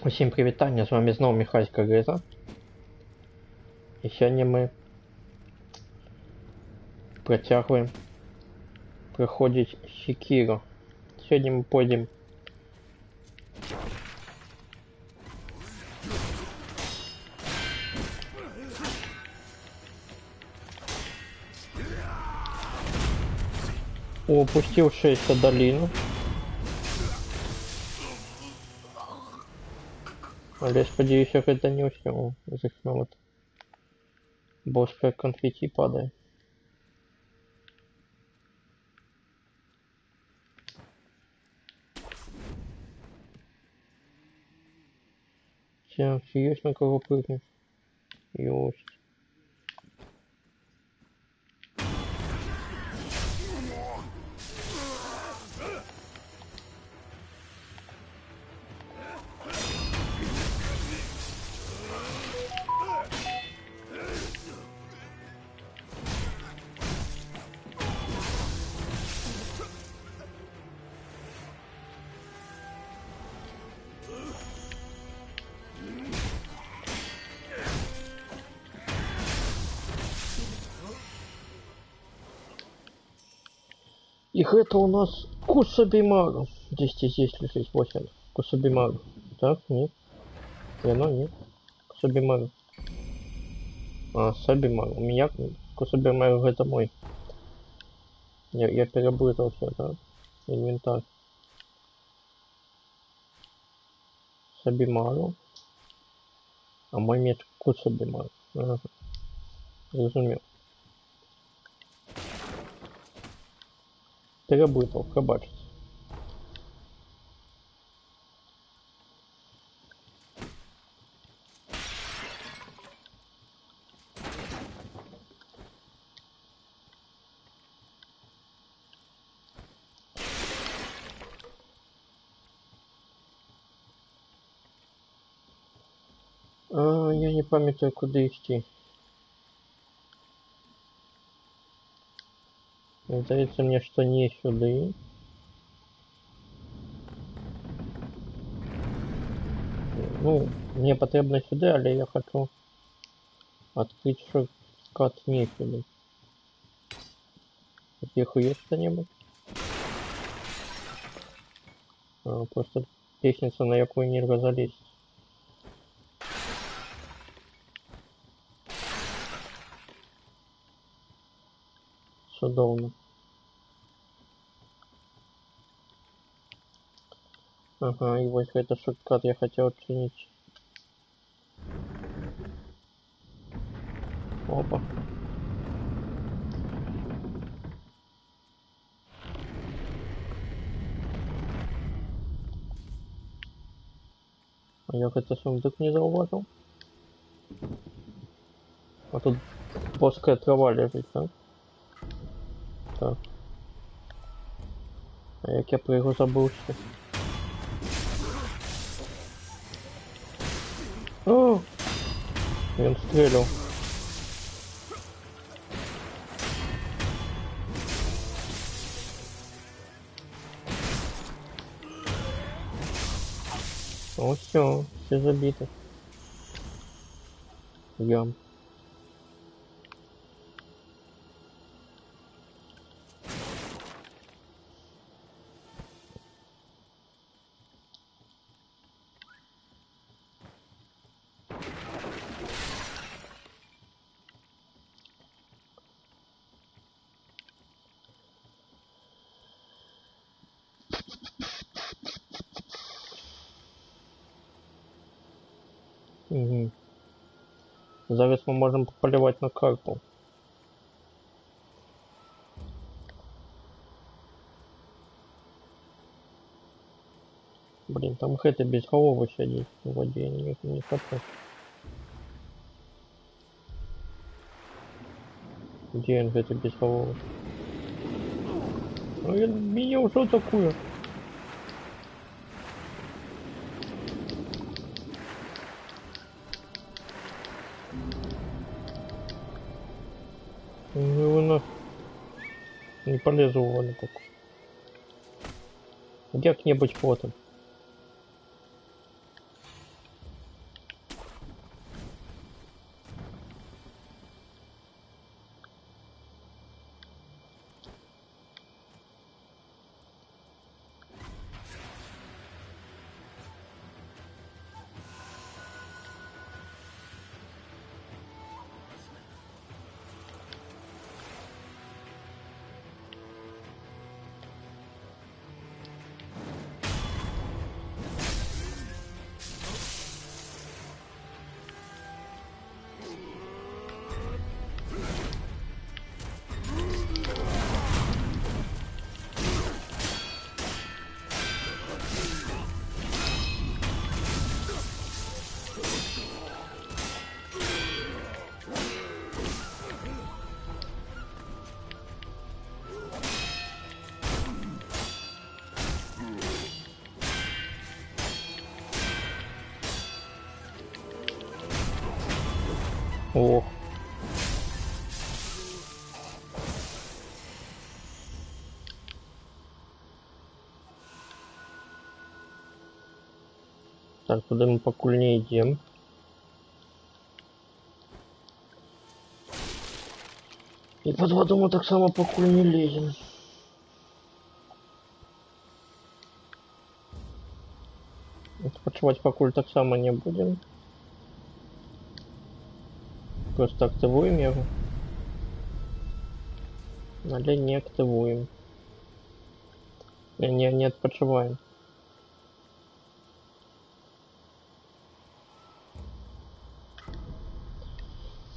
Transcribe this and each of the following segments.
Усім привітання, з вами знову Михайська Гриза. І сьогодні ми протягуємо проходить Sekiro. Сьогодні ми пойдемо у опустившуюся долину. Але я сподіваюся, що це не усьому. Зачем вот босс конфетти падает. Все, есть на кого прыгнуть? Есть. И это у нас Кусабимару. Здесь лежит 8. Кусабимару. Так, нет. И оно нет. Кусабимару. А, Сабимару. У меня Кусабимару это мой. Я перепутал все, да? Инвентарь. Сабимару. А мой меч Кусабимару. Ага. Зрозумел. Перепутал, пробачте. Я не памятаю, куда идти. Здається мне, что не сюда. Ну, мне потребно сюда, але я хочу открыть шорткат не сюда. Сверху есть что-нибудь? Просто лестница, на якую нельзя залезть. Судовно. Ага, и вот это шорткат я хотел оценить. Опа. А я это сундук не зауважил. А тут плоская трава лежит, да? Так. А як я про його забувся? О! Він стріляв. О, все забито. Ям. Угу. Зараз мы можем пополивать на карту. Блин, там хэты без головы сидит в воде, я не хочу. Где он хэты без головы? Ну, меня уже такое. Ну, на... Не полезу в воду так. Як-небудь потом. Ох. Так, куда мы покуль не идем. И под воду мы так само покуль не лезем. Откачивать покуль так само не будем. Просто активуем его. Але не активуем. Не откачиваем.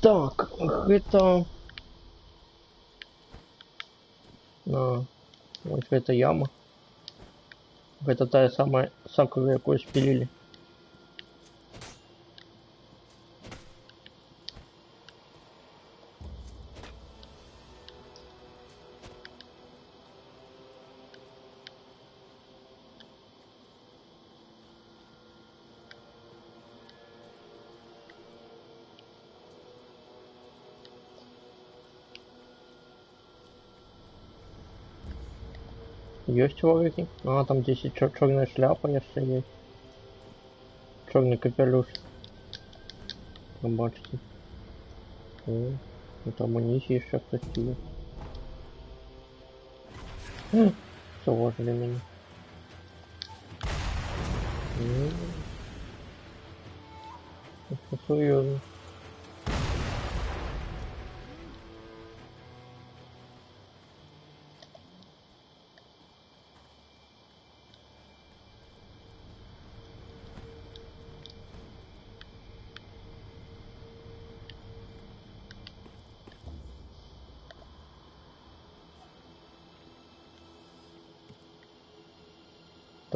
Так, это... вот это яма. Это та самая сакура, якую спилили. Есть человеки? А, там здесь и черная шляпа, если есть. Черный капелюш. Бачите. О, это амуниция еще красиво. Все важно меня. Это серьезно.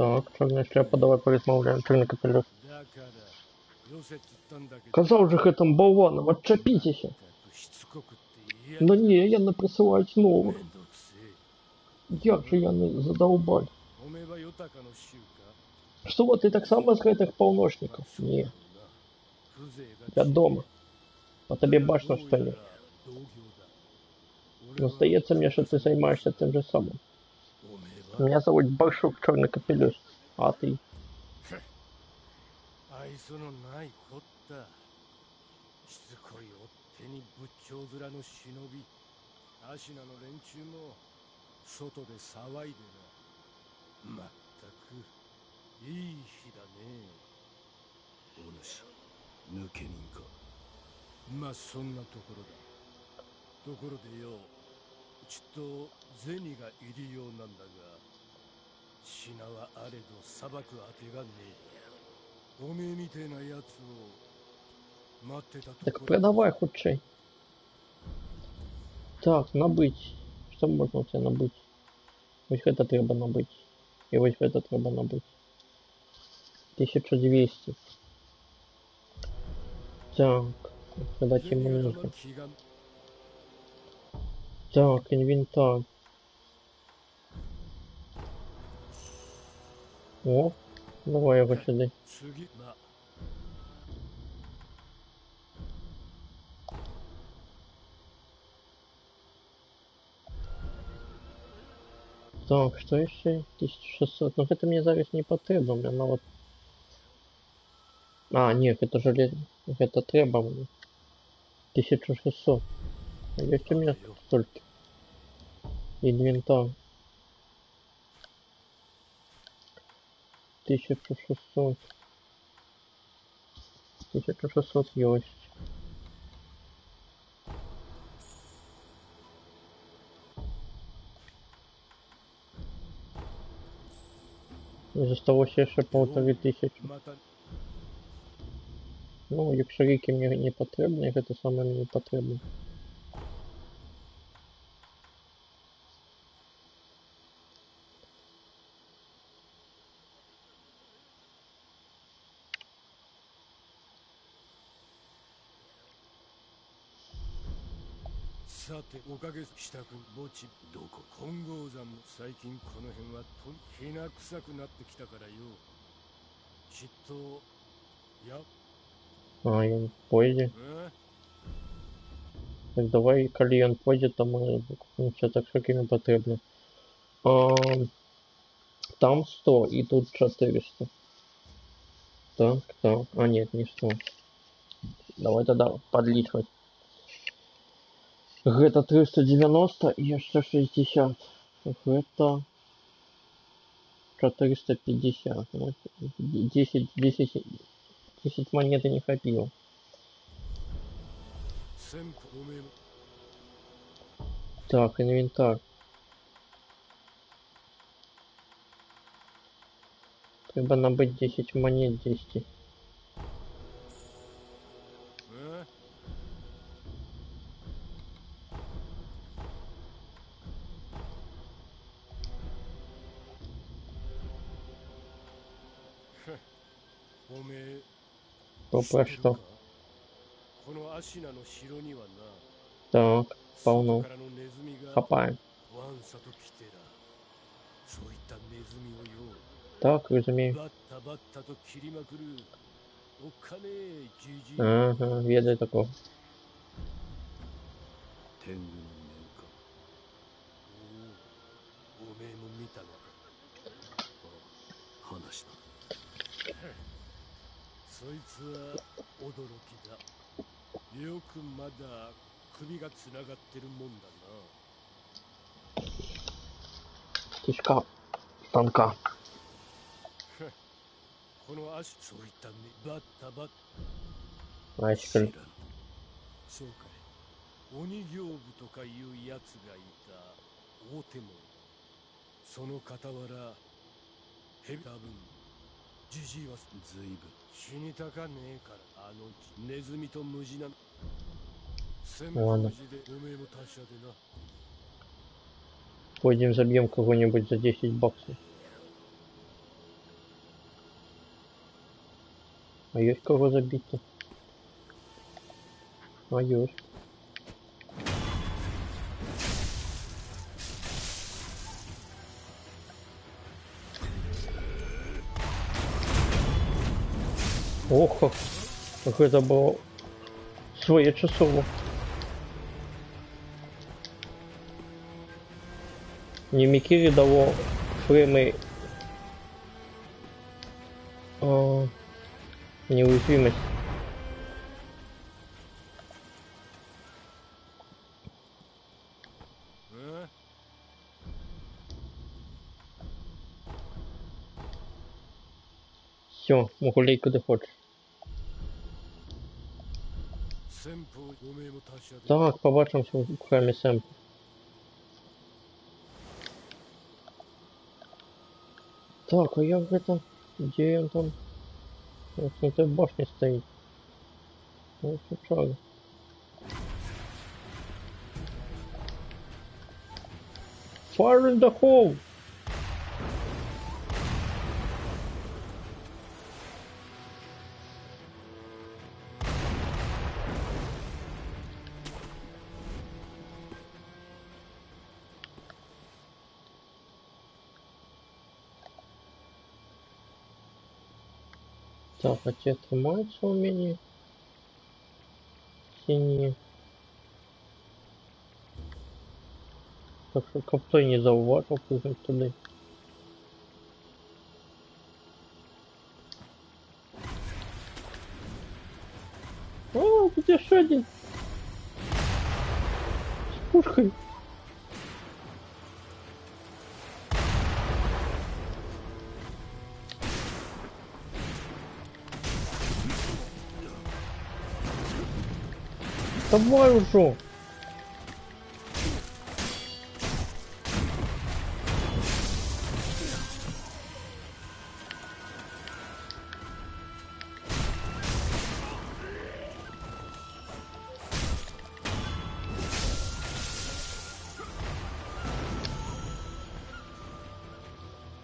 Так, черная шляпа, давай порозмовляем, черный капелюш. Казав же гэтым болванам, отчапитесь. Но не, я не присылаюсь новых. Як же я не задолбали. Что вот ты так само с гэтых полночников? Не. Я дома. А тебе башно, что ли? Но сдается мне, что ты занимаешься тем же самым. Меня зовут Баршук, черный капелюш. А ты? Так продавай худшей. Так, набыть. Что можно у тебя набыть? Вот это треба набыть. И вот это треба набыть. 1200. Так, когда тебе нужно. Так, инвентарь. О, давай его сюда. Так, что еще? 1600. Ну это мне зараз не потребно, мне на вот. А, нет, это железо. Это треба мне. 1600. А есть у меня столько. Инвентарь. 1600. 1600 есть. Зосталося ще 1500. Ну, якщо ріки мені не потрібні, це саме мені потрібно. А, я в поезде. Так, давай, коли він пойде, то ми нічого так шоки не потрібно. Там 100 и тут 400. Так, так. А нет, не 100. Давай тогда подлічвать. Гэта 390 и еще 60. Это 450. Вот 10 монет и не хватило. Так, инвентарь. Треба набыть 10 монет 10. Про что? Так, полно. Хапаем. Так, разумею. Ага, ведаю такого. Кишка танка. Айскаль. 鬼行部とかいうやつがいた大手門その傍らヘビ多分ジジイはずいぶん死にたかねえからあのネズミとムジナ戦法時でおめえも達者でな Пойдем забьем кого-нибудь за 10 баксов. А есть кого забить-то? А есть. Ох, как это было своечасово. Не Микири дало фреймы неуязвимость. Все, гуляй куда хочешь. Так, побачимся в храмі Сэмпу. Так, а як это? Где он там? Вот на той башне стоит. Вот шага. Fire in the hole! Так, а те тримаються у мене синие. Так що коптой не зауважив, прыгнуть туди. О, тут еще один. С пушкой. Давай уже.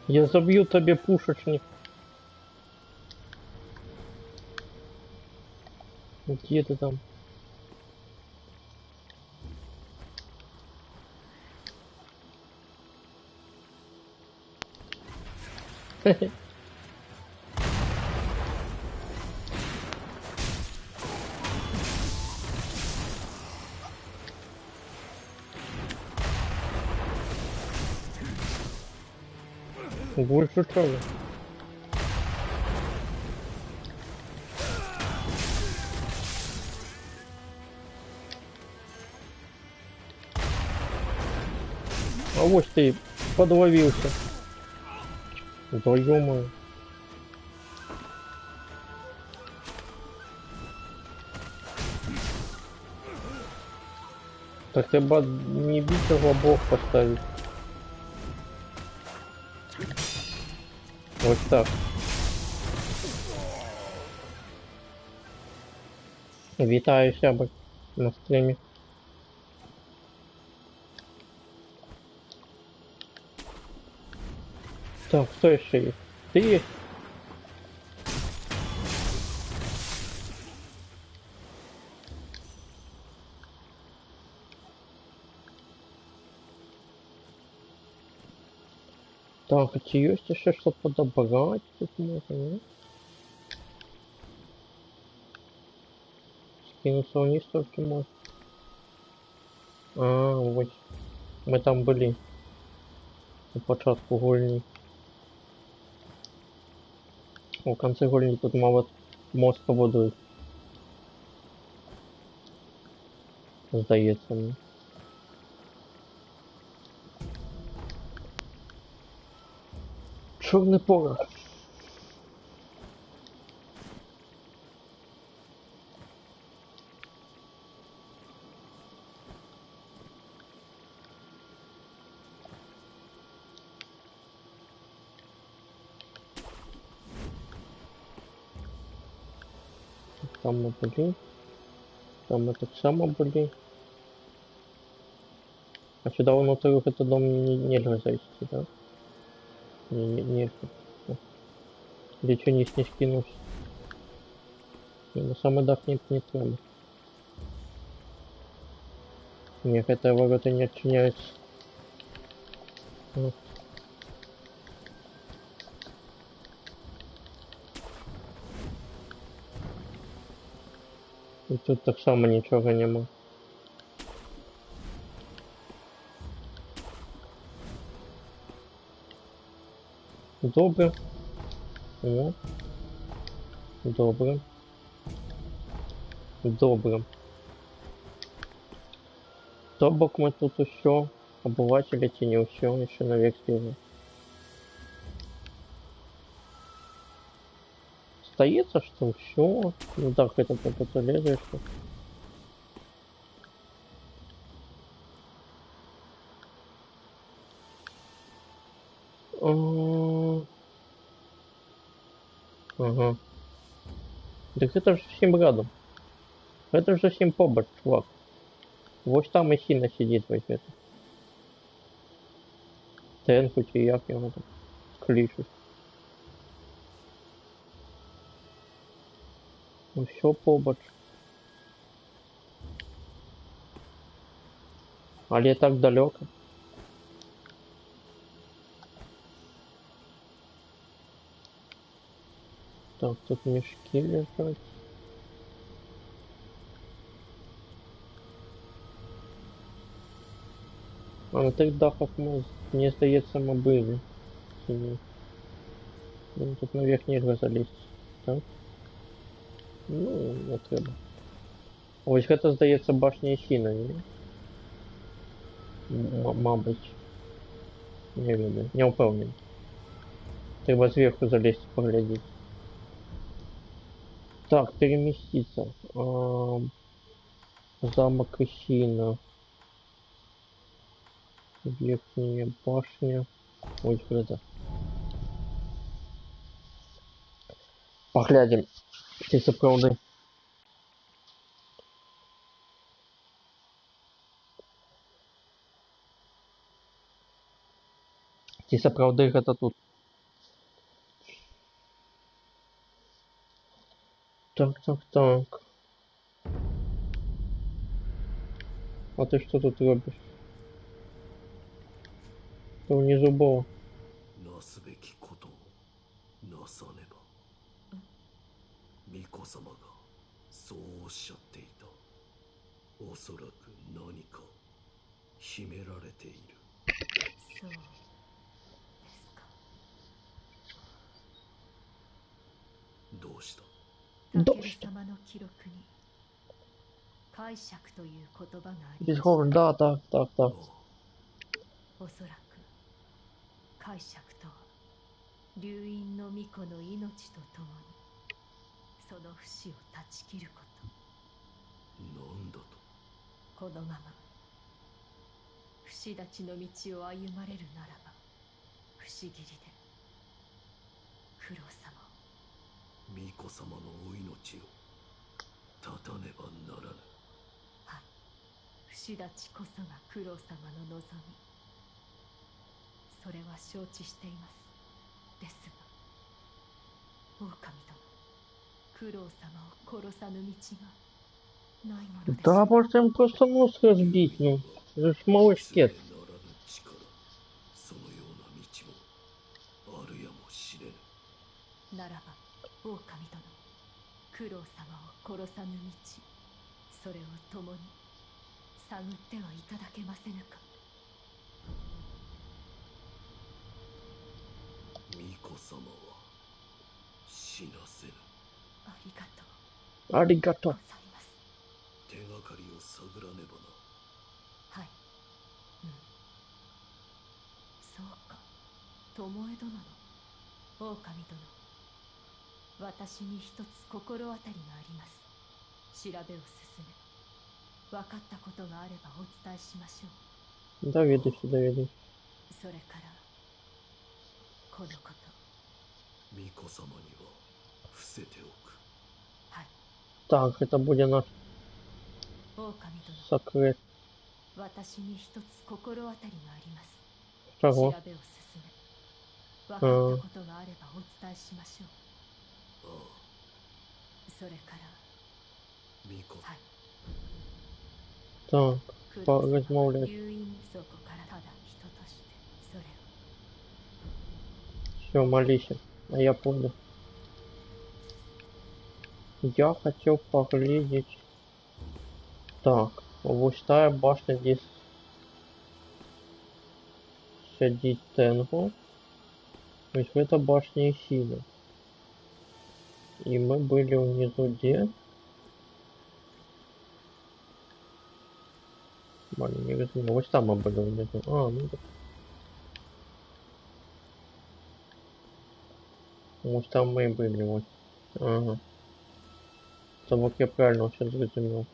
Я забью тебе пушечник. Где ты там? Хе-хе. Больше чего? А вот ты подловился. Да ё-моё. Так треба не бить его, а блок поставить. Вот так. Вітаю себе на стримі. Так, кто еще есть? Ты есть? Так, а чи есть еще что подобрать тут можно, нет? Скинуться вниз только можно. А, вот. Мы там были. На початку гульни. У конце гульни тут мало мост побудують. Здається мені. Чорний порох. Там мы были. Там мы так само были. А сюда внутрь этот дом нельзя зайти, да? Нельзя. Или что не скинулся? На самый дах не треба. Нет, это ворота не отчиняются. Вот. И тут так само ничего нема. Добре. О. Добре. Добре. То бок мы тут еще обыватели чи не еще наверх сбежим. Остается, что все. Ну так, это только лезешь. Ага. Так это же всем рядом. Это же всем побач, чувак. Вот там и сильно сидит в это. Тенку чи як його там кличуть. Ну все побач. Але так далеко. Так, тут мешки лежать. А на тих дахах ми, мені здається, ми були. Чи ні? Ну, тут наверх нельзя залезть. Так? Ну, не треба. Ось гэта, здається, башня Сіна, ні? Мабуть. Не ведаю, не упевнений. Треба зверху залезть поглядеть. Так, переместиться. Замок Исина. Верхняя башня. Ой, это. Поглядим. Ці сапраўды. Ці сапраўды гэта тут. Так. А ты что тут робишь? Ты внизу был. なすべきことをなさねば。巫女様がそうおっしゃっていた。おそらく何か秘められている。そうですか。どうした？どうした？様の記録に解釈という言葉があり Без まし говор, да, так, так, так. ああ、おそらく解釈とは流因の巫女の命とともにその不死を断ち切るこなんだと？と。このまま不死立ちの道を歩まれるならば不思議りで九郎様を。巫女様のお命を絶たねばならぬ。はい、不死立ちこそが九郎様の望み。それは承知しています。ですが狼殿、九郎様を殺さぬ道がないものでしょ Да, う。 может им просто мозг разбить, ну. Это ж малыш せね кет. ならぬ力、そのような道もあるやもしれぬ。ならば狼殿、九郎様を殺さぬ道、それを共に探ってはいただけませぬか。巫女様は死なせぬ。ありがとう Аригато. ございます。手がかりを探らねばな。はい、うん、そうか、巴殿の狼殿、私に一つ心当たりがあります。調べを進め、分かったことがあればお伝えしましょ Доведусь, доведусь. う。それからこのこと。巫女様には伏せておく。はい、 Так, это будет наш 狼殿、 секрет. 私に一つ心当たりがあります。 Чего? 調べを進め、分かったことがあればお伝えしましょう。ああ、それから巫女。はい、 Так, 九郎様は поразмовлять. 流因そこからただ人としてそれを。 Все, молись. А я понял. Я хотел поглядеть. Так, густая башня здесь сидит Тенгу. То есть в этой башне Исида. И мы были внизу где? Блин, не возьму. Вот там мы были внизу. А, ну да. Вот там мы и были. Вот. Ага. Це вот я правильно сейчас зрозумів.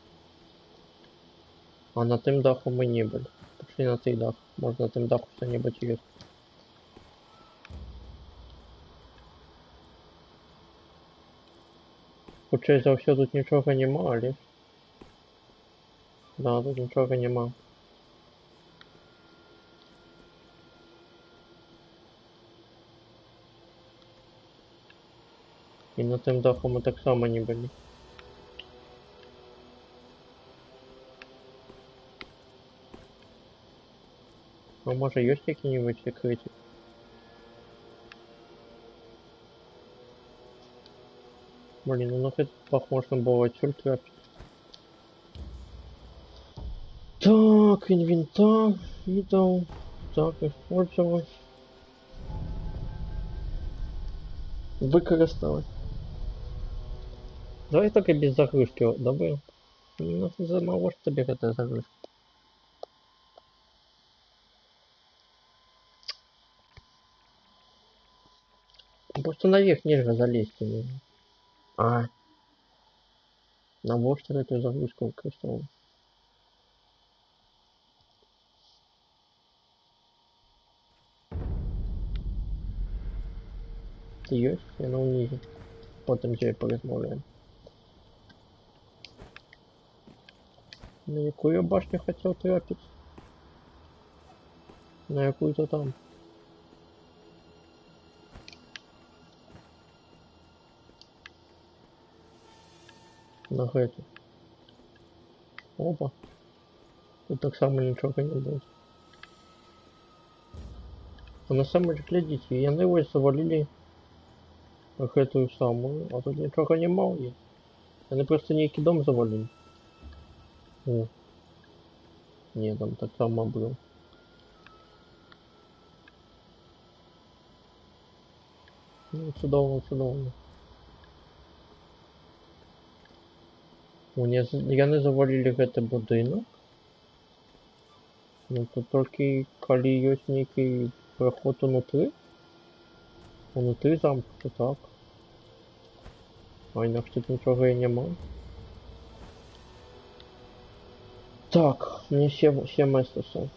А на тим даху ми не були. Пішли на цей дах. Може на тим даху що-небудь є. Хоча за все тут нічого нема, але... Да, тут нічого нема. І на тим даху ми так само не були. А може є які-небудь секрети? Блин, ну на этот дах можно было отсюда трапить. Так, инвентарь, видал. Так, использовать. Використовать. Давай только без загрузки добавим. Ну, замало что тебе эта загрузка. Просто наверх нельзя залезть. А. На что эту загрузку використовывать. Есть, я на унизе. Потом тебе порозмовляем. На яку я башню хотел трапить? На какую-то там. На эту. Опа. Тут так само ничего не будет. А на самом деле, глядите, я на его завалили эту самую, а тут ничего не мало есть. Они просто некий дом завалили. О. Не, там так само был. Ну, чудово, чудово. Яны завалілі гэты будынак. Ну тут толькі калі ёсць нейкі праход унутры. Унутры замку, так. А інакш тут нічога і няма. Так, мне 7 эстусов.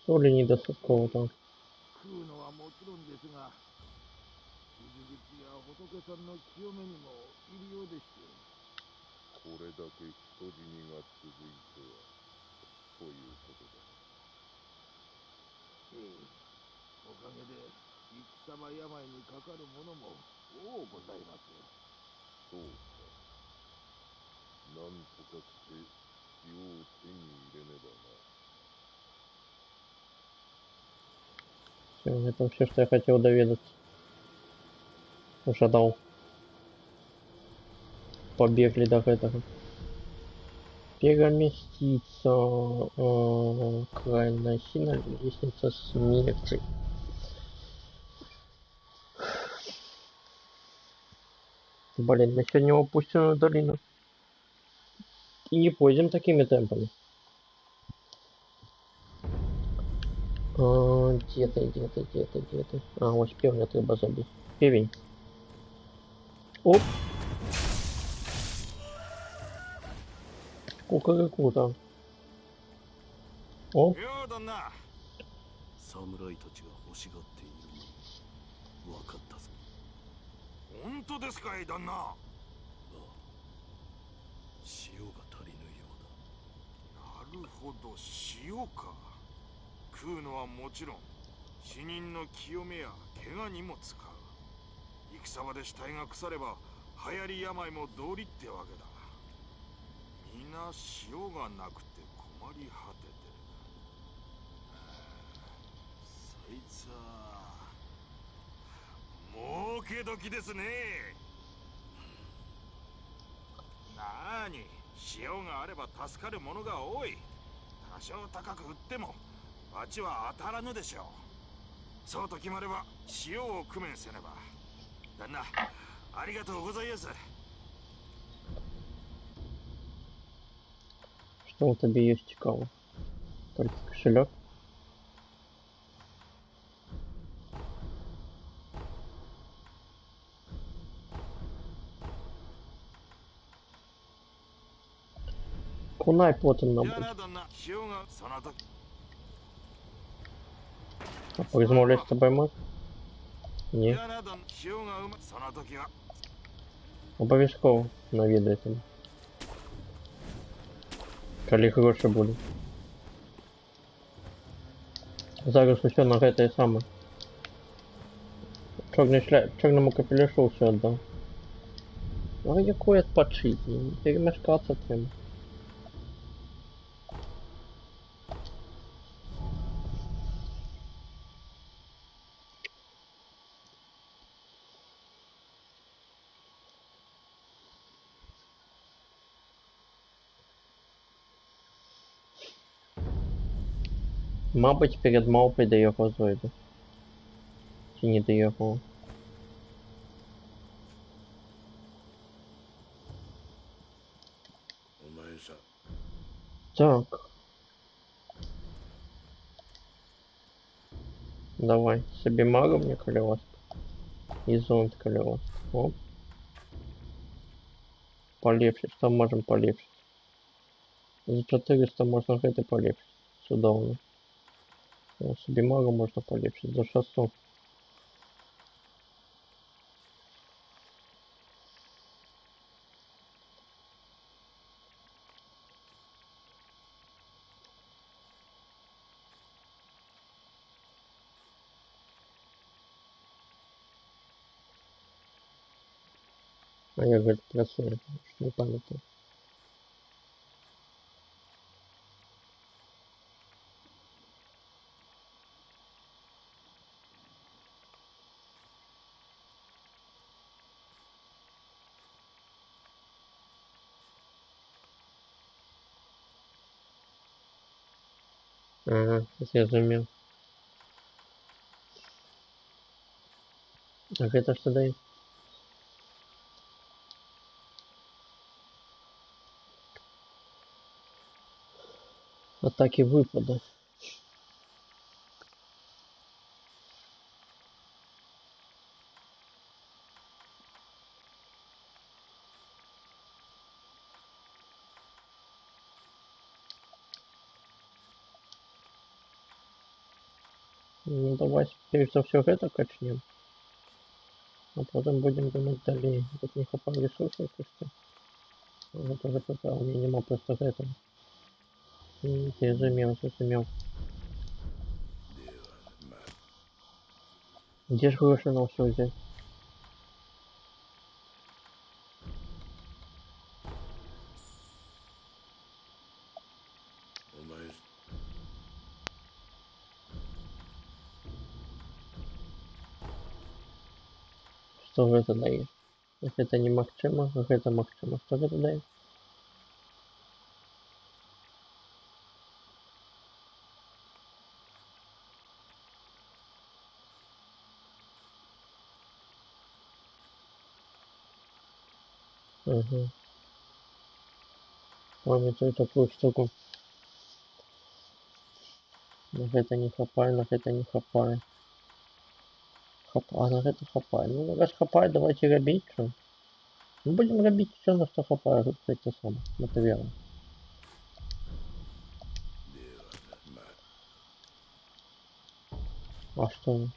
Соли недостатково там. 食うのはもちろんですが、傷口や仏さんの清めにもいるようでして。これだけ人死にが続いては、ということだ。ええ、おかげで戦場病にかかる者も多ございます。そうか。なんとかして塩を手に入れねばな。 Всё, это все, что я хотел доведаться. Ожидал. Побегли до этого. Переместиться. Крайняя сила, лестница смерти. Блин, мы сегодня опущенную долину. И не пойдем такими темпами. Где ты? А, ось певня треба забить. Певень. Оп. Кукареку там. Оп. 侍たちが欲しがっているのも分かったぞ。本当ですかい、旦那。ああ、塩が足りぬようだ。なるほど、塩か。食うのはもちろん、死人の清めや怪我にも使う。戦場で死体が腐れば流行り病も道理ってわけだ。皆塩がなくて困り果ててる。そいつは儲け時ですね。なあに、塩があれば助かるものが多い。多少高く売っても町は当たらぬでしょう。そうと決まれば塩を工面せねば。旦那、ありがとうございます。 Что у тебя есть цікаво? Только кошелек. Кунай потом нам буде. А порозмовляти з тобою можна? Ні. Обов'язково навідайте. Калі гроші будуть. Зараз усё на гэтае саме. Чорному капеляшу ўсё аддаў. А якое адпачыць? Перамяшкацца трэба. Мабуть, перед мавпой до його зойду. Чи не до його. Так. Давай, собі магу мне колеласка. И зонт колеласка. Оп. Полепшить, что можем полепшить. За 400 можна гэта полепшить. Судовно. Собі магу можна полепшить. За 600. А я, говорит, працюю, що не пам'ятаю. Ага, зрозумів. А гэта што дае? Атаки выпада. Ну давай перш за ўсё гэта качнем. А потым будем думаць далей. Тут не хапае ресурсаў кошты. Гэта уже пытаў, у меня нема просто гэтага. Ты зразумеў. ではまあ Дзе ж грошы на ўсё ўзяць? お前 Што гэта дае? Гэта немагчыма, гэта магчыма. Што гэта дае? Угу. Памятаю такую штуку. На гэта не хапае, на гэта не хапае. А на гэта хапае. Ну, раз хапае, давайте рабіць, що? Мы будем рабіць все, на што хапае, гэта саме, матэрыялы. ではまあ А што?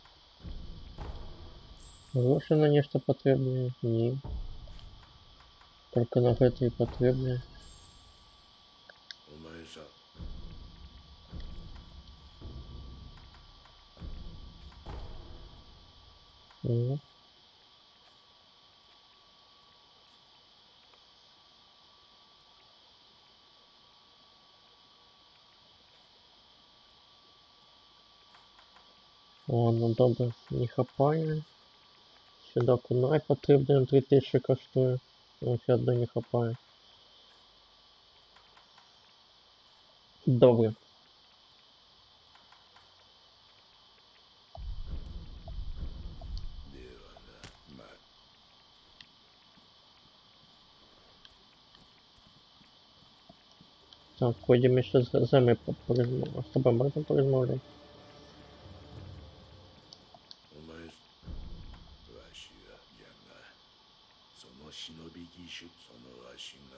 Грошы на нешта патрэбныя? Не. Только на гэта і патрэбныя. お前さ Ну. Ладно, добре, не хапає. Сюди кунай потрібно, 3000 коштує. Ось одно не хапає. Добре. Так, ходимо ще з зими порозмовляти. З тобою можна порозмовляти? お前わしがじゃがその忍び技術そのわしが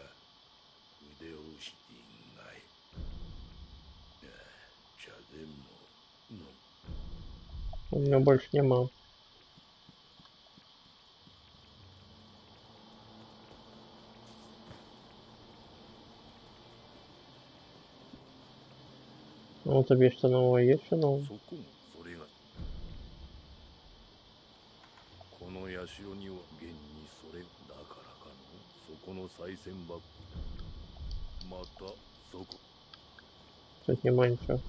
腕をしていないいや茶でもの У меня больше нема. Ну, тобі що нового є, що нового? そこもそれがこの社には現にそれだからかのそこの賽銭箱またそこ Тут нема ничего.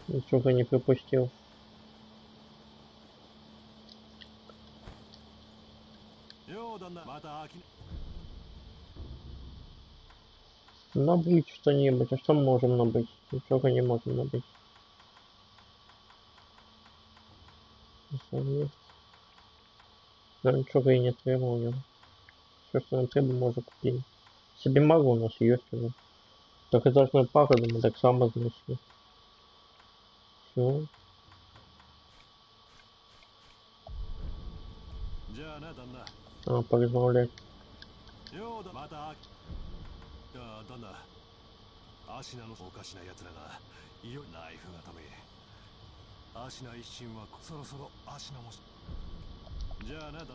Ничего не пропустил. Набыть что-нибудь. А что мы можем набыть? Ничего не можем набыть. Нам ничего и не требовал. Все, что нам треба, можно купить. Себе магу у нас есть уже. Так и должны пару, мы так само знайшли. Все. А, порозмовлять. またいや旦那アシナのおかしな奴らがいよナイフがためアシナ一心はそろそろアシナもじゃあなだ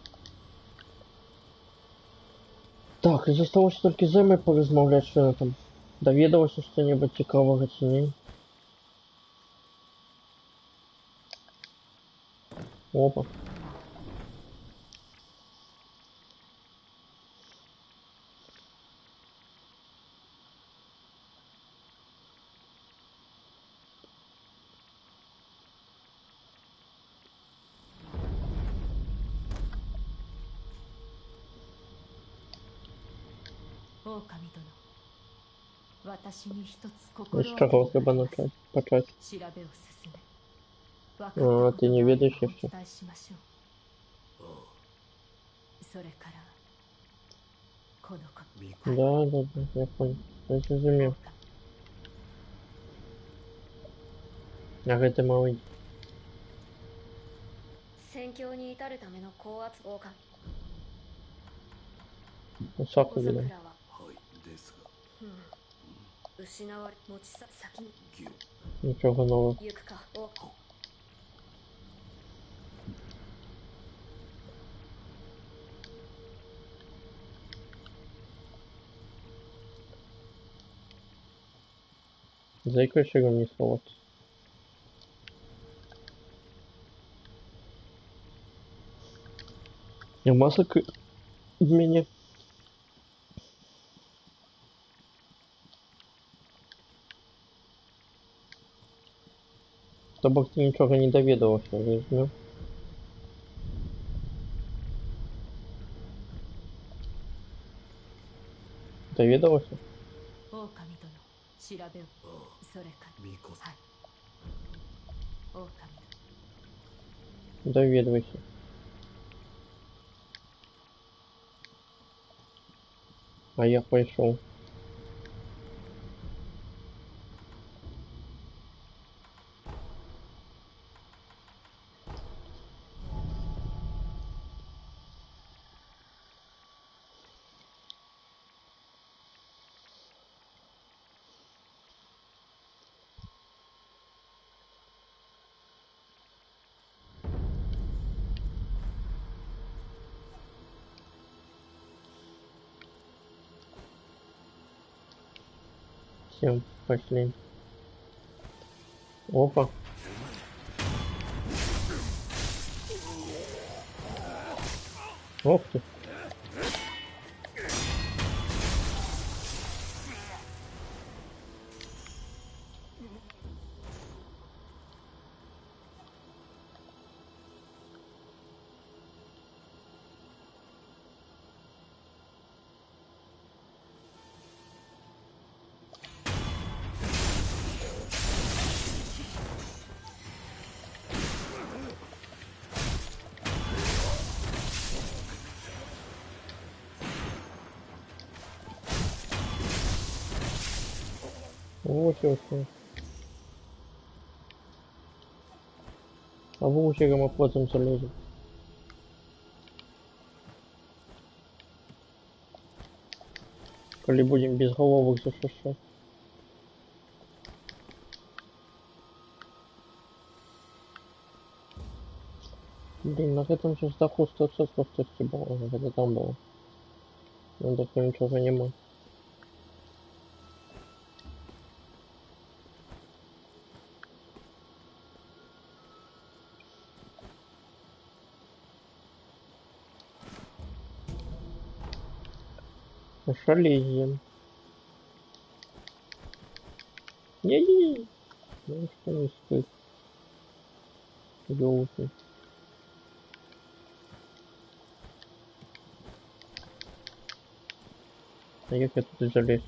Так, и осталось только з Емою порозмовляти, що я там. Довідалося що-нибудь цікавого чи ні? Опа. 狼殿、私に一つ Ну, 心 с чего 当たり треба があります。 начать? Почать. 調べを進め、分かった А, こ ты と не があれば ведаешь お еще? 伝えしましょう。それからこの子、 Да, я понял. Я зрозумів. А гэта малый. 戦況に至るための高圧王冠。 Саку 小 видно. 桜は、 はいですが 失われ持ちさ先に Ничего нового. 行くか。お За якою шагом не сховати? І масок в мене. Тобак ти нічого не довідувався, візьму. Довідувався? 狼殿、調べを。それから巫女さん、はい。狼殿、 Довідувайся. А я пойшов. Всем пошли. Опа. Ох ты. Вот все. А в уши мы потом залезем. Коли будем без головок зашишать. Блин, на этом же даху 100% хтось было. Это там было. Ну так ничего нема. Шалеем. Не-не-не. Ну что не стоит. Ёлки. А як я тут залез?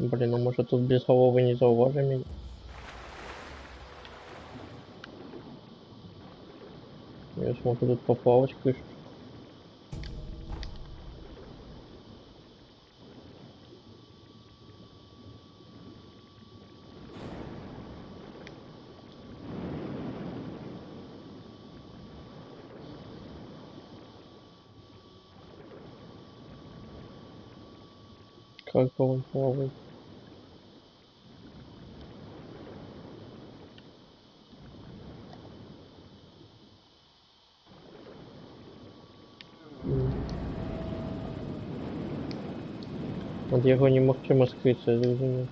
Блин, а может тут без головы не зауважим меня? Я смогу тут поплавать крышу. Как бы он плавает? От його немагчыма скрыться, я зрозумів.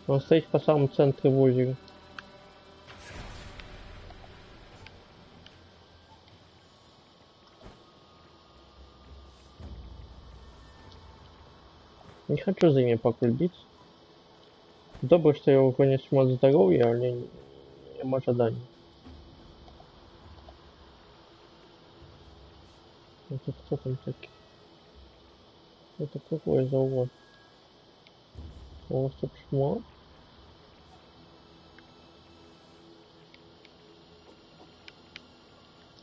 Он стоит по самому центру озера. Не хочу за ними пока биться. Добре, что я уже не шмат здоровья, але нема ожиданий. Это кто там такие? Это какой завод? У вас тут шмат?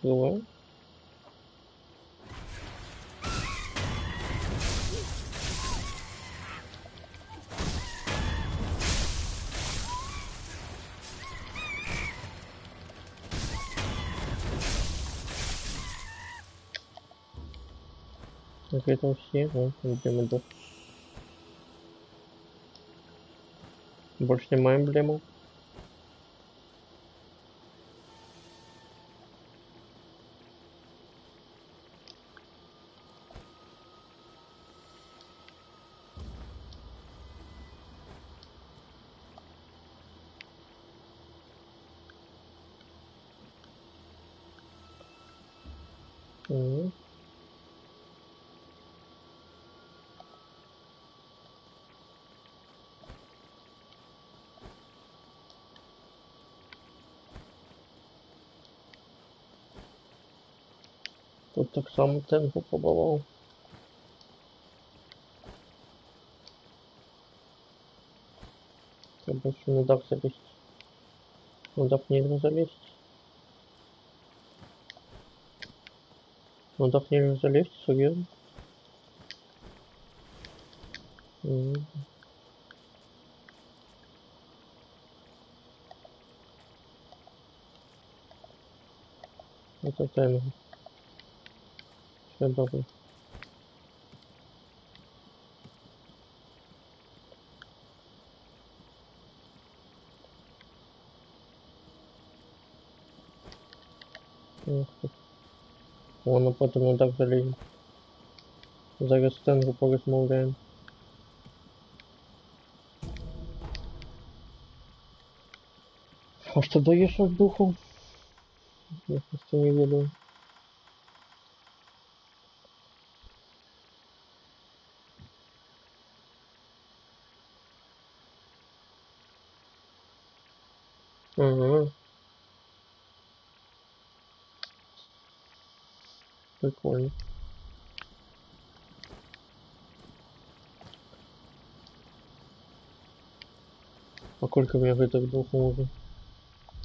Давай. Так это все, эмблемы. Больше нема эмблему. Мгм. Тут так само темпу побывал. Я больше на дах залезть. На дах нельзя залезть. На дах нельзя залезть, серьезно. Мгм. Это тайна. Все добро. Ух ты. Вон, а потом на дах залезем. Зараз тенгу порозмовляємо. А что даешь от духу? Я просто не ведаю. Ага. Прикольно. А сколько у меня выток духу уже?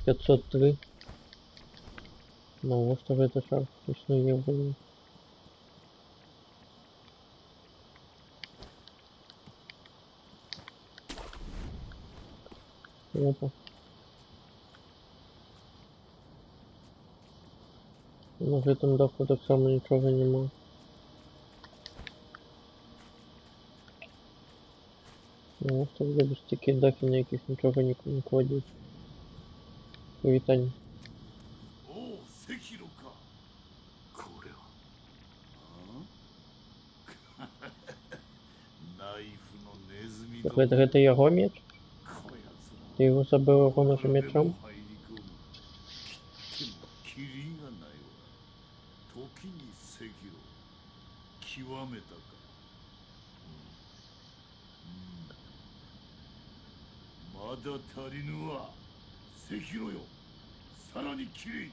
503. Ну, вот что в это шар точно не было. Опа. Ну, в этом даху так само ничего нема. Ну, что вроде такі дахи ніяких нічого не кладуть. Привітання. おお赤炉かこれはナイフのネズミ Так это його меч? こやつ Ты его забыл его ножи ら мечом? 入り込む切ってもキリがないわ時に赤炉極めたかまだ足りぬわ赤炉よさらに切れ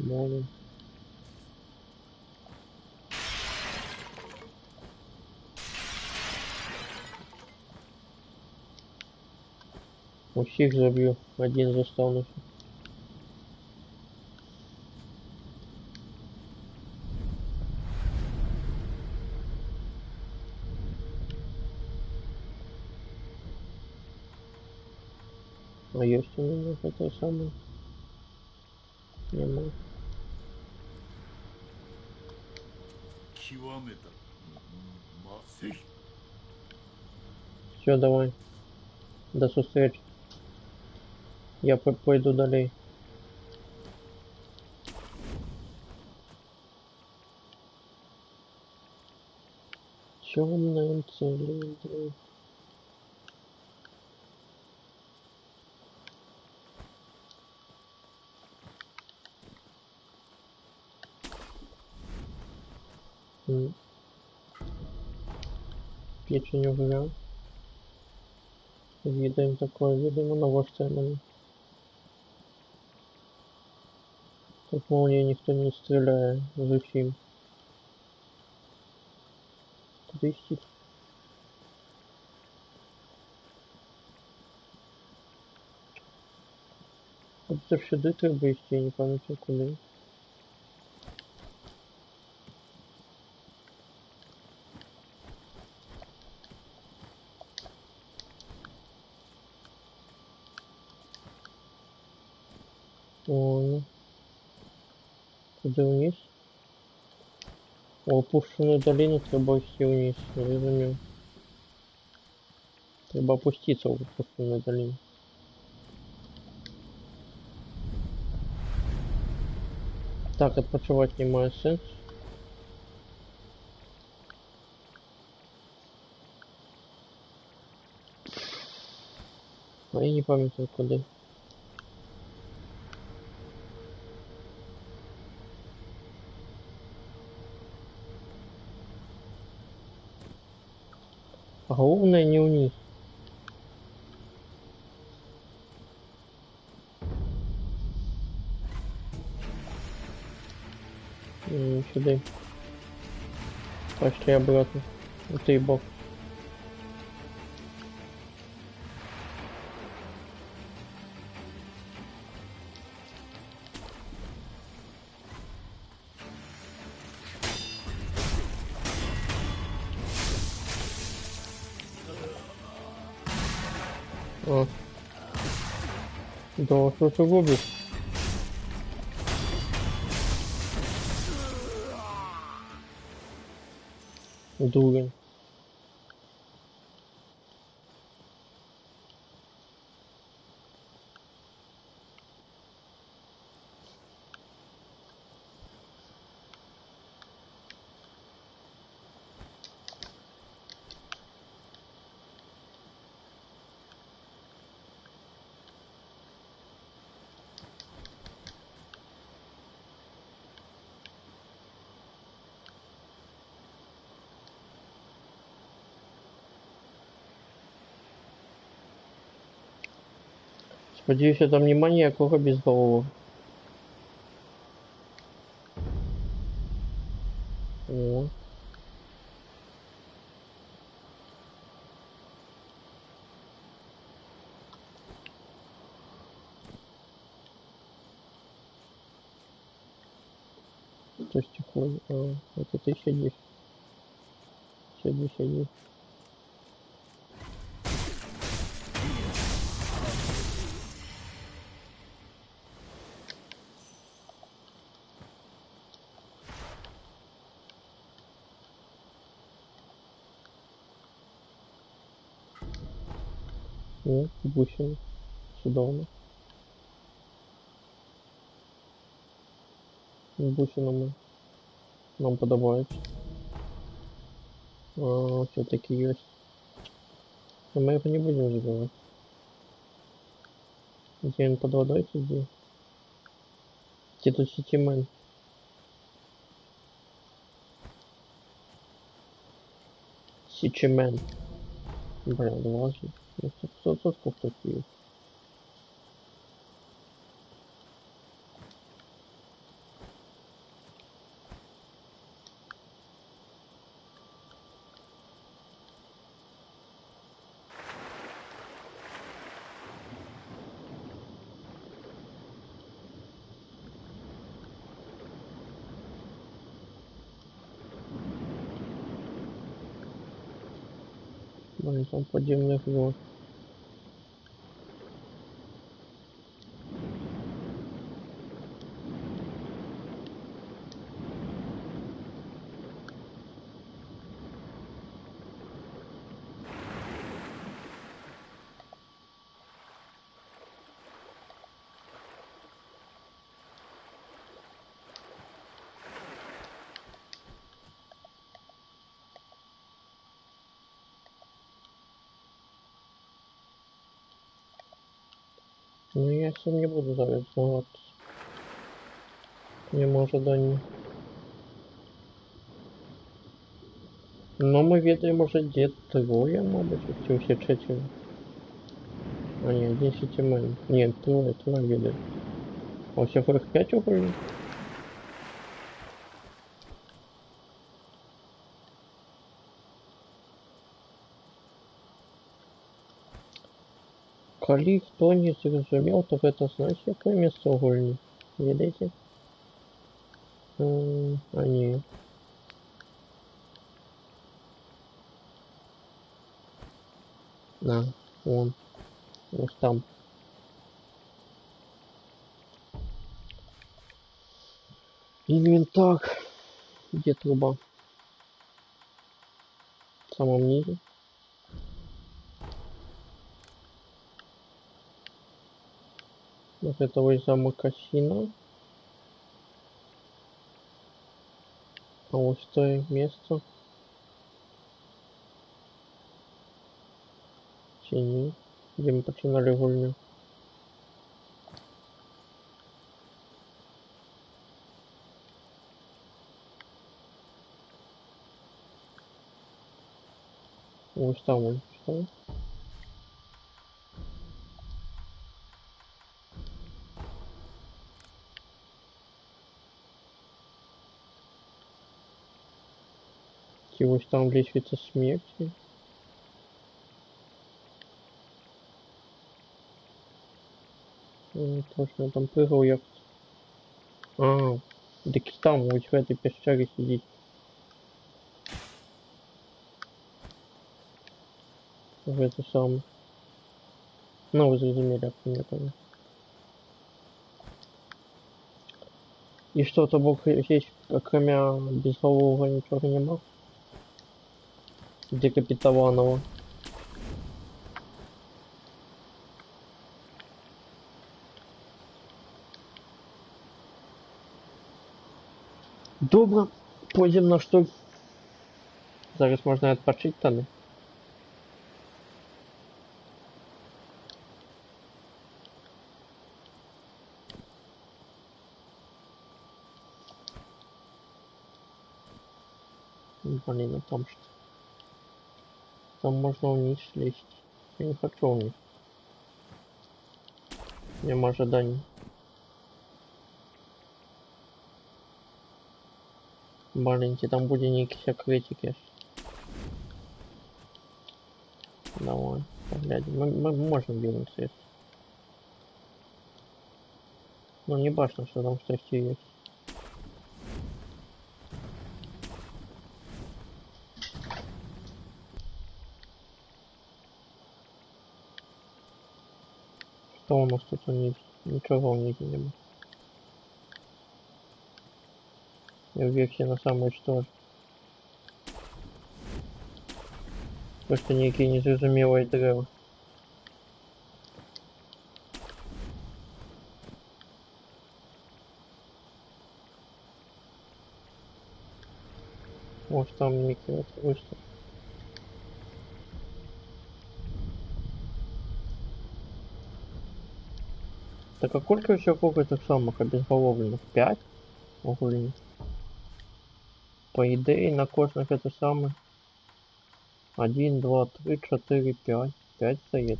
Молим. Усіх заб'ю, один заставлюся. А есть у меня это самое? Нема. 極めたま赤 Все, давай. До встречи. Я пойду далее. Темная цилиндры. Печень уже. Видаем такое, видимо, новосценами. Тут молния никто не стреляет, зачем? Тысяч. Это сюда треба идти, я не помню куда. О, куда вниз? О, опущенную долину треба идти вниз, я разумею. Треба опуститься в опущенную долину. Так, отпочивать не має сенс. А я не пам'ятаю куди. Головне не вниз. Сюда. Пошли обратно. Это и бог. О. Да, что ты губишь? Дурень. Сподіваюся, там нема ніякого безголового. О. То есть тихонько. А, это ты сидишь. Сиди, сиди. О, бусины. Чудовно. Бусинами нам подобається. А, все-таки есть. Но мы его не будем забивать. Где он под водой сидит? Где тут сетимен? Сичимен. Бля, влазит. Ну, тут сколько есть. Блин, там подземных вод. Ну я сам не буду зараз знавати. Нема ожидання. Ну, мы ведаем уже где трое, мабуть, ці ўсе чацвёра. А не, один сетимен. Нет, трое ведаем. А усяго іх 5 у гульні? Калі хто не зразумеў, то гэта значыць, якое месца ў гульні. Ведаеце? А не. На, вон. Ось там. Инвентарь. Где труба? В самом низе. Вот это вот замок Кассина. А вот то место. Тени. Где мы починали гульню. Вот там он. Что? Вот там лестница смерти. Точно, там прыгал я. А, так там вот в этой пещере сидит. В это самое. Ну, вы зрозумели, я помню. И что-то бог здесь, кроме безголового, ничего не мог. Декапитованного. Добре, пойдем на штурм. Зараз можна відпочити там. Блин, ну там что? Там можно вниз лезть. Я не хочу вниз. Нема ожиданий. Маленький, там будет некий секретики. Давай, поглядим. Мы можем двинуться, если. Ну не башня, что там что-то есть. Что у нас тут вниз? Ничего вниз не было. Я вверх на самый что. Просто некие незразумелые древа. Вот там некий выступ. Так а сколько всего этих самых обезголовленных? 5? Огульно. По идее на кожных это самое. 1, 2, 3, 4, 5. 5 стоит.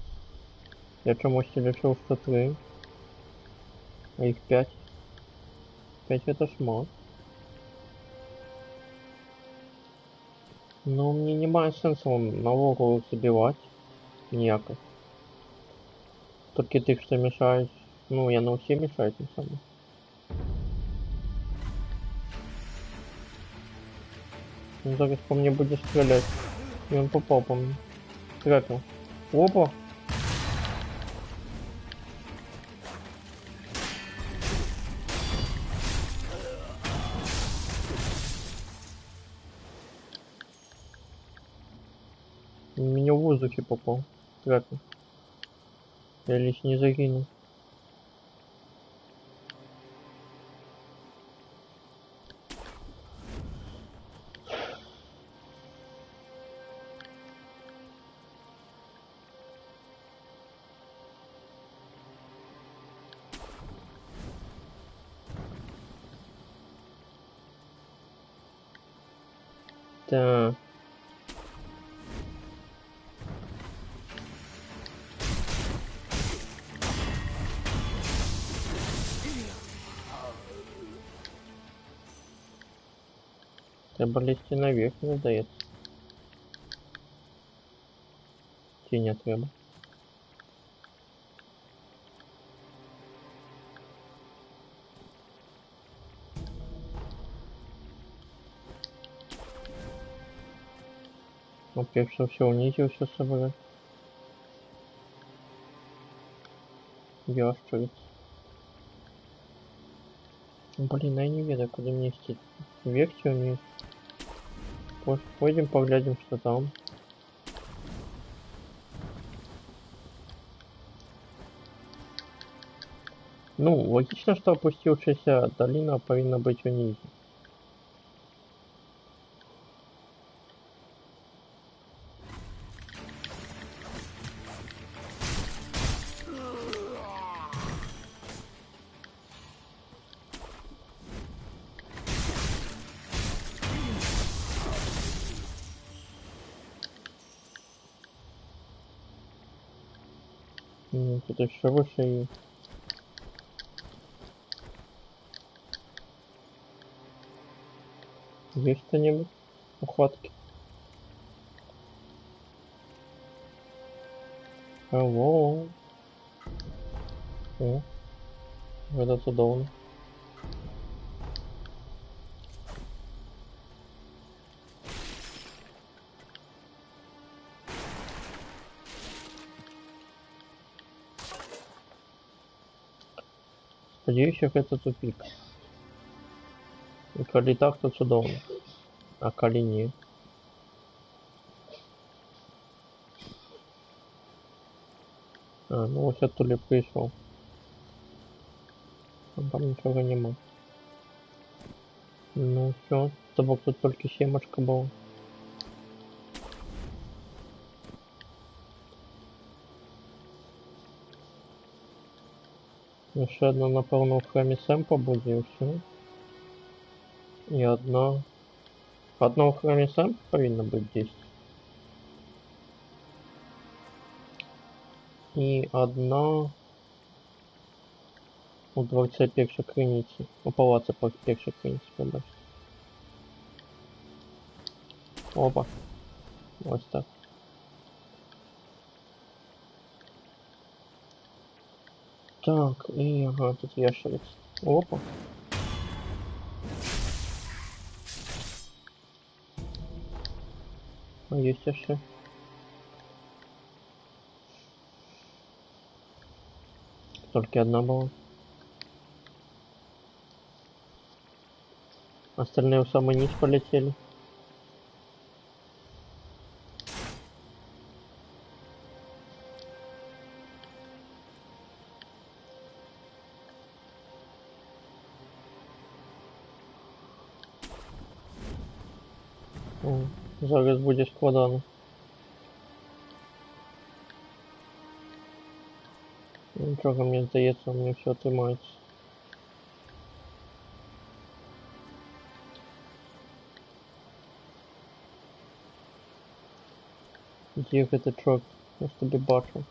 Я чомусь решил, что 3. А их 5. 5 это шмат. Но мне немає сенсу на вогу забивать. Ніяких. Только тих, что мешають. Ну, я на усі мешаю тим самим. Он зараз по мне будет стрелять. И он попал по мне. Трекнул. Опа! Он меня в воздухе попал. Трекнул. Я лишь не загинул. Так. Треба лізти наверх, не здається. Чи не треба? Во-первых, все унизился собрать. Ящерица. Блин, я не ведаю, куда мне идти. Вверх или вниз? Пойдем поглядим, что там. Ну, логично, что опустившаяся долина повинна быть вниз. Тут еще выше и... Есть что-нибудь? Ухватки. Алло. О. Это чудовно. Надеюсь, это тупик. И коли так, то чудовно. А коли не. А, ну вот я тули пришел. Там ничего нема. Ну все, тобок тут только семечка была. Еще одна, напевно, в храмі Семпа буде і все. І одна... Одна в храмі Семпа повинна бути здесь. І одна... У дворця першої криниці. У палаца першої криниці, побачите. Опа. Ось так. Так, и ага, тут ящерица. Опа. А есть еще. Только одна была. Остальные в самый низ полетели. О, зараз буде складано. Нічого, мені здається, у мене все тримається. Где этот чорт? Я ж тобі бачу.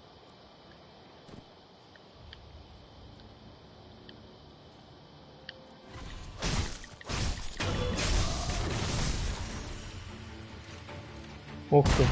Ух ты.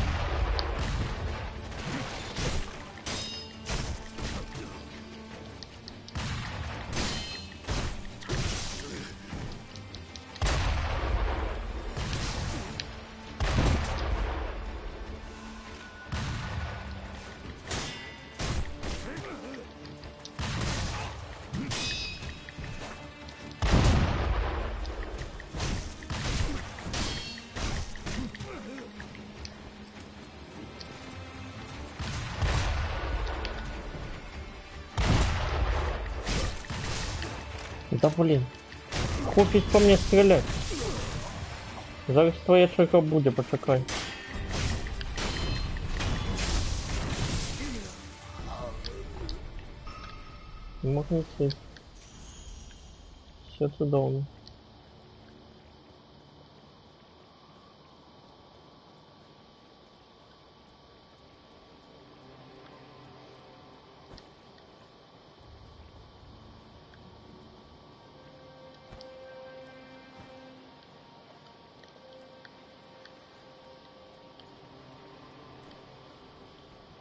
Да блин. Хопить по мне стрелять. Зараз твоя черга буде, почекай. Магнитит. Все чудовно.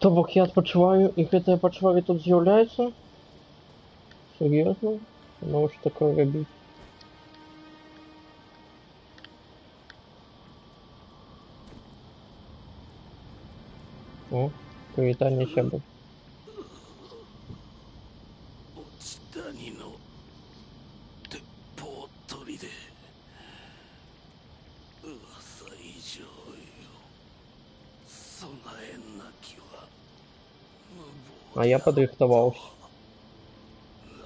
То бок я адпачываю, і гэтыя пачвары тут з'яўляюцца? Сур'ёзна? Навошта такое рабіць? О, прывітанне сябар. 落ち谷の鉄砲砦噂以上よ備えなきは無謀 А я падрыхтаваўся. 懐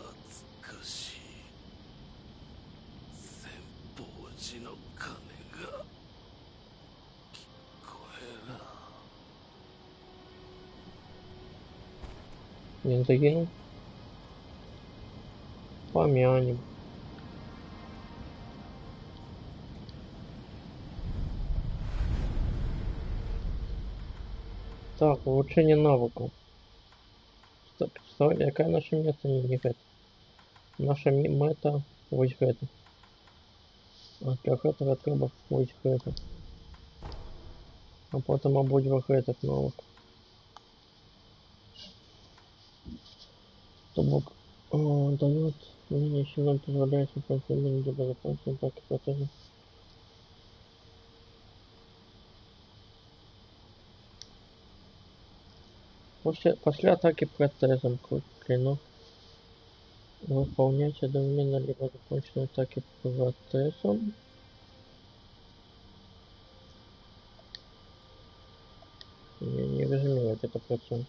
かしい先方寺の鐘が聞こえら Не загинул? Помянем. Так, улучшение навыков. Стоп, стой, какая наша мета? Не это. Наша мета вось гэта. А для гэтага трэба вось гэта. А потом ободва гэтых навык. То бок дает умение силам позволяет выполнять для безопасности атаки противника. После атаки протезом клинок выполнять одновременно либо законченные атаки протезом. Не разумею, как это процент.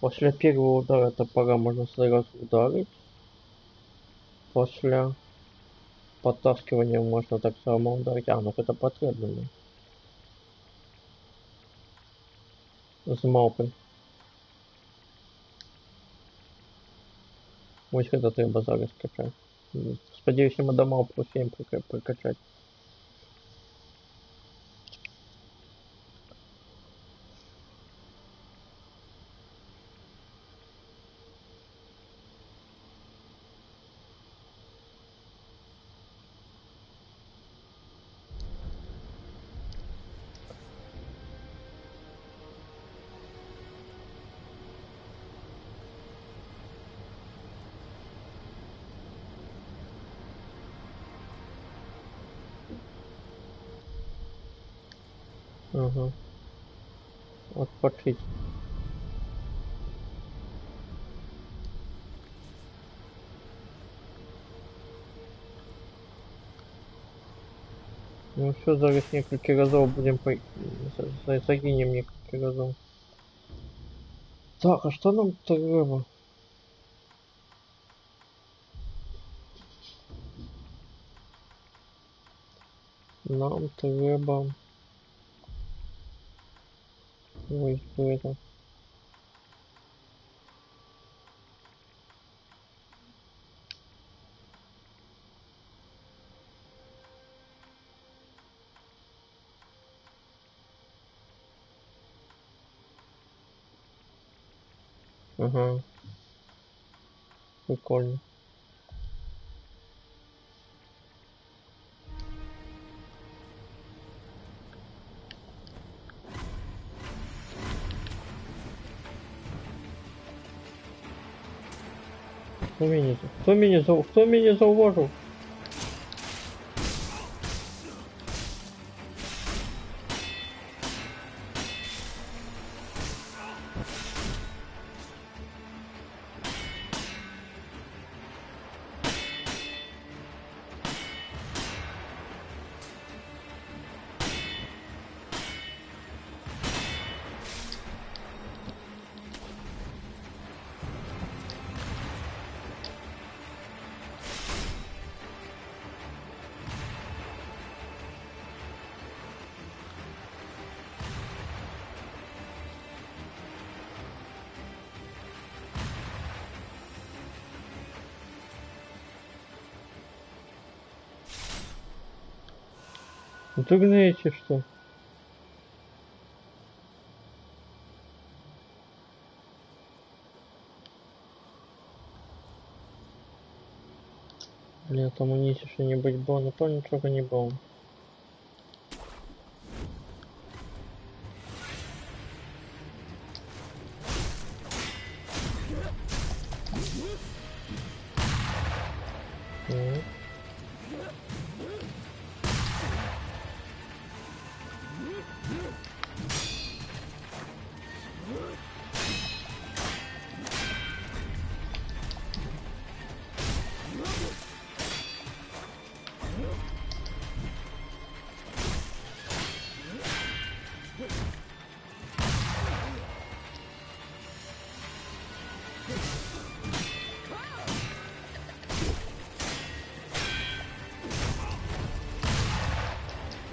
После первого удара топора можно сразу ударить. После подтаскивания можно так само ударить. А, ну это потребно. З мавпой. Ось гэта трэба зараз качаць. Спадзяюся, мы да маўпы успеем прокачаць. Ага. Отпочить. Ну все, зараз несколько разов будем загинем несколько разов. Так, а что нам треба? Нам треба... Ой, что это? Ага. Прикольно. Кто меня зауважил? Дурнеете, что? Бля, там амуниции что-нибудь было, но то ничего не было.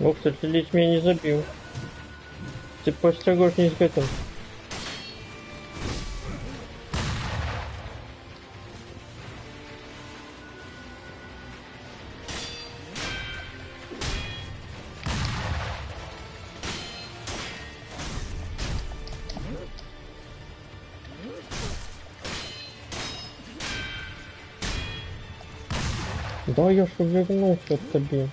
О, кстати, Лич меня не забил. Ты поосторожней с этим. Да, я ж увернулся от тебе.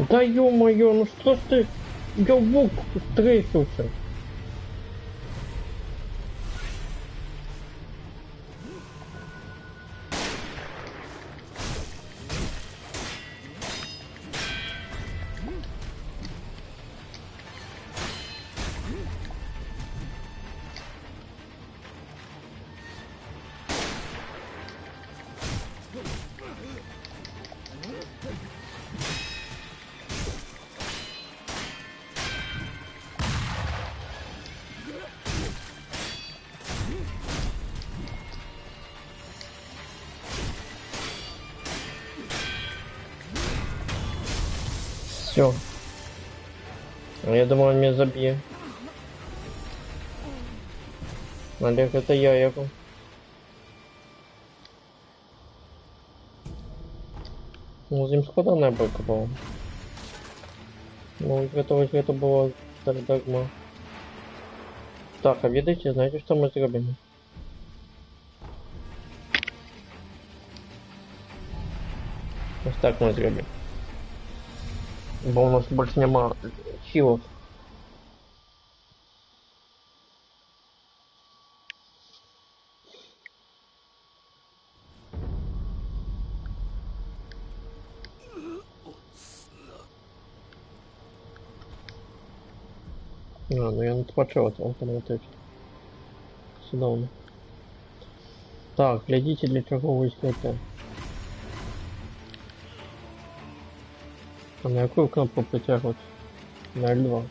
Да ё-моё, ну что ж ты, я в бок стрейфился. Все. Я думал, он меня забьет. Олег, это я его. Ну, зим складана бойка була. Ну, это было так догма. Так, а видите, знаете, что мы зробимо? Ось так мы зробимо. Бо у нас больше нема хилов. А, ну я не почав автоматично. Судовно. Так, глядите, для чего вы искаете. А на какую кнопку притягивать? На L2.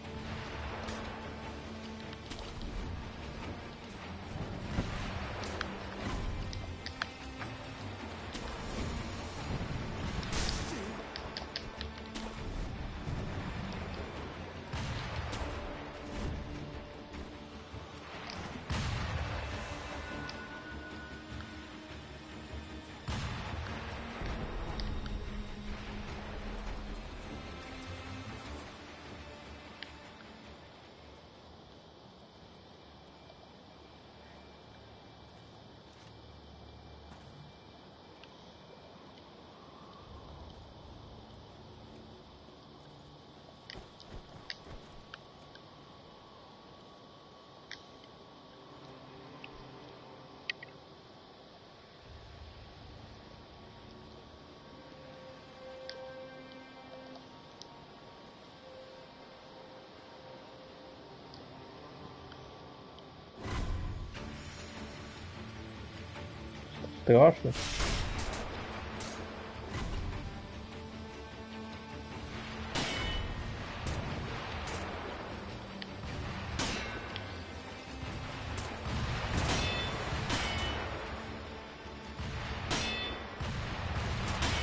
Страшно.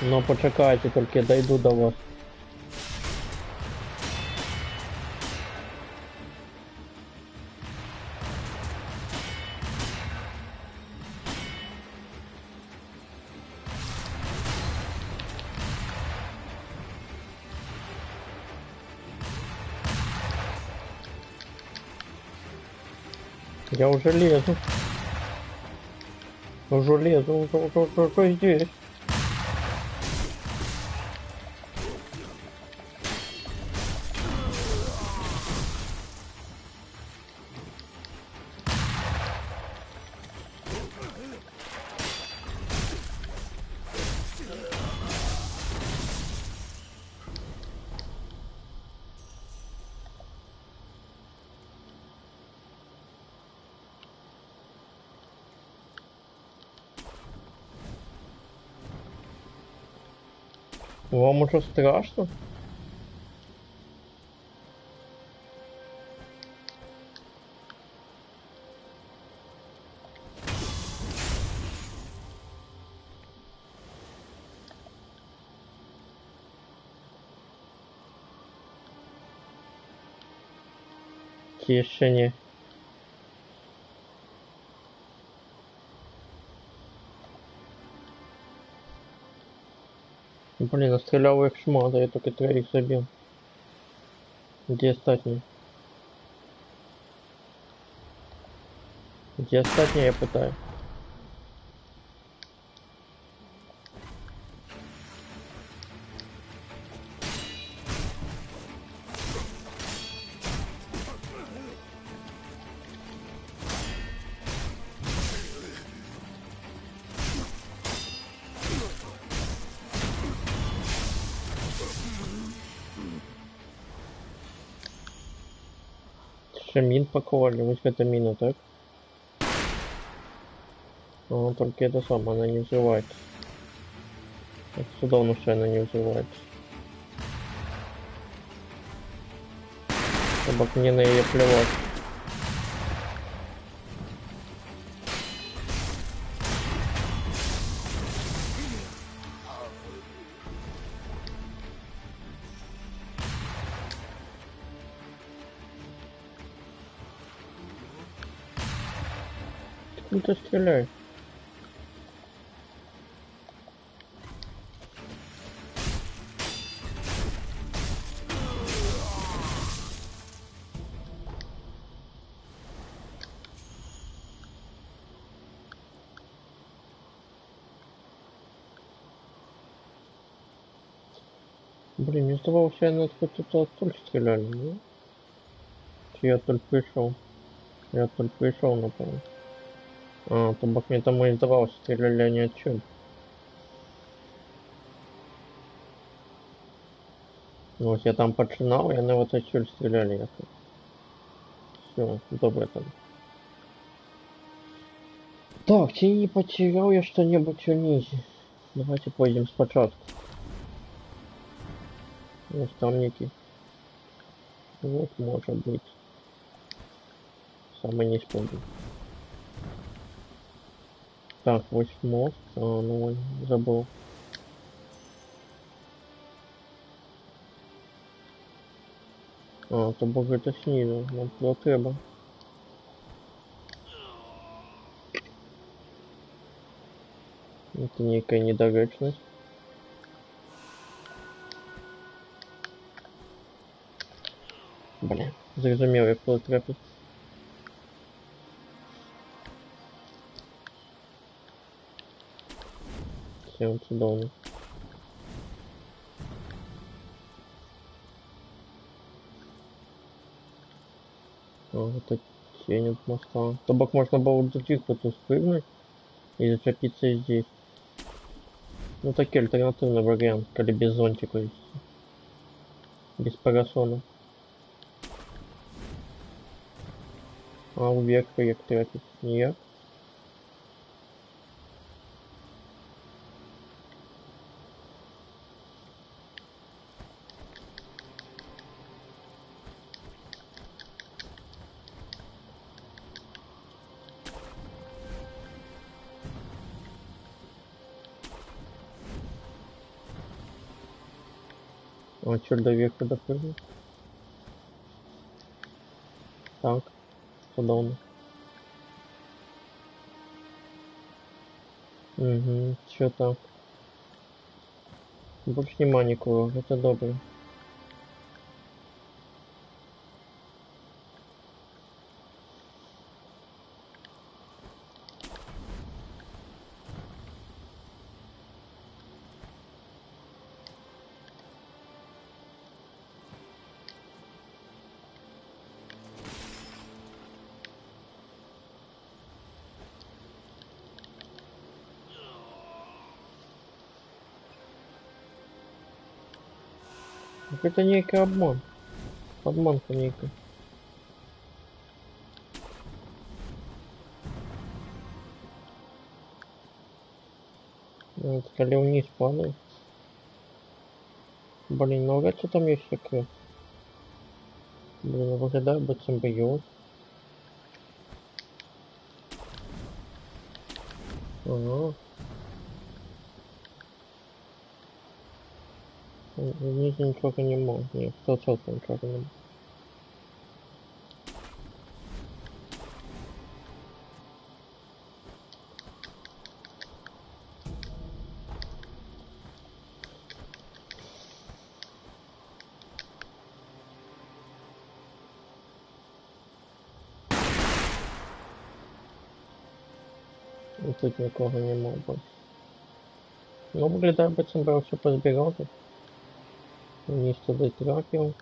Но почекайте, только я дойду до вас. Я уже лезу. Уже лезу, уже здесь. Вам уже страшно? Тишине. Блин, а стрелял их шмата, я только 3 забил. Где остальные? Где остальные, я пытаюсь. Мин паковали, вот это мина, так? А, только это самое, она не взрывается. Отсюда он уже она не взрывается. Собак мне на ее плевать. Ну ты стреляй. Блин, мне сдавалось, я на кто-то только стреляли, ну? Я только пришел. Я только пришел, напомню. А, табак мне там и сдавалось, стреляли они отчет. Ну, вот я там поджинал, и они вот отсюда стреляли. Все, добре там. Так, чи не потерял я что-нибудь унизе? Давайте пойдем спочатку. Наставники. Вот, может быть. Самый не вспомнил. Так, вот мост. А, ну, забыл. А, то бог это снизу. Нам туда треба. Это некая недоречность. Блин, зрозумел, як туди трапить. Все, чудовно. А, это тень от моста. Тобак можно было до других вот спрыгнуть и зацепиться здесь. Ну такой альтернативный вариант, когда без зонтика есть. Без парасона. А вверх як трапить? Ніяк? А чё до верха допрыгнуть? Так, чудовно. Угу, чё так? Больше нема никого, это добре. Это некий обман. Обманка некая. Вот, коли вниз падает. Блин, ну вряд ли там есть секрет. Блин, выглядает бы симбиоз. Ага. Вниз ничего не мог. Нет, 100% ничего не мог. И тут никого не мог быть. Ну, выглядает бы симбиоз все позбирал тут. Вниз туда тракил.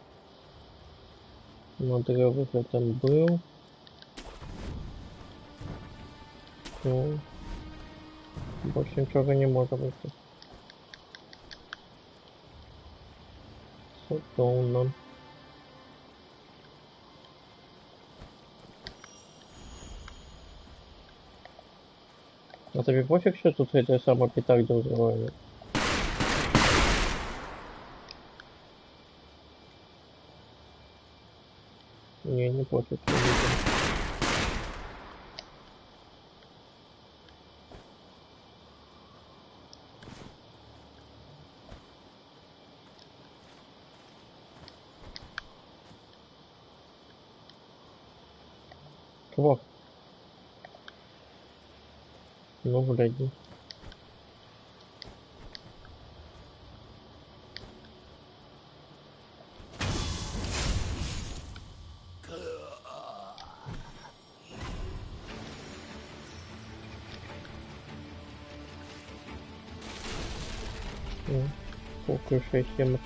Надрыв уже там был. Ну, больше ничего не может быть. Сотоном. А тебе пофиг, что тут эти самые петарды взрывают? Не пофиг. Не видно. Чувак. Ну, гляди. Сколько 6-7.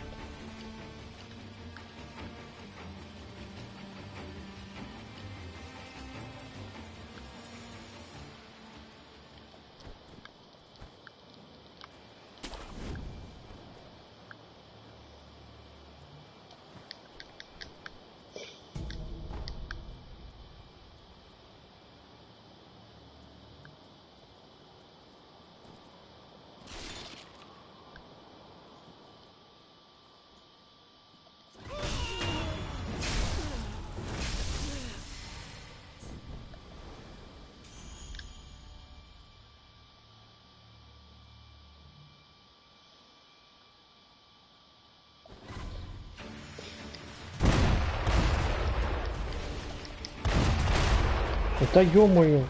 Да ё-моё!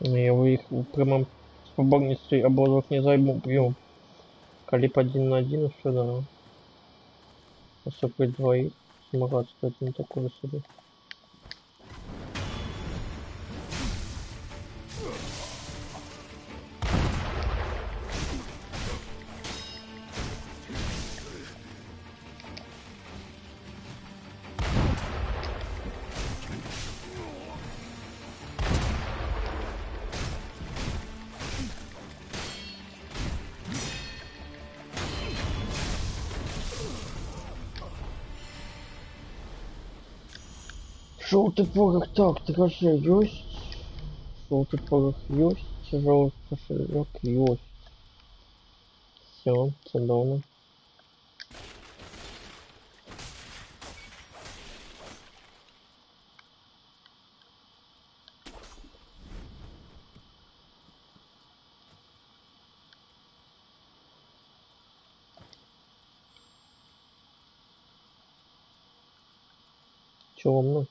Я его их в прямом споборництве обозвав не займу прием. Калип 1 на 1 еще да. Особо двоих. Смагаться один такой себе. Желтый порох, так, дрожжи есть. Желтый порох есть. Тяжелый кошелек есть. Все, цедоно. темно.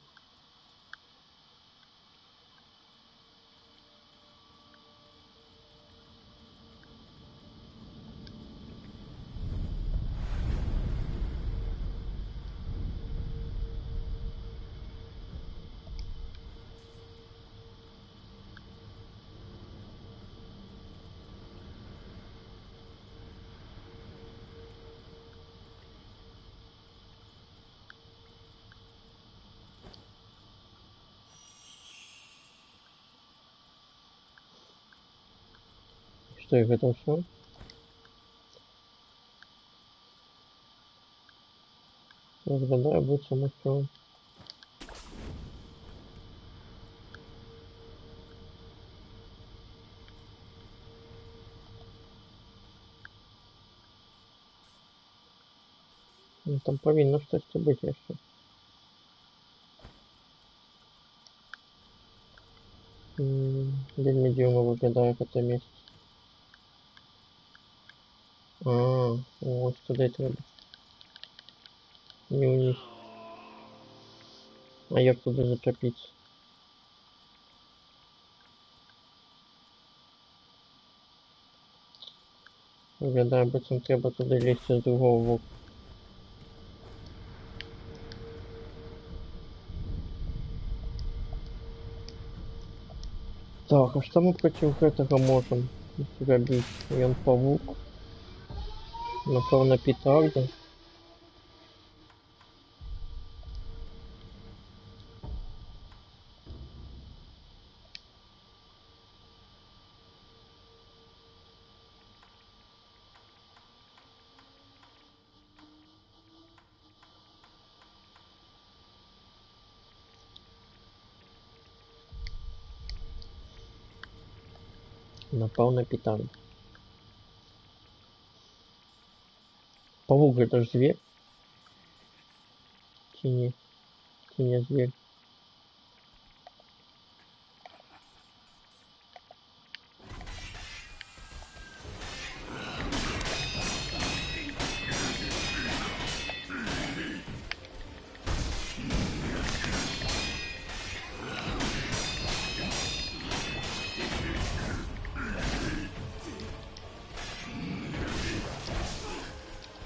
Что их это все? Разгадаю, будет самострел. Ну, там повинно щось быть еще. День медиума выглядає як це місце. Ось туди треба. Не вниз. А як туди зачепитися? Виглядає, буцім треба туди лізти з другого боку. Так, а что мы против этого можем зробити? Ён павук. Напевно, петарда. Напевно, петарда. Павук это ж зверь. Чи не зверь.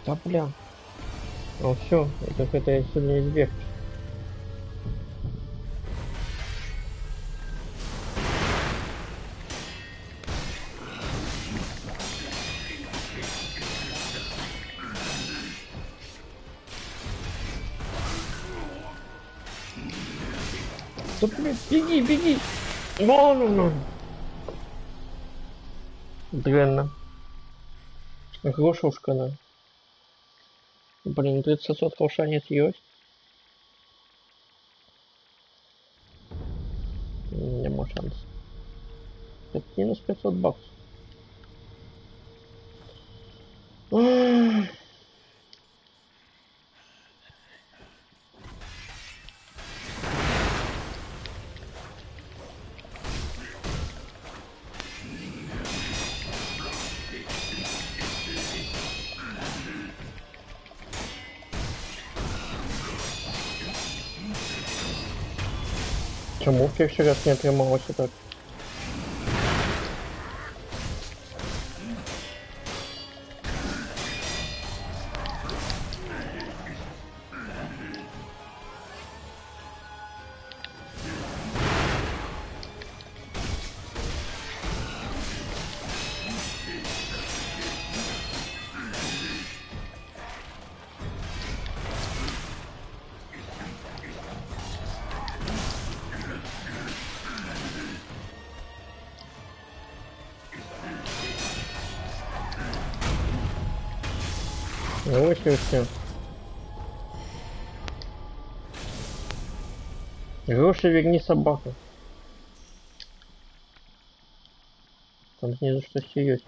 Да бля. О, все, это я сегодня избег. Да блядь, беги, беги! Вон. Дренно. Грошушка, да. Блин, 30% шанец есть. Нема шанс. Это минус 500 баксов. Чому в перший раз не отрималося так? Ну ось і все. Гроши верни собаку. Там снизу что-то есть.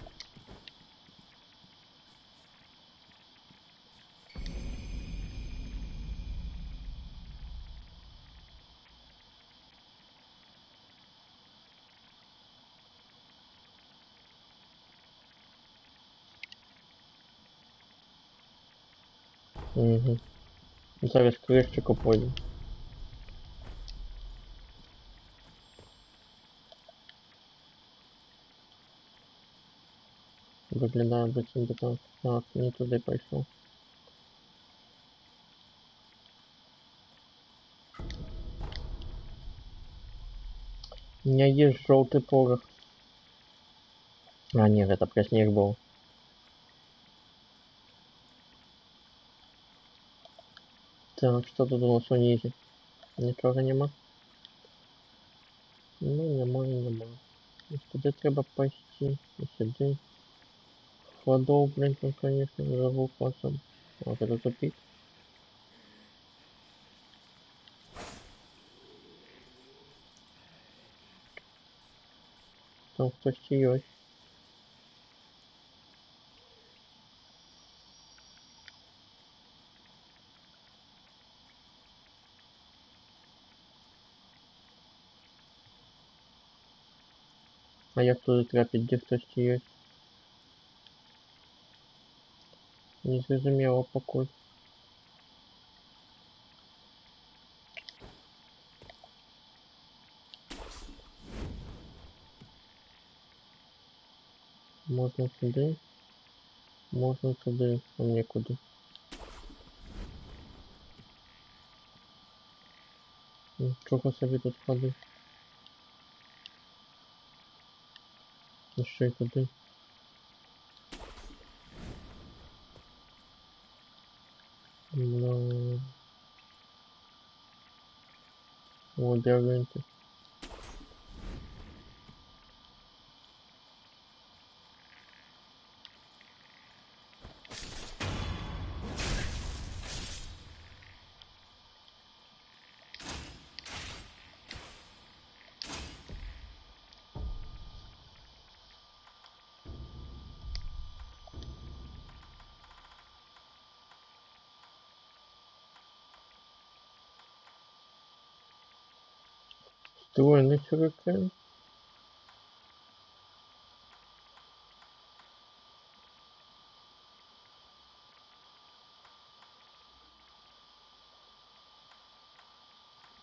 Угу. Зараз крышечку пойдем. Виглядає буцім би так. Так, не туди пішов. У меня есть желтый порох. А, нет, это про снег был. Так, что тут у нас унизе? Нічого нема? Ну, нема. Туди треба пойти. І сюди. Ходов, блин, тут, конечно, загукался. А, это тупик. Там хтось є. А як туди трапить, де хтось є? Не зрозуміло покой. Можна туди. Можна туди, а не куди. Чого собі тут ходить? І ще й туди. Ну... Лабіринти. Встроєний сюрикан.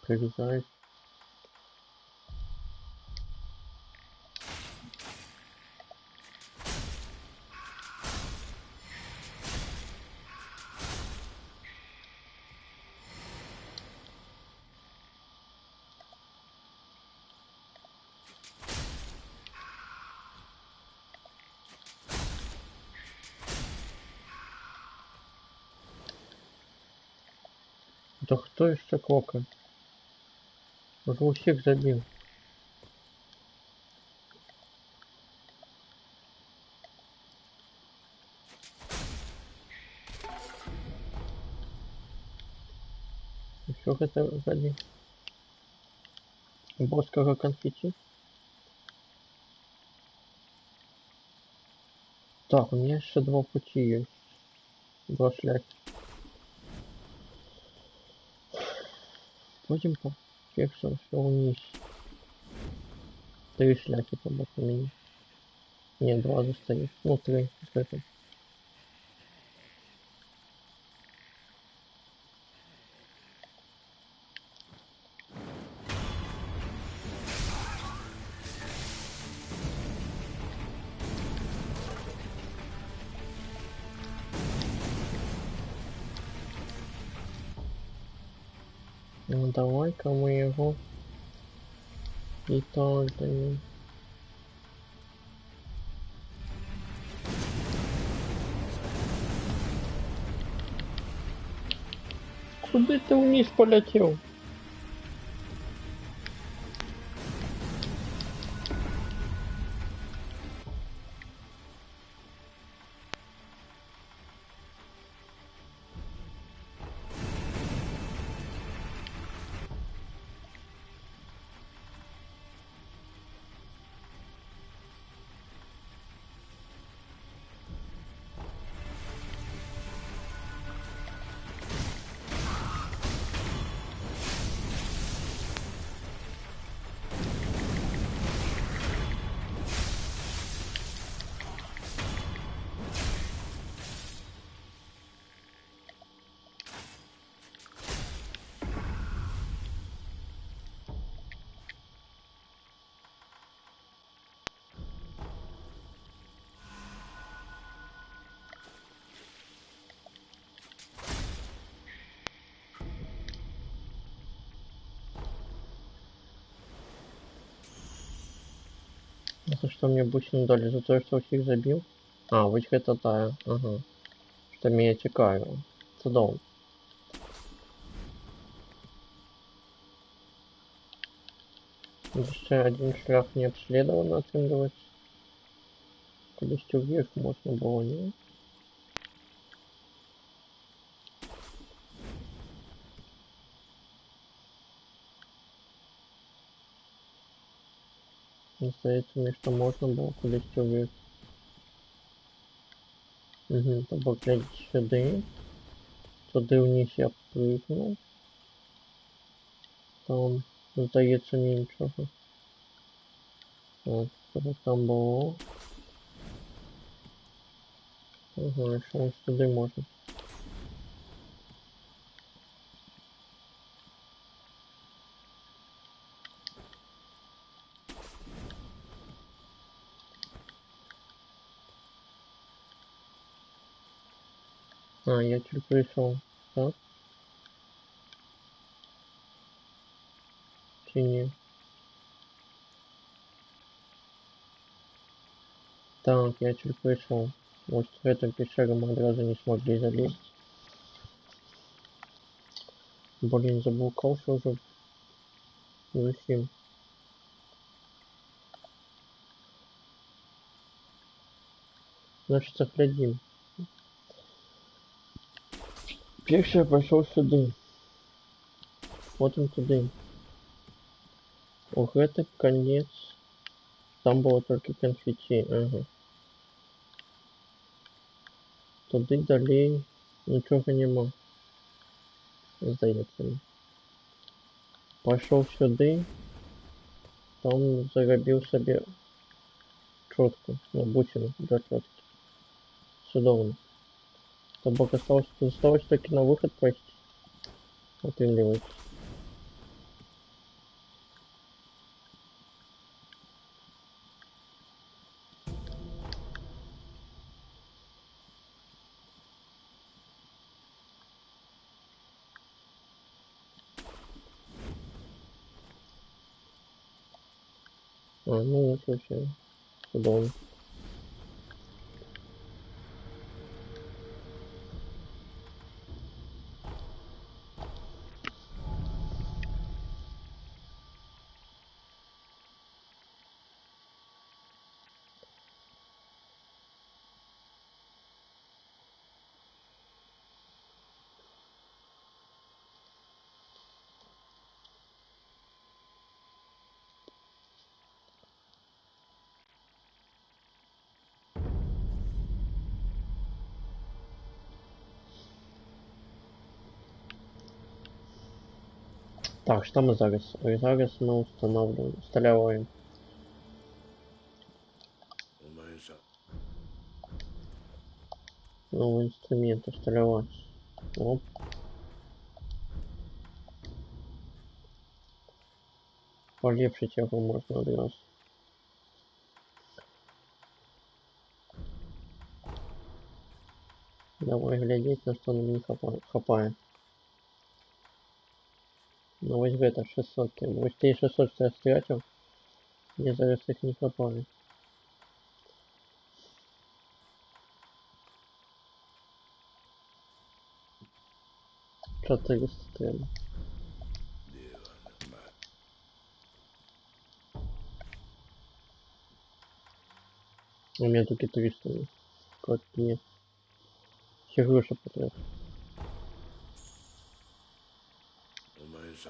Прирізають. Да кто еще кока? Уже у всех забил. Еще это забил. Боского конфетти. Так, у меня еще два пути есть. Два шляхи. Пойдем по первому все вниз. Три шляхи по боку меня. Нет, два застоит. Ну, три. Это. Ну давай-ка мы его и тоже. Куда ты вниз полетел? За что мне бусину дали? За то, что всех забил? А, вот это тая. Ага. Что меня цікавило. Чудово. Еще один шлях не обследован, оценивать. Кудись вверх можно было, не? Здається мне, что можно было кудись вверх. Угу, тобто глядіть сюди. Туди вниз я прыгнув. Там, здається, нічого. Так, що там було? Ага, що ось сюди можна. А, я чуть прийшов. Так? Чи ні? Так, я чуть пришел. Вот в эту пещеру мы одразу не смогли залезть. Блин, заблукался уже. Зачем? Значит, заглядим. Перший я пошел сюда. Вот он туда. Ох, это конец. Там было только конфетти. Ага. Туди далее ничего нема. Здається мені. Пошел сюда. Там заробил себе четку. Ну, бусину для четки. Судовно. Тобок осталось таки на выход почти. Отвинливается. А, ну вот вообще. Судовно. Так, что мы зараз? Зараз мы устанавливаем. お前さ、 Новый инструмент усталевать. Оп. Полепшить его можно одразу. Давай глядеть, на что нам не хапает. Ну вот это 600. Вот те 600, что я стратил, мне зараз их не хапали. Что-то есть треба. ではな、まあ、 У меня только 300. Как нет. Все груши потребуют. お前さ、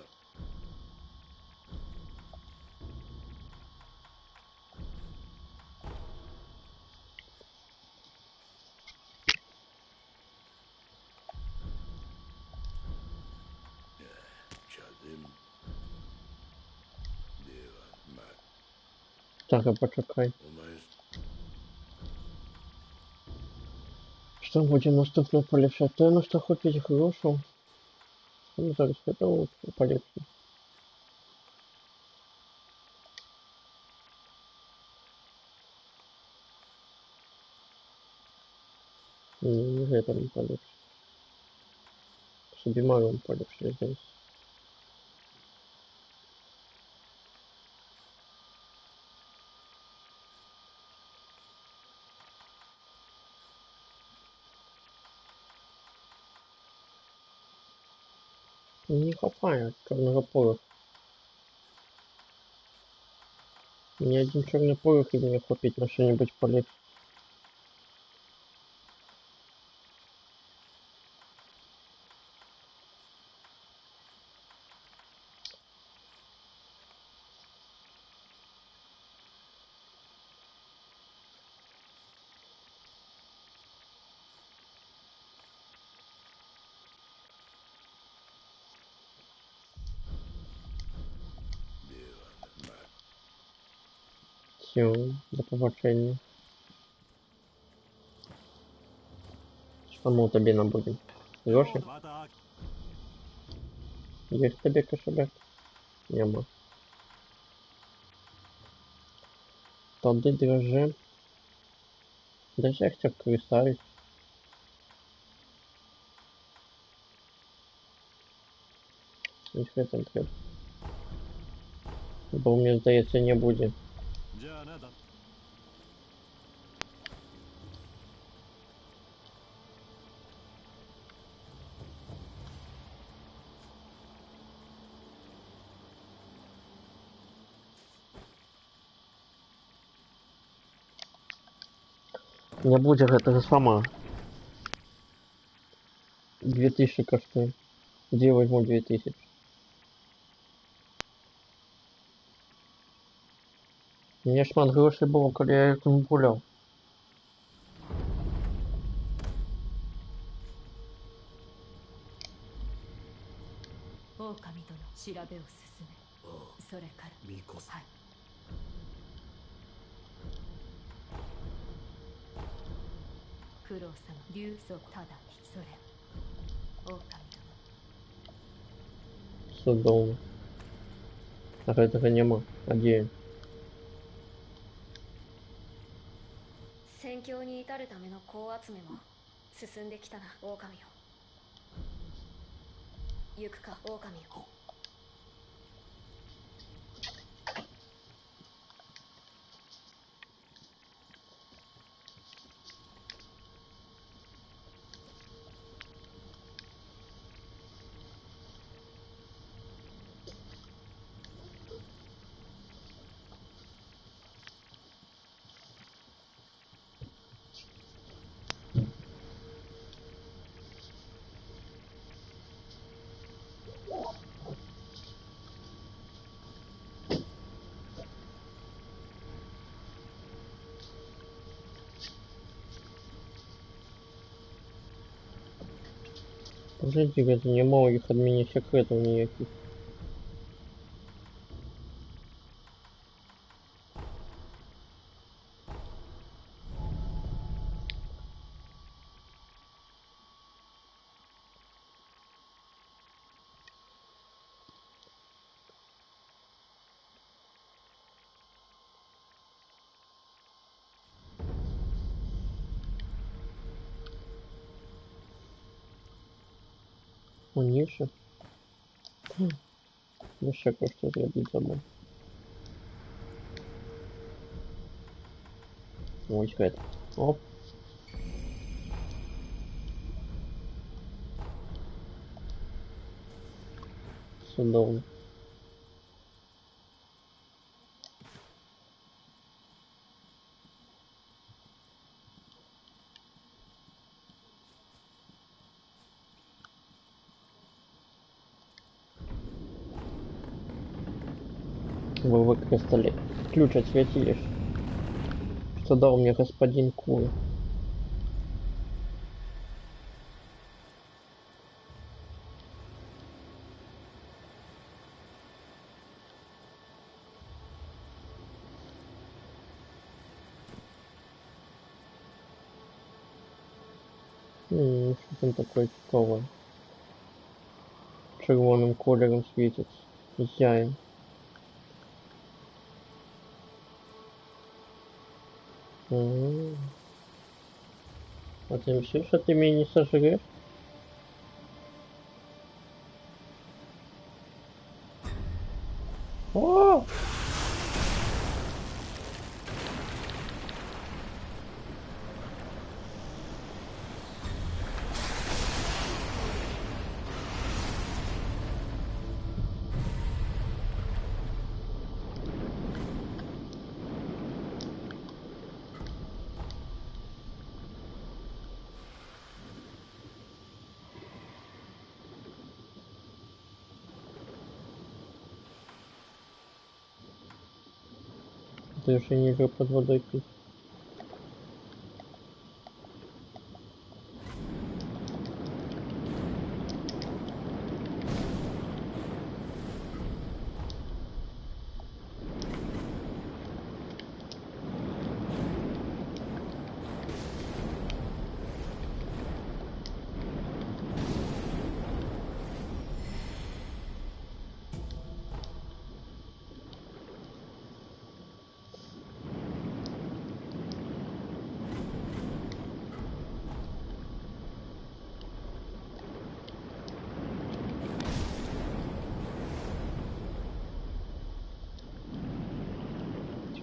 茶でも。では、まあ、 Так, а почекай. お前さ、 Что будем наступно полепшать? То на что хоть грушу. Ну, зараз это полепшим. Не это не полепшим. Субимаром полепшим здесь. Не хапает черного пороха. Мне один черный порох и мне хватит на что-нибудь полегче. Все, до побачення. Що ми у тобі набудемо? Гроші? また Є в тебе кошелек? Нема. Тоді держи. Держи хоча б крисавець. І що там треба? Бо мені здається не буде. じゃあなだ Не будзе гэтага сама. 2000 коштуе. Где я возьму 2000? Мне шмат грошей было, когда я этим гулял. Оками殿、調べを進め。それから。ミコさんはい。九郎様、竜祖ただ、それ。狼殿。 Судом. А этого нема. А где? 戦況に至るための子集めも進んできたな、狼よ。行くか、狼よ。Подожди, это не мало их от меня секретов никаких. У Ниши? Еще кое-что зробить забыл. Ой, это. Оп. Судовно. Вы выкрестали. Ключ отсветишь. Что дал мне господин Кур. Что там такое цікаве? Червоним кольором светится. Зяем. А ты myślisz, что ты меня не сожрешь? О! Даже ниже под водой пить.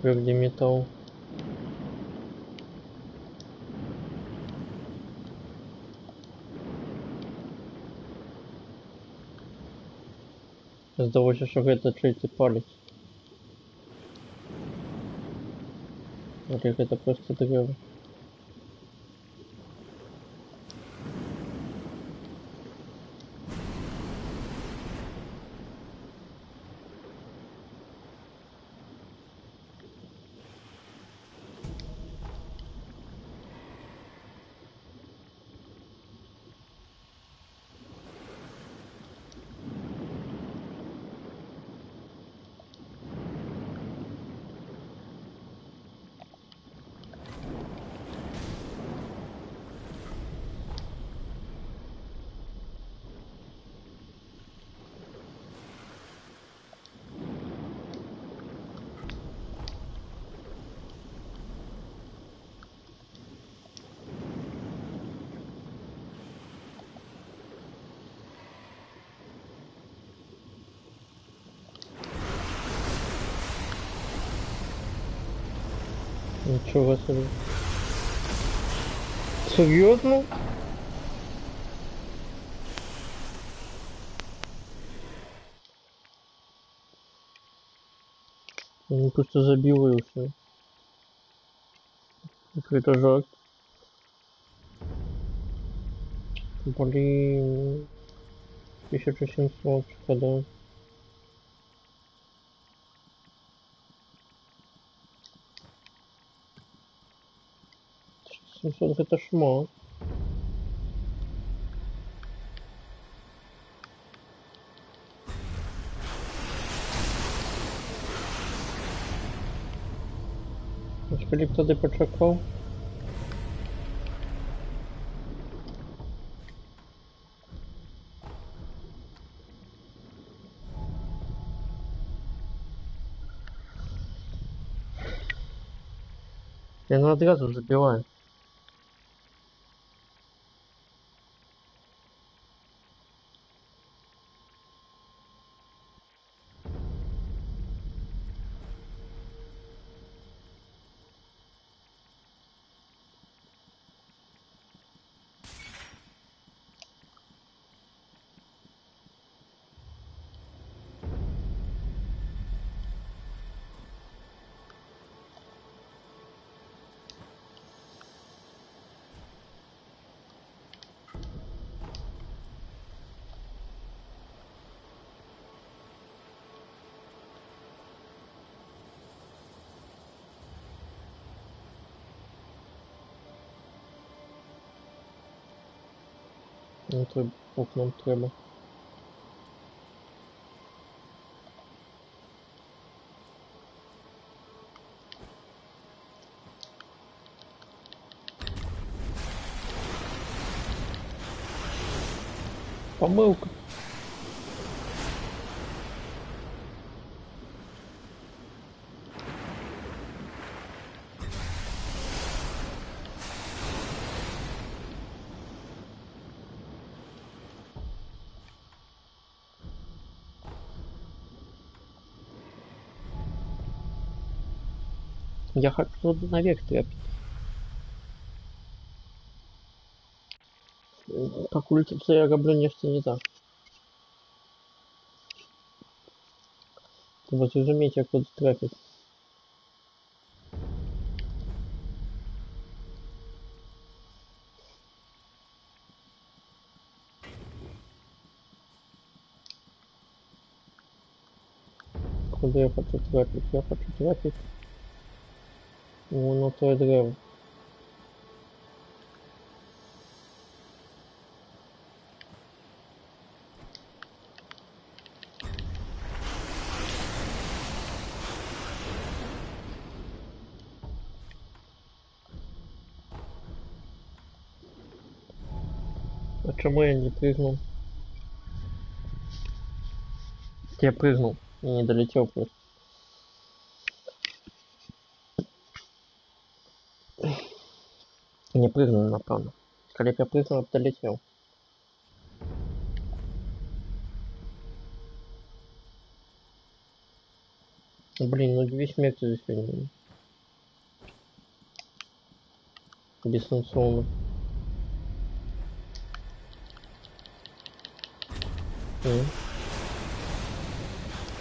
Теперь где металл? Здалося, що гэта третий палец. Але гэта просто древо. Ничего себе. Серьезно? Он просто забил и все. Это жак. Блин. 1700, да. 700 это шмат. Филипп туди почекав. Я на одразу забиваю. Ну, то окном треба. Помилка. Я хочу туда наверх трепать. Как улица я роблю нечто не так. Треба зрозуміти, як тут трапити. Куди я хочу трапити? Я хочу трапити Воно то древо. А чему я не прыгнул? Я прыгнул и не долетел просто. Не прыгнул, напевно. Коли б я прыгнул, я б долетел. Блин, ну 2 смерти за сегодня. Бессенсовно.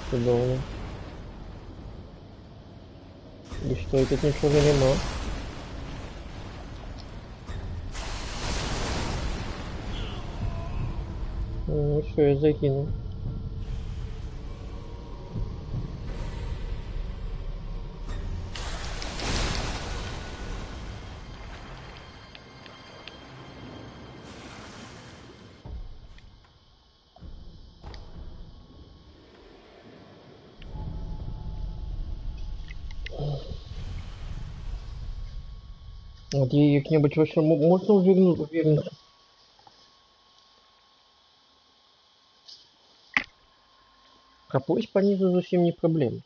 Чудовно. И что, и тут ничего нема? Ну что, я закинул. Вот я как-нибудь вообще можно увернуться? Проплыть по низу совсем не проблема.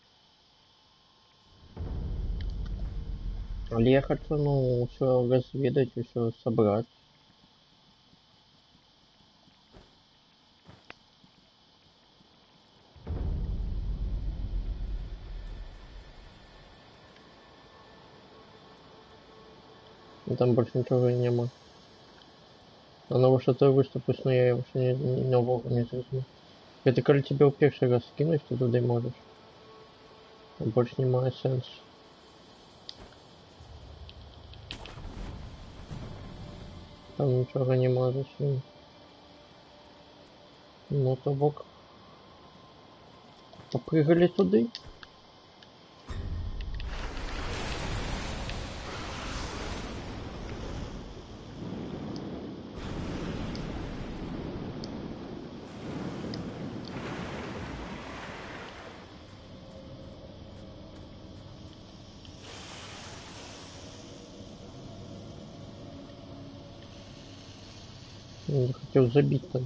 Але я хочу, ну, все разведать, все собрать. И там больше ничего нема. А нового что-то выступить, но я его не нового не зрозумів. Это коли тебе в первый раз скинуть, то туди можешь. А больше немає сенсу. Там нічого нема зовсім. Ну то бок. Попрыгали туди. Я хотел забить там.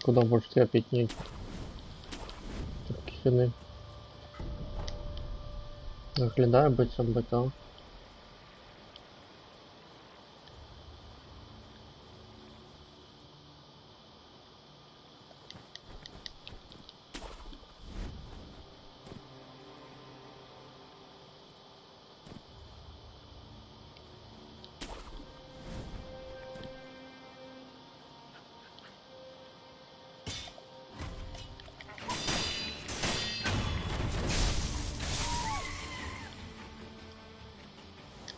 Куда больше терпеть нет. Такі сюди. Наглядаю бицем битом.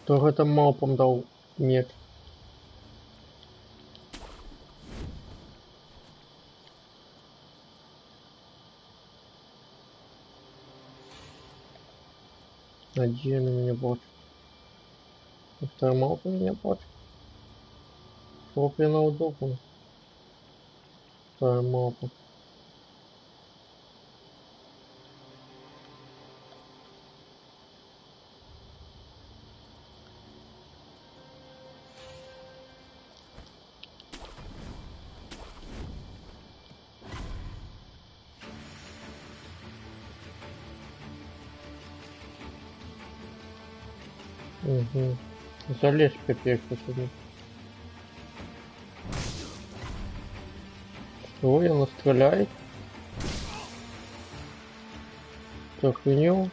Хто гэта мавпам даў меч? Один меня бот. Второй мавпа меня бот. Хлопья на удобно. Второй мавпа. Угу. Залезь теперь, пацаны. Ой, она стреляет. Охренел.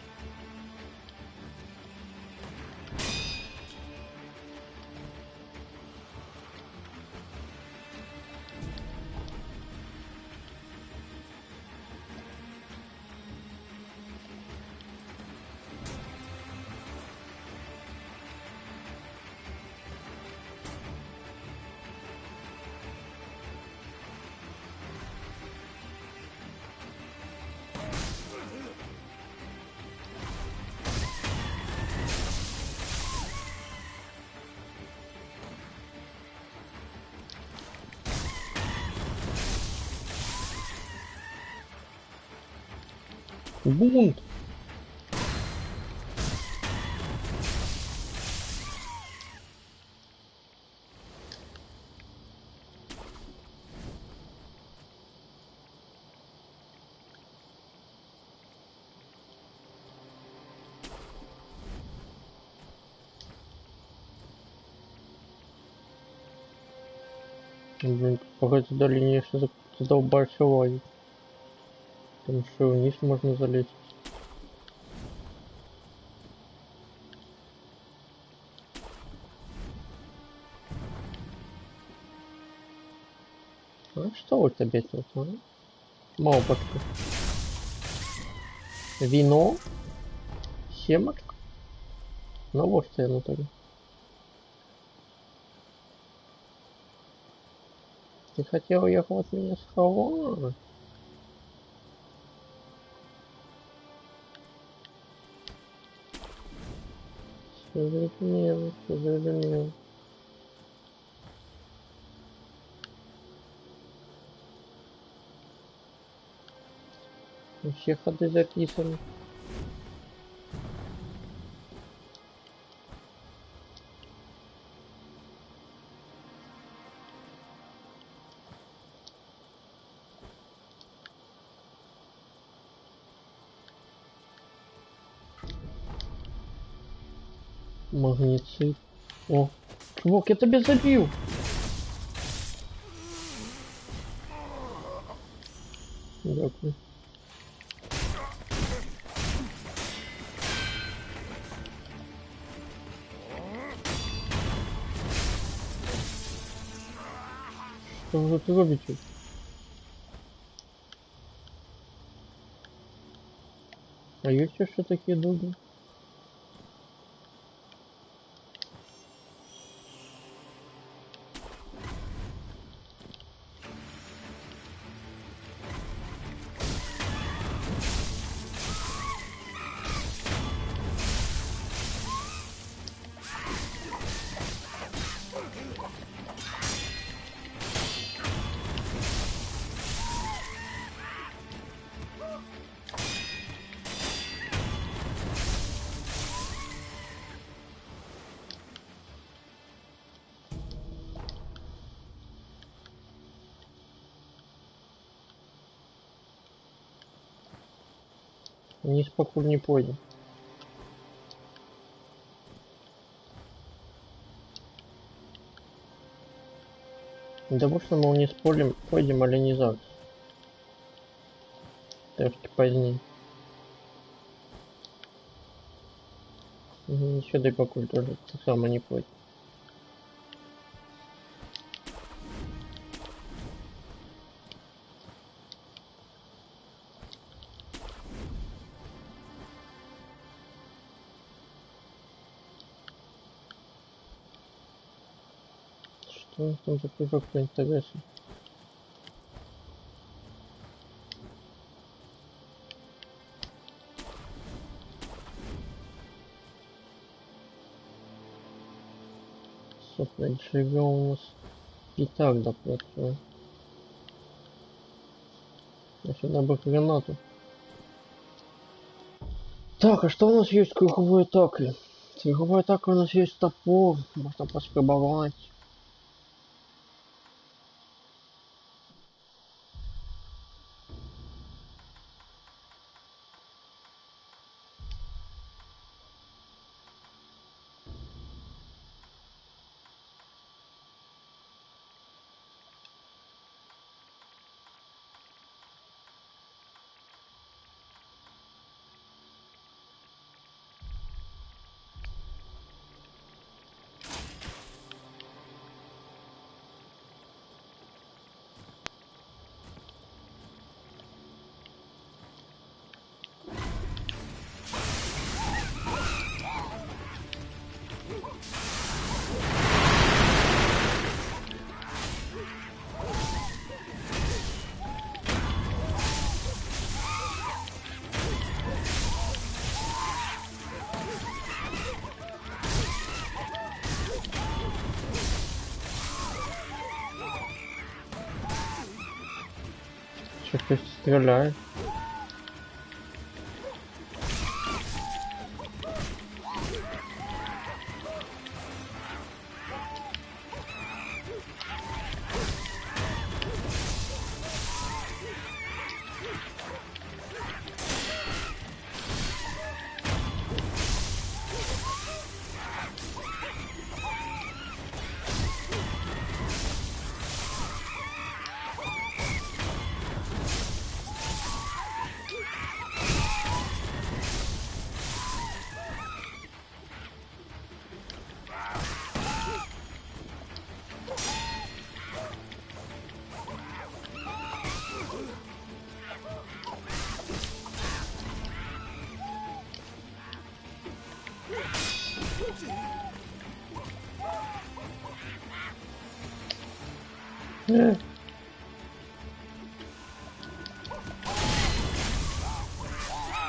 Бунт! Блин, пока сюда линия задолбайся лазить. Там что, вниз можно залезть. А что у тебя тут, а? Мавпочка. Вино? Семочка? Ну вот что я натуре. Ты хотел ее от меня сховать? Сожалел, сожалел. Все ходы записаны. Магницит. О, чувак, я тебя забил. Дякую. Что вы тут робите? А есть еще такие дуги? Вниз покуда не пойдем. Да можно мы вниз пойдем, але не зараз. Трошки позднее. Сюда покуль тоже так само не пойдем. Что у нас там за кружок по интересу? Собственно, живем у нас и так доплатил. А сюда бы гранату. Так, а что у нас есть круговой атакой? Круговой атакой у нас есть топор, можно поспробовать. Сейчас кто-то стреляет.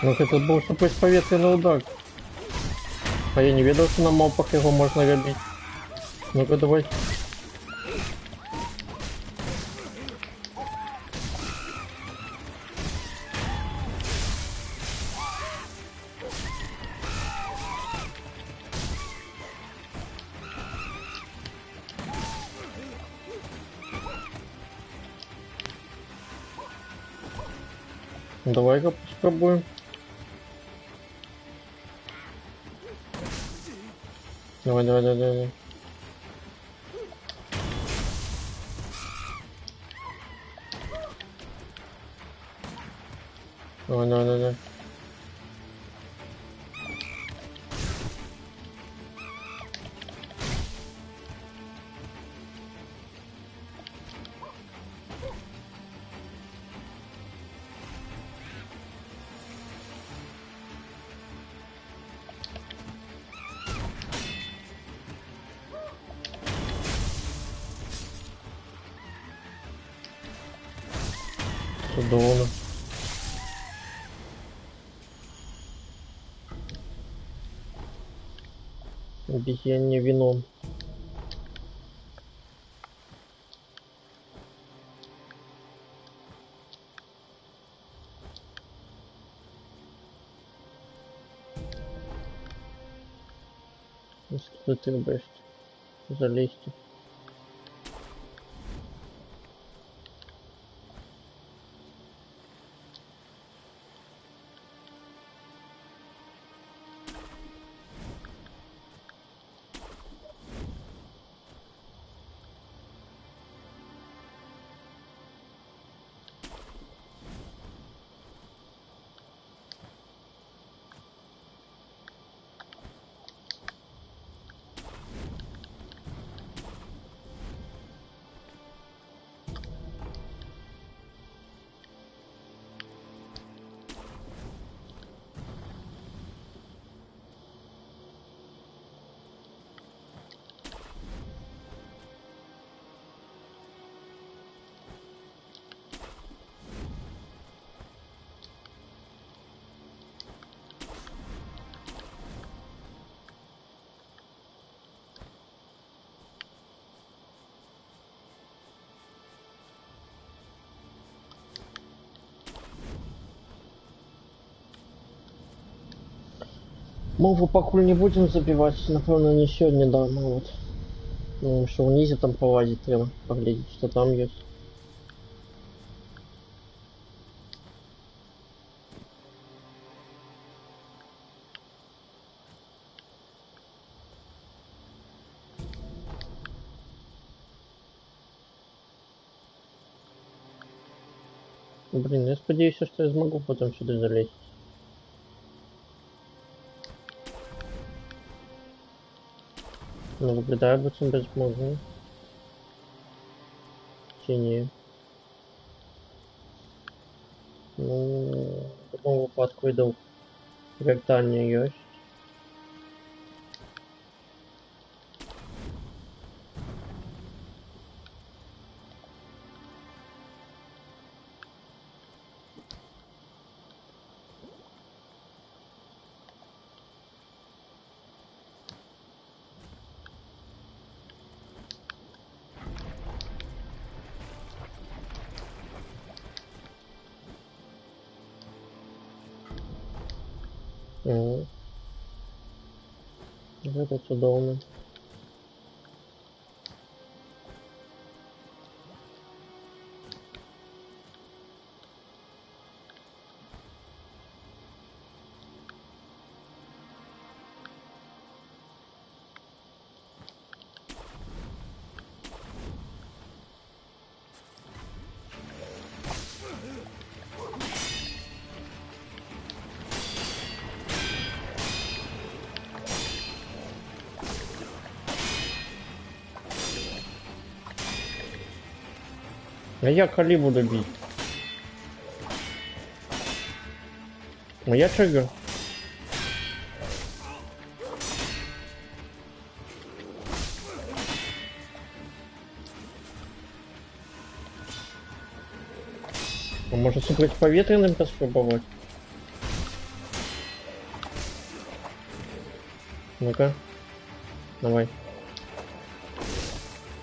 Ну это был супер поветренный удар. А я не ведал, что на мопах его можно робить. Ну-ка давай. Давай-ка попробуем. Давай, давай, давай, давай. Давай, давай, давай. Чудовно. Обезьянье вино. Что ты любишь? Залезть. Мову покуль не будем забивать, напевно, не сегодня, да, ну вот. Ну, что внизе там полазить треба, поглядеть, что там есть. Блин, я сподеюсь, что я смогу потом сюда залезть. Ну, наблюдаю, будто безмозгло. Тени. Ну, в такому випадку йду. Вертання есть. О. Это чудовно. А я Кали буду бить. Моя Триггер. А может сыграть поветренным попробовать? Ну-ка. Давай.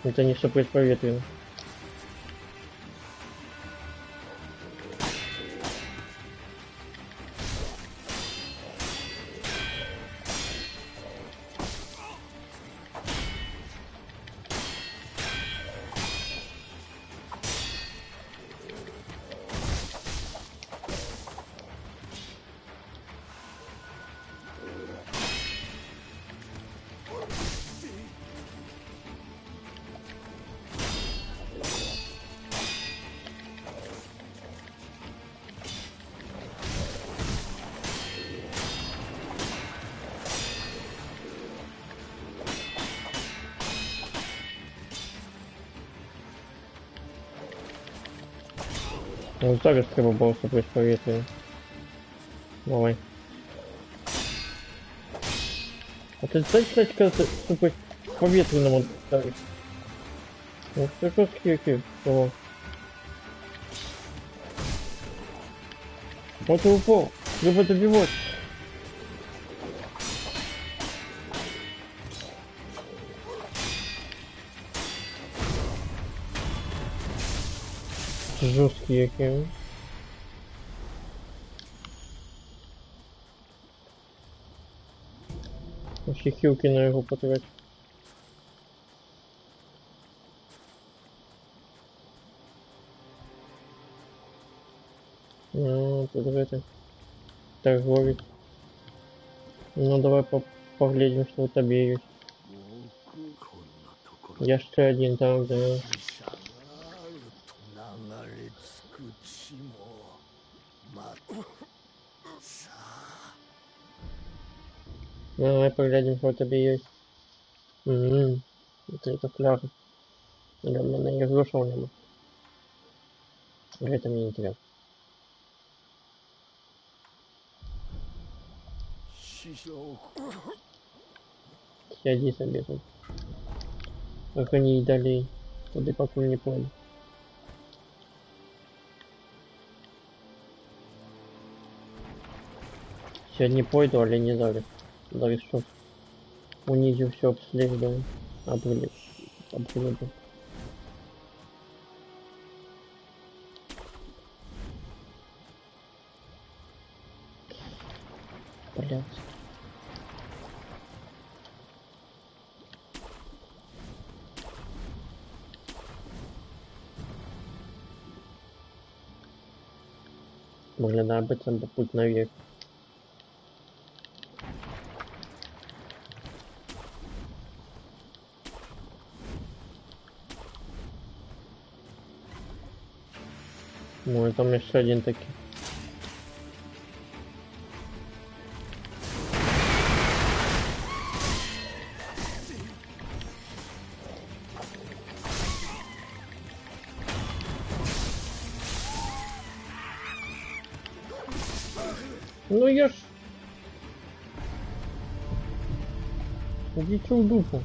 Это не сыграть поветренным. Ну зараз треба було сыграть поветренным. Давай. А ты знаешь, когда сыграть поветренному ставишь? Ну что жесткие какие? О. Вот и упал. Либо добивать. Жесткие какие. Вообще хилки на его потратить. Ну, тут это торговец. Ну давай поглядим, что у тебя есть. Я ж ты один там, да. 流れ着く地もまさあ Давай поглядим, что у тебя есть. Это фляга. Или у меня не вышел нема. Это мне интересно. 師匠 Сиди себе тут. Как они и далее. Туда пока не понял. Сегодня пойду, але не дали. Дали что? Унизил все обследование. Обрыли. Блядь. Виглядає би це путь наверх. Ну и там еще один такой. Ну я ж... Идите в дупу.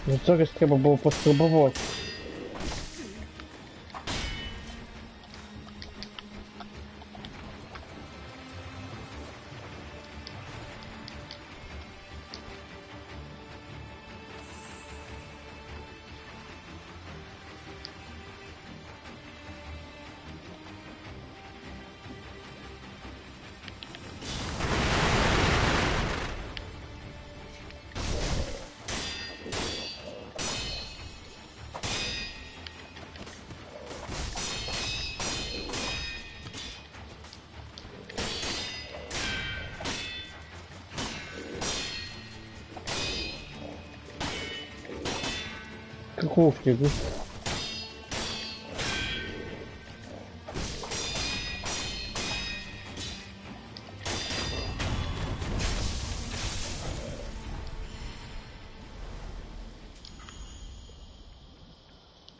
Ну зараз треба було поспробувати. Какого флигу?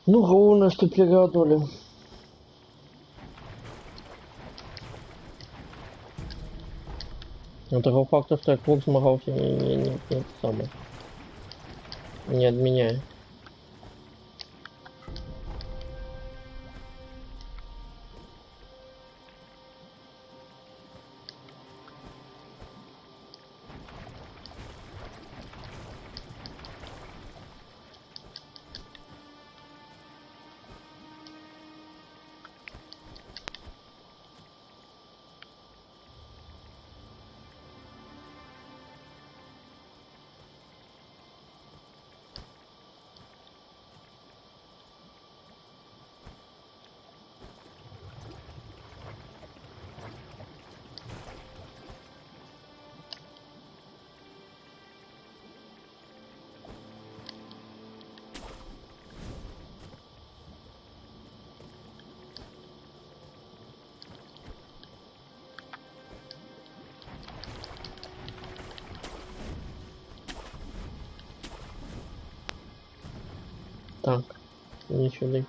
Ну, головне, що переодоли. Но того факта, что я клуб смогался, не это самое. Не отменяю. Так, ничего дай.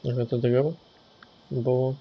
Это дерево было.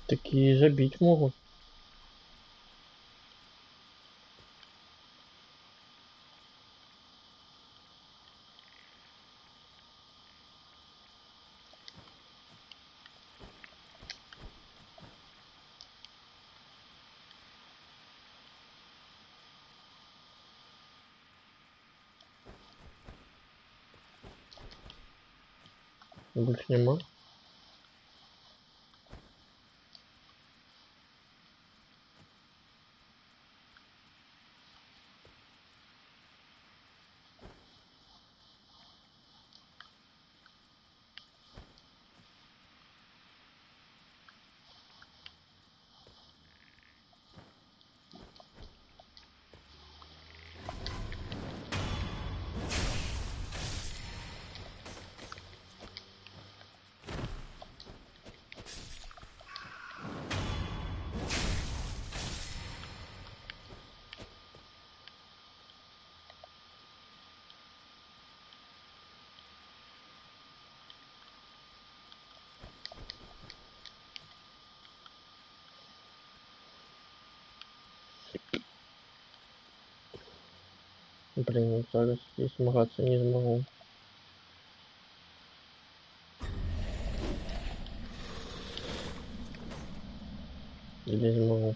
Такие забить могут. Больше нема. Блин, вот зараз і змагатися не змогу. Или змогу.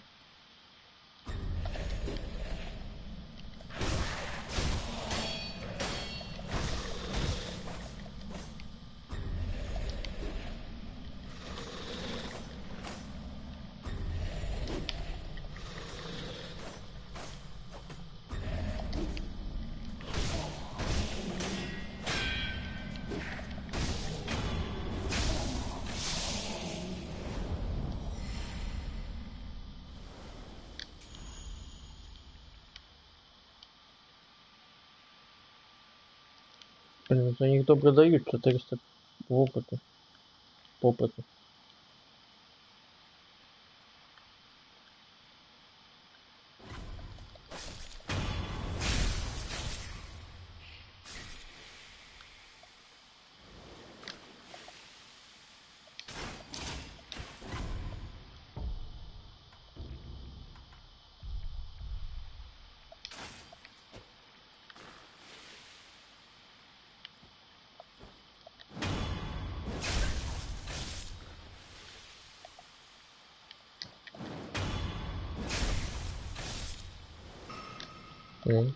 Блин, за них добре дають 400 опыту. Опыту. М.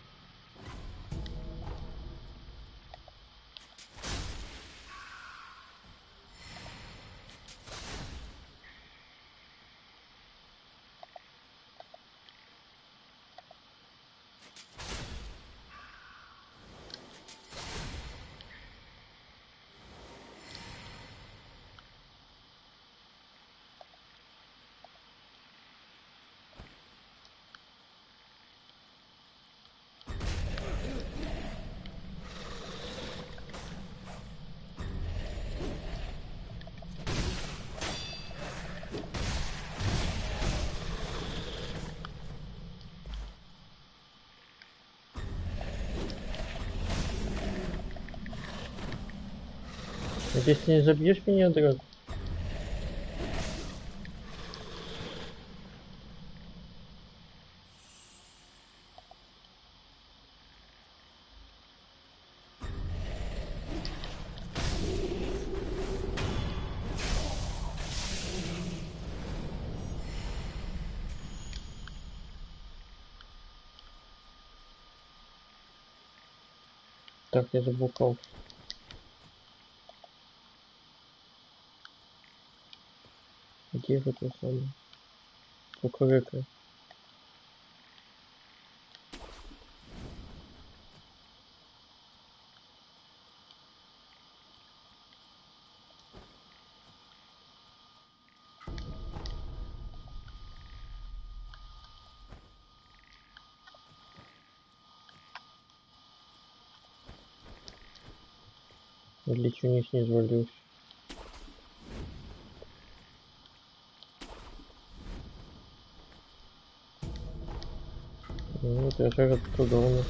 Если ты не забьешь меня, драк. Так, я заблукал. Где же это самое? Кукурека. Лечу не снизу. Ну, вот я же оттуда у нас.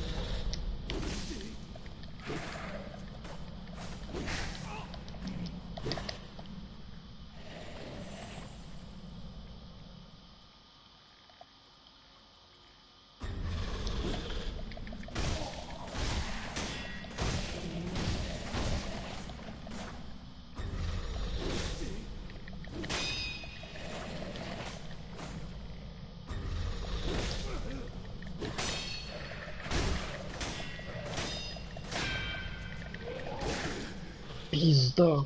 Пизда.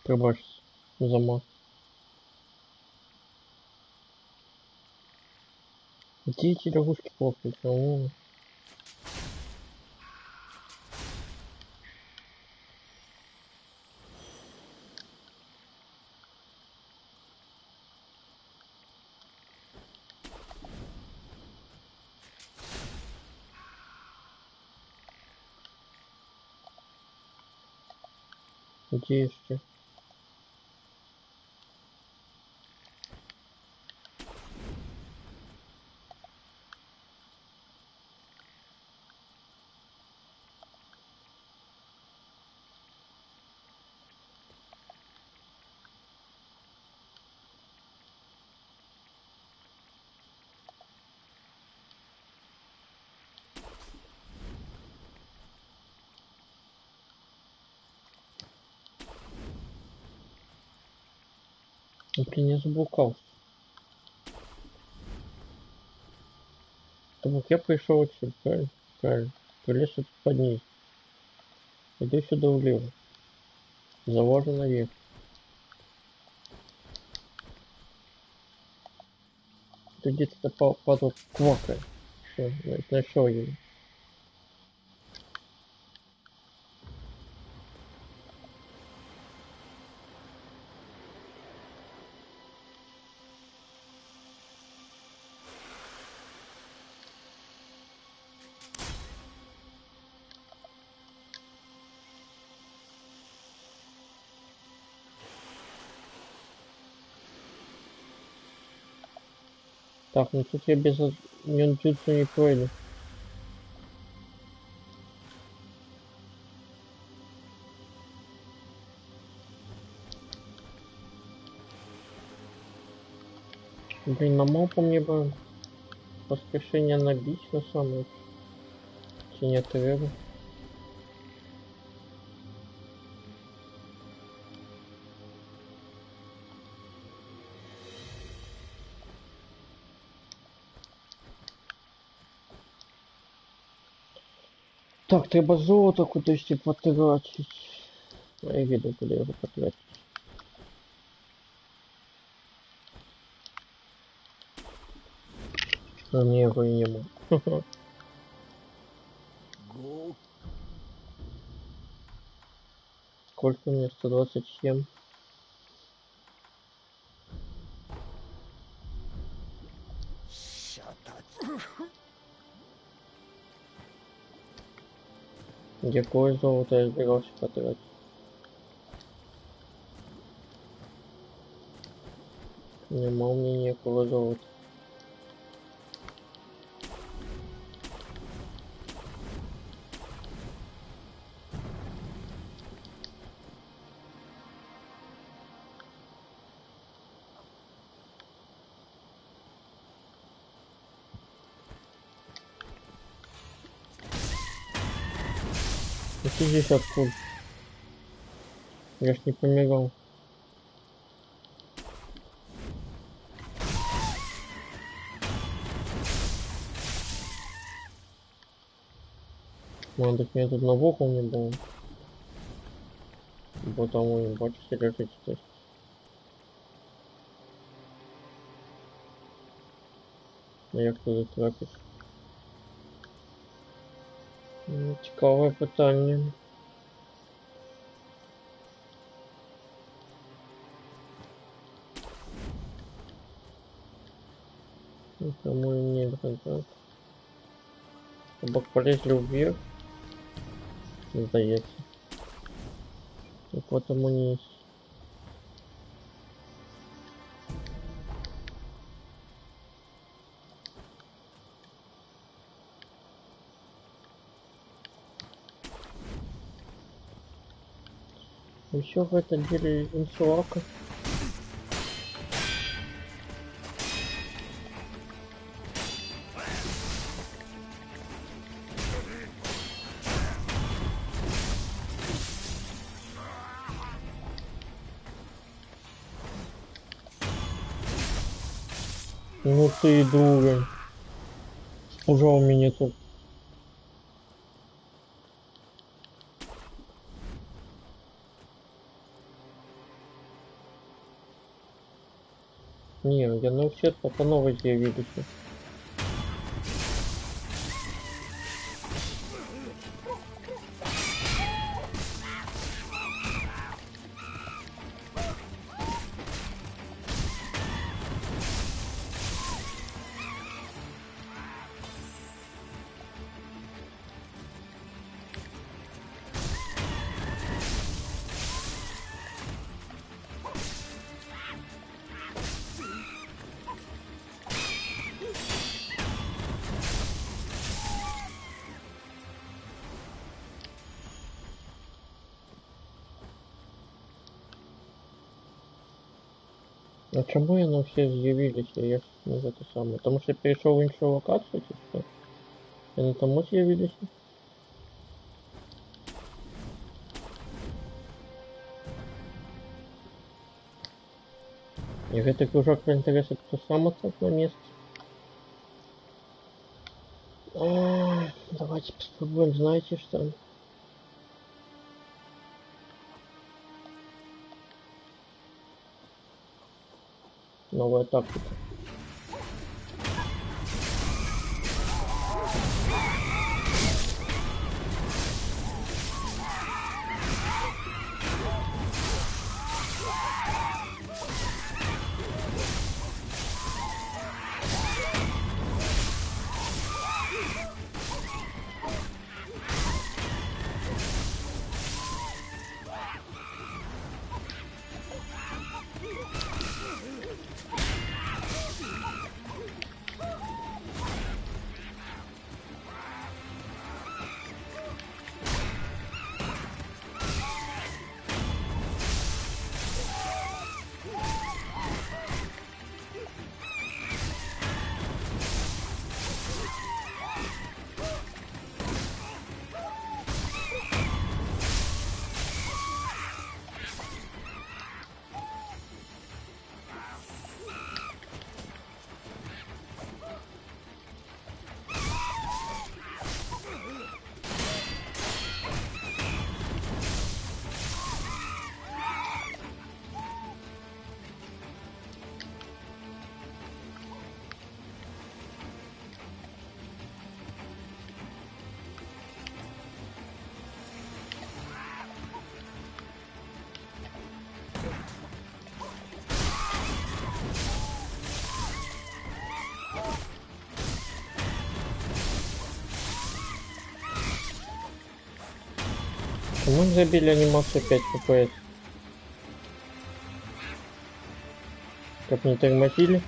Пробачь за мат. Где эти лягушки плавают? О, где эти? Ну, блин, я заблукал. Так я пришел отсюда, правильно? Правильно. Полез тут под низ. Иду сюда влево. Заложу наверх. Тут где-то падал квакает. Все, нашел ее. Так, ну тут я без нёнджутсу не пройду. Блин, на мапу мне бы воскрешение набить на самое. Тень треба. Так, треба золото кудись потратить. А я видел, куда его потратить. А не, его и не было. 豪 Сколько у меня? 127. Какое золото я собирался потратить? Нема у меня никакого золота. Какие здесь откуда? Я ж не помигал. Ладно, так меня тут на вуху не было. Потому не бачите лежить здесь. А як туди трапити? Цікаве питання. Кому не так. Бок полезли вверх. Здається. І потім униз. Еще в этом деле инсуака. Ну ты дурень. Ужал меня тут. Не, я на все по новой з'явилися. А чому я на все з'явилися? Я ж не за те саме. Тому що я перейшов в іншу локацію, чи що? Я на тому з'явилися? І гэты кружок інтарэсу то сам так на месте. Давайте попробуем, знаете что? Новая тактика. Мы забили анимацию 5 FPS. Как не тормозили.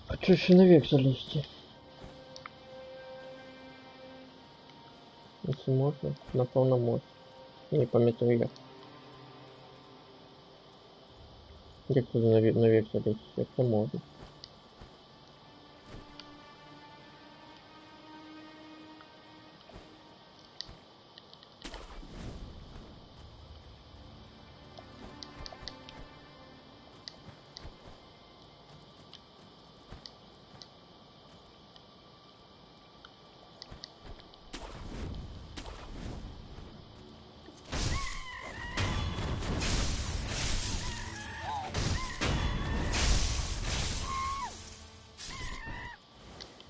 Хочу еще наверх залезть. Если можно, напевно можно. Не по метру я. Як туди наверх залезть? Як це можна?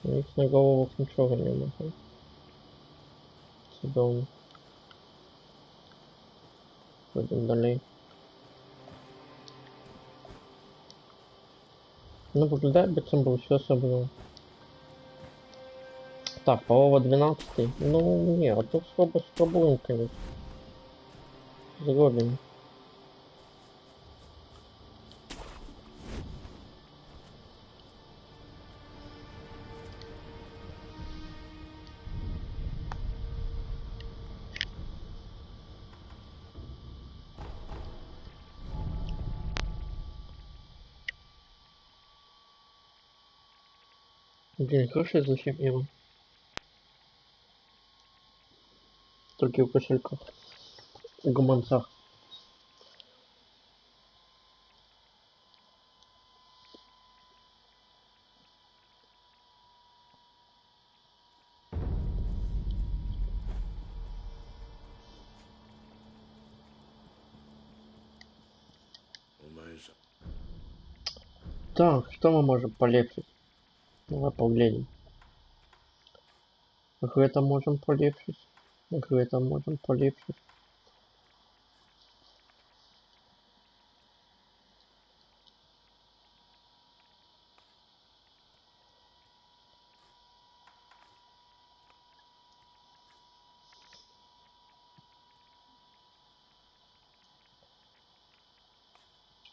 У них на головах нічого нема. Чудовно. Ходимо далі. Ну, виглядає, би це був все собрано. Так, полова 12. Ну, ні, а то спробуємо, конечно. Зробимо. Блин, гроши зачем я вам? Только в кошельках. В гаманцах. Так, что мы можем полепшить? Давай поглядим. Это можем полепшить. Это можем полепшить.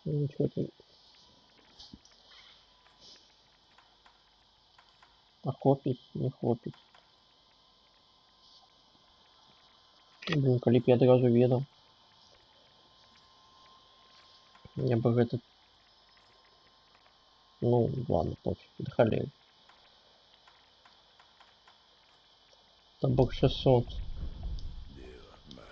Ничего ты. А хлопить, не хлопить. Блин, Калип я одразу видел. Я бы этот... Ну, ладно, пофиг. Да халей. Табок 600. ではまあ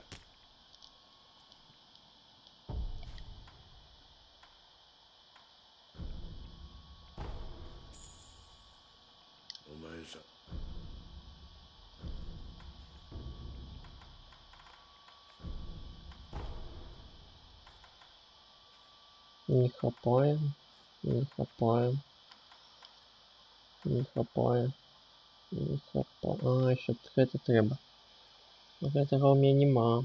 お前さん Не хапаем. Не хапаем. Не хапаем. Не хапаем. А, еще это треба. Вот этого у меня нема.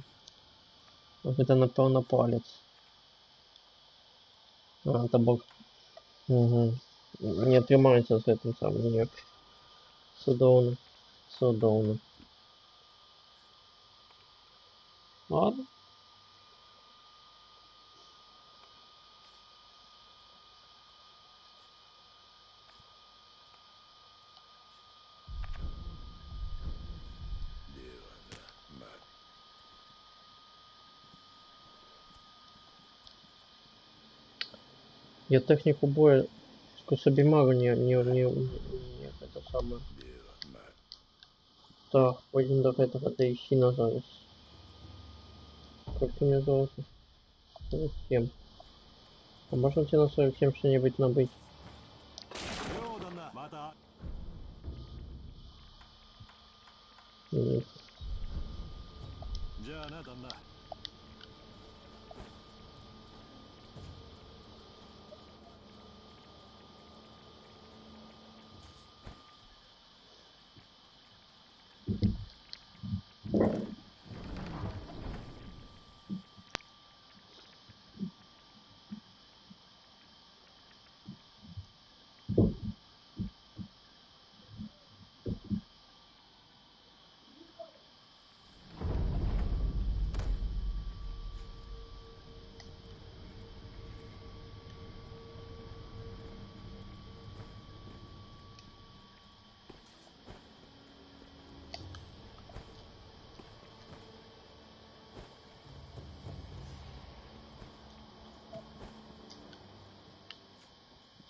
Вот это напевно палец. А, табок. Угу. Не тримається з этим самым ніяк. Судовно. Судовно. Ладно. Я технику боя с Собимару не это самое. Так, пойдем до этого дойти на зараз. Как ты мне золото? 47. А можно тебе на 47 что-нибудь набыть? よう旦那また Нет. じゃあな旦那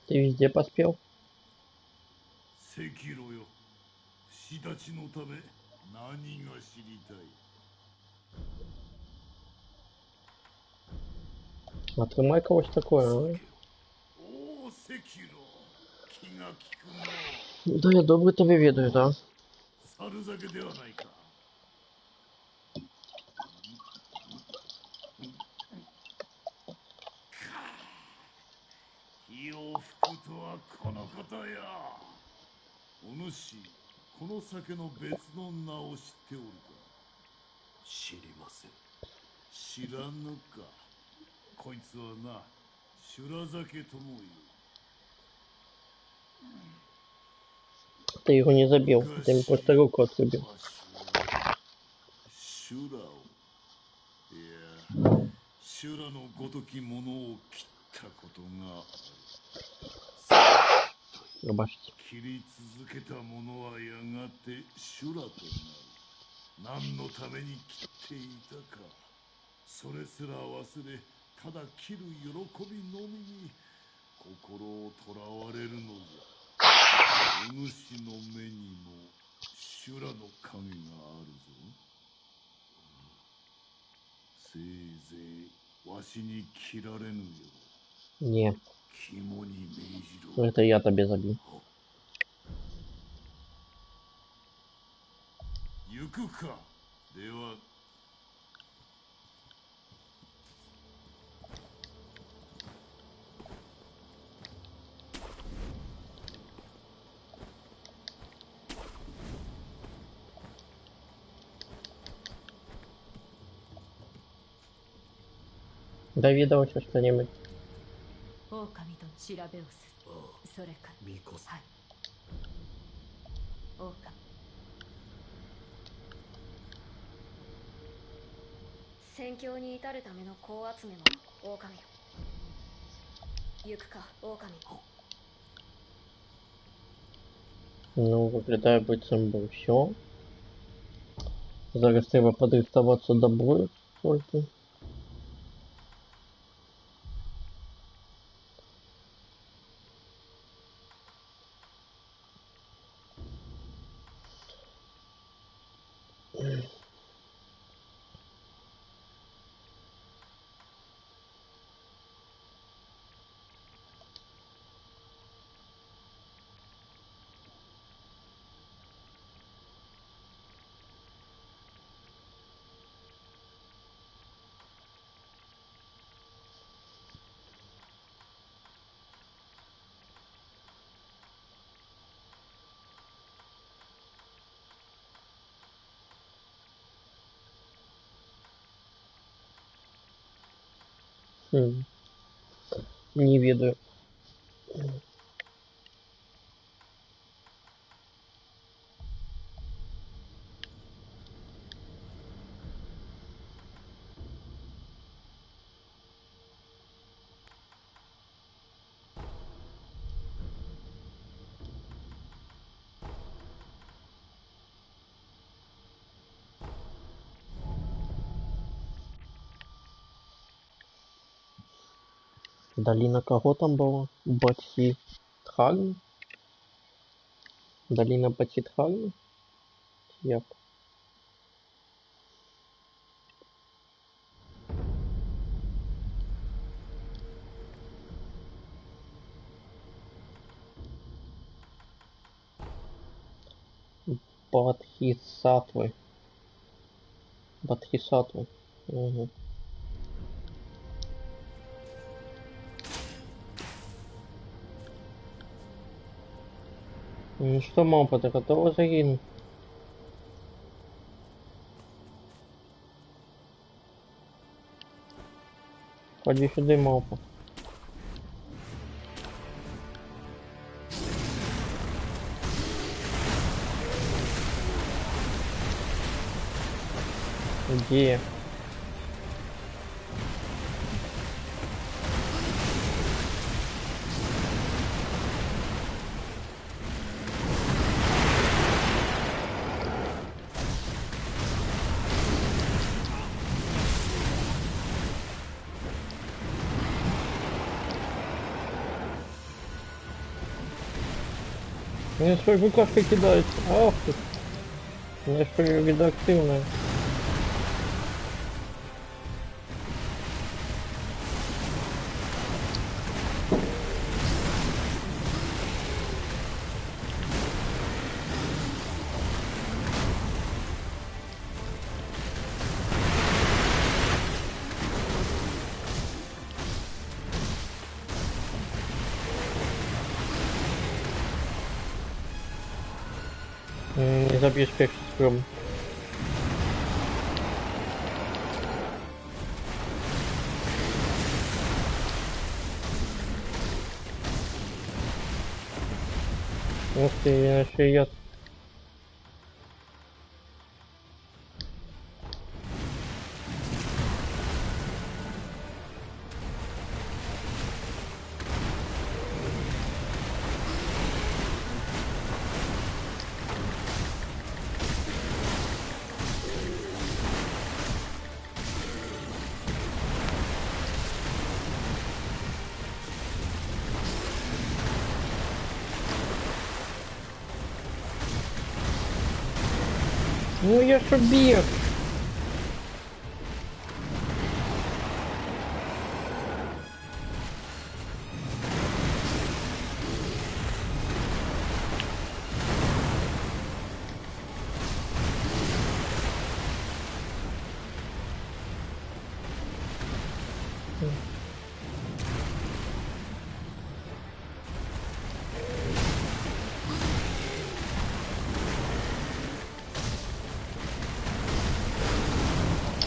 Ты везде поспел? 赤炉よ不死立ちのため何が知りたい Отрымай кого-то такое, а? おお赤炉気が利くの Да, я добрый тебя ведаю, да. 猿酒ではないか 火を吹くとはこのことやお主この酒の別の名を知っておるか知りません知らぬかこいつはな修羅酒とも言う Ты его не забил, ты ему просто руку отрубил. 修羅をいや修羅のごときものを切ったことがある Рубашки. 切り続けた者はやがて修羅となる何のために切っていたかそれすら忘れただ切る喜びのみに心をとらわれるのじゃお主の目にも修羅の影があるぞせいぜいわしに切られぬよ Не, 肝に銘じろ это я тебе забил. 行くかでは Да видел еще что-нибудь. 狼と調べをするそれからミコはい狼戦況に至るための子集めも狼よ行くか狼 Ну, выглядает быть сам был все. Зараз треба подрихтуватися до бою тільки. Не ведаю. Долина кого там была? Батхитхагн? Долина Батхитхагн? Як? Бодхисаттвы. Бодхисаттвы. Угу. Ну что, мапа, ты готова загинуть? Ходи сюда, мапа. Где? Мне свой букашка кидает. Ах ты. У меня что редактивная. Не забьешь как скромно. Ух ты, еще яд. Ну я ж убег.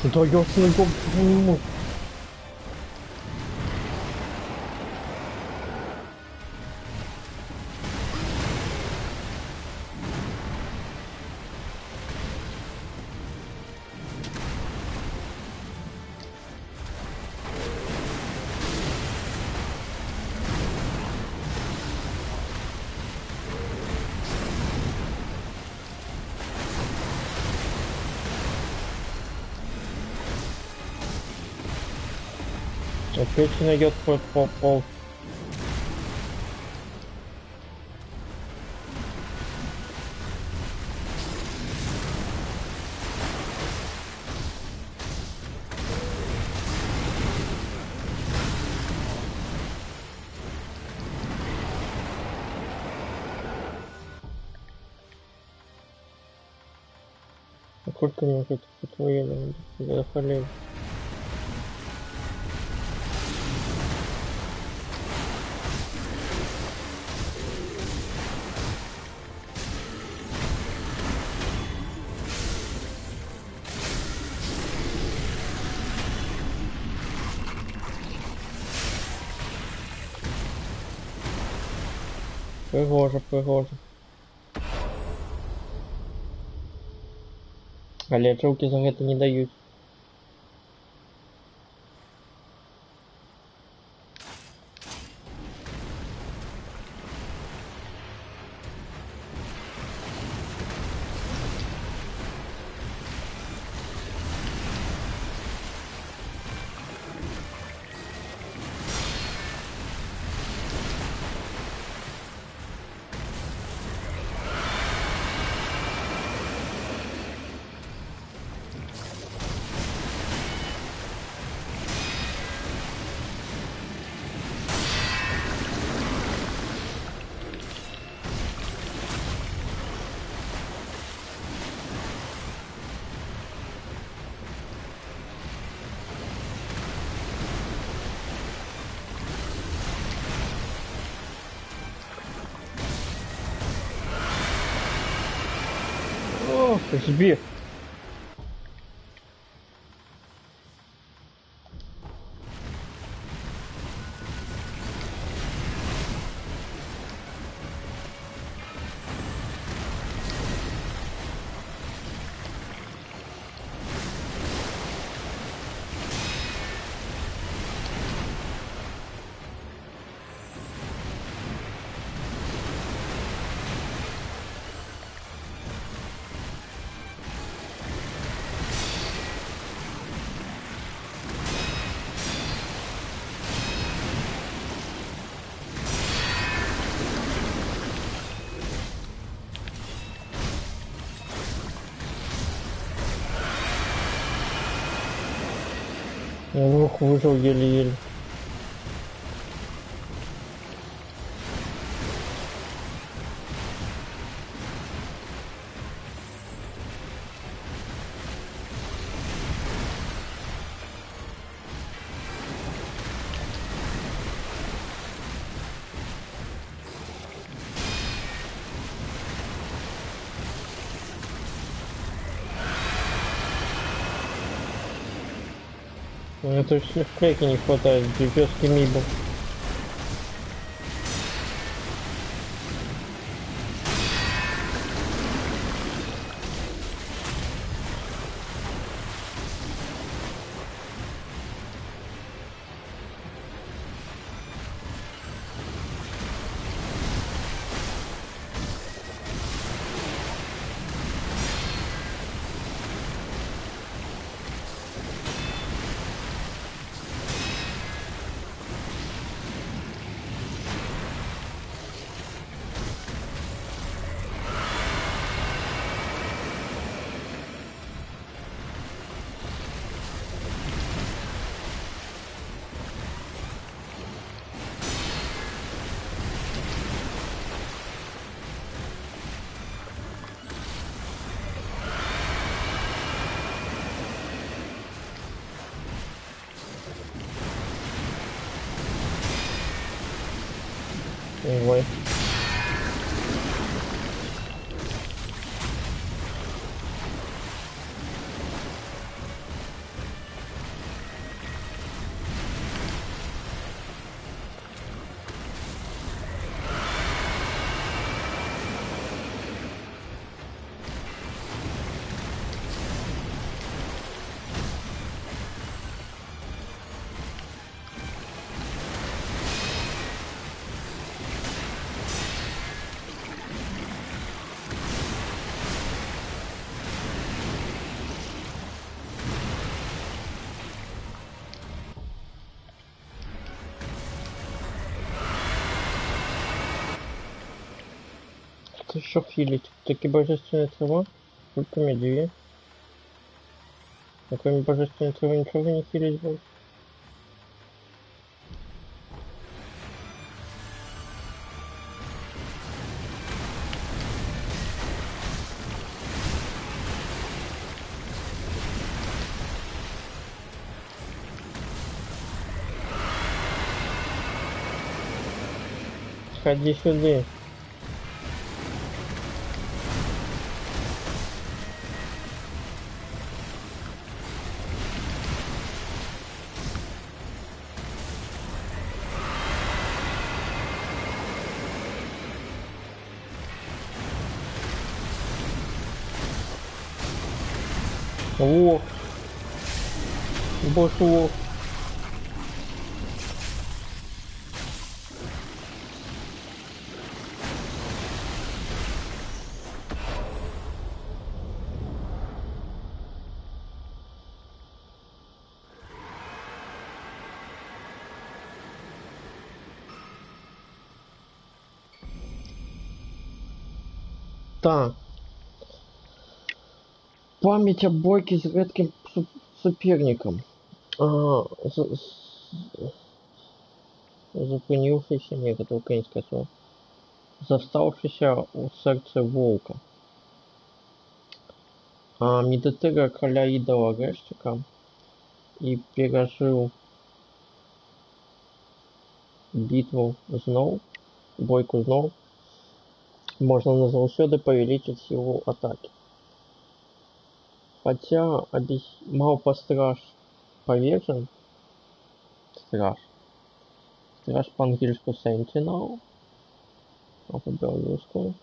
Да ёсный гоп не мог. Опять он идет по пол. А сколько может по-твоему захвалил? Пригоже, пригоже. Але чоўкі за гэта не даюць. Ох, збіг. Ох, выжил еле-еле. Мне точно в креке не хватает, девёски мибо. Ой. Тут що хилить? Таки божественная трава? Только медведь. А кроме божественной травы ничего не хилить будет? Сходи сюда. Лох. Босс лох. Так. Память о бойке с редким соперником. Зупинившийся, нет, это украинское слово. Заставшийся у сердца волка. Медотыга короля идола Грештика и пережил битву знов, бойку знов, можно назаўсёды павялічыць силу атаки. Хотя малпастраж повержен, страж по-английски Sentinel, а по-белорусски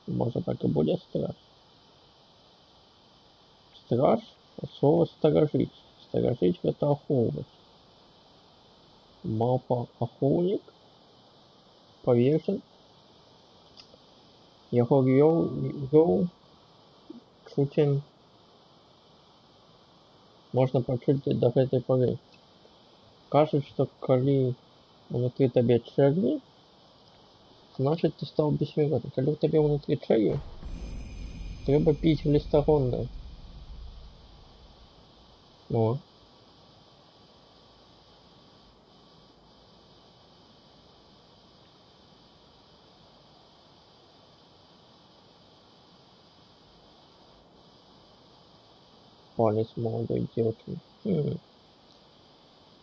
может так и будет страж. Страж от слова сторожить. Сторожить это охоўваць. Малпа охоўнік повержен. Яго вёў чуцень можно пачуць до гэтай поры. Кажуць, што калі внутри табе чэрві, значит ты стал бессмертным. Калі ў табе внутри чэрві, трэба піць глістагоннае. Ну. Палец молодой девушки.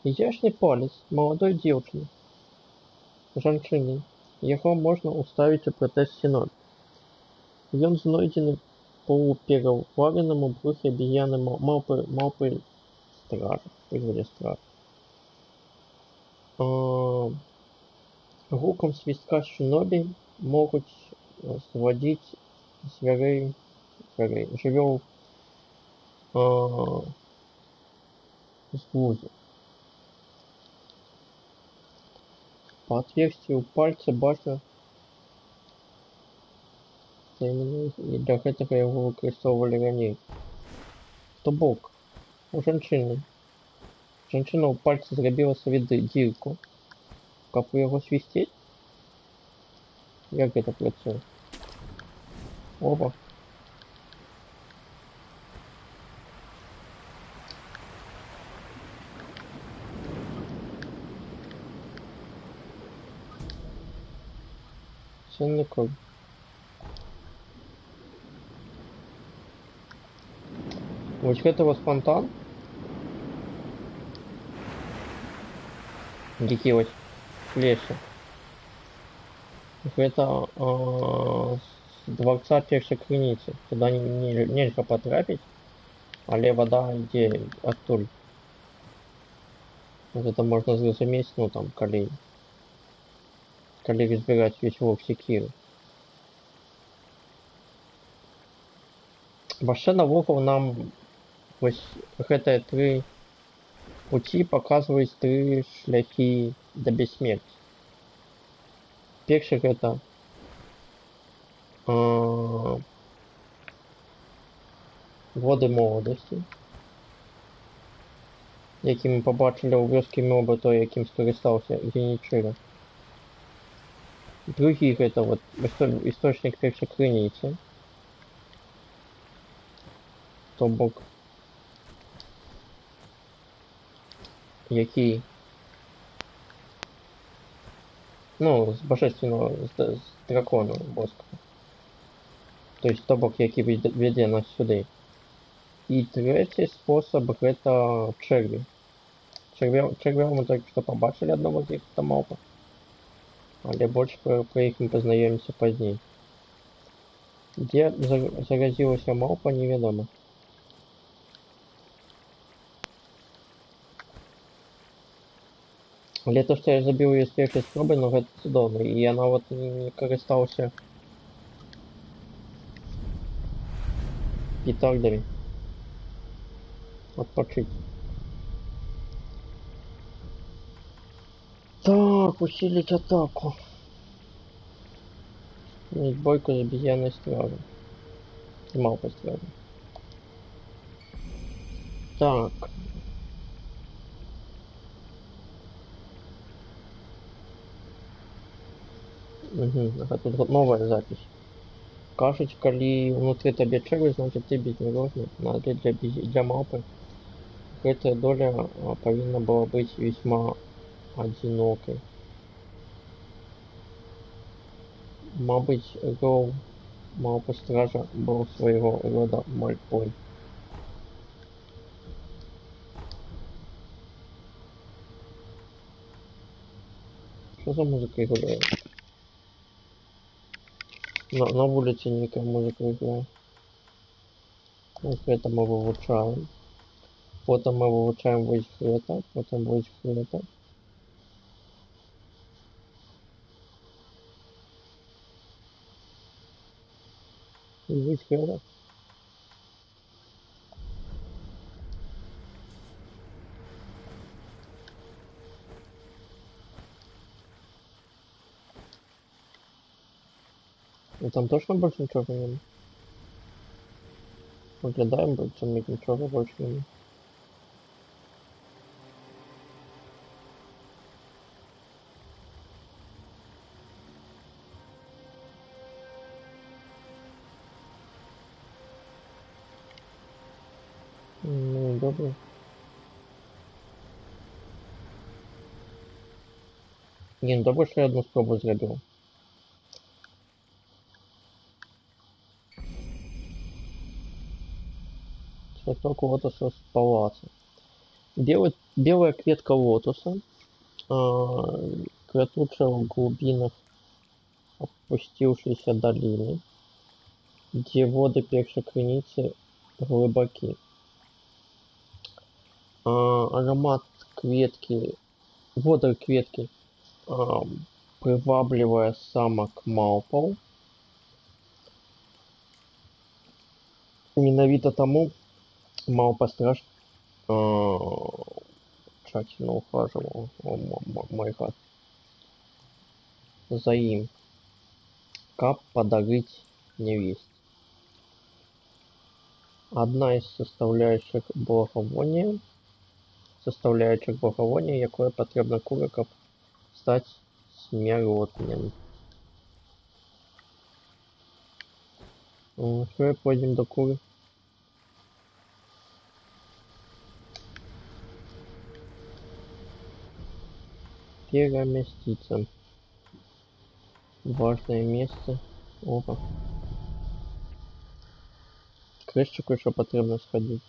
Изящный палец молодой девушки. Жанчыны. Яго можна ўставіць у пратэз сінод. Ён знойдзены по пераваренаму брухе абезьяны малпы стража. Прызвалі страж. Гукам свістка шиноби могуць звадзіць жывёл з глузду. По отверстию пальца бачна, і для гэтага яго выкарыстоўвалі раней. То бок, у жанчыны. Жанчына ў пальцы зрабіла сабе дзірку, каб у яго свісцець. Як гэта працуе? Опа. Ценный круг. Вот гэта вот фонтан. Які вось лесе. Гэта з дворца першай крыніцы. Туда нельга потрапіць, але вода ідзе адтуль. Гэта можна зразумець, ну там, калі разбирать весь лог секиры. Вообще навокал нам вось гэтыя тры пути показваюць тры шляхі да бессмерці. Першы гэта воды моладасці, які мы побачылі ў вёскі моба, той, якім скарыстаўся Генічыра. Других это вот источник першокриниці, то бок, який, ну, з божественного, з дракона боского. То есть то бок, які веде нас сюди. І третій спосіб гэта чэрві. Чэрвяў мы только што побачили одного з іх, это маўпа. Але больш про іх мы пазнаёмімся пазней. Дзе заразілася маўпа, невядома. Але то, што я забіў яе з першай спробы, ну гэта цудоўна. І я нават не карыстаўся петардамі. Отпочить. Так, усилить атаку. Иметь бойку с обезьяной стражей. С малпой стражей. Так. Угу, ага, тут новая запись. Кажуть, коли внутри тебе черви, значит ты безнадежный. Надо для малпы. Эта доля повинна была быть весьма одинокой. Мабуть, рол малпы стража был своего рода мальпой. Что за музыка играет? На улице никакая музыка играет. Вот это мы вылучаем. Потом мы вылучаем вось это, потом вось это. И вось это. И там точно больше ничего не. Выглядаем, больше ничего больше не. Ну, добре. Ні, ну добре, що я одну спробу зробив. Цветок лотоса с палаца. Белая клетка лотоса, кратучая в глубинах опустившейся долины, где воды першокриницы глубоки. Аромат клетки, вода клетки привабливая самок малпаў. Менавіта таму малпа-страж тщательно ухаживал, мой гад, за им, каб подарить невесть. Одна из составляющих благовония, якое потребно куры, каб стать смяротным. Скоро пойдем до куры. Переместиться. Важное место. Опа. Крышечку еще потребно сходить.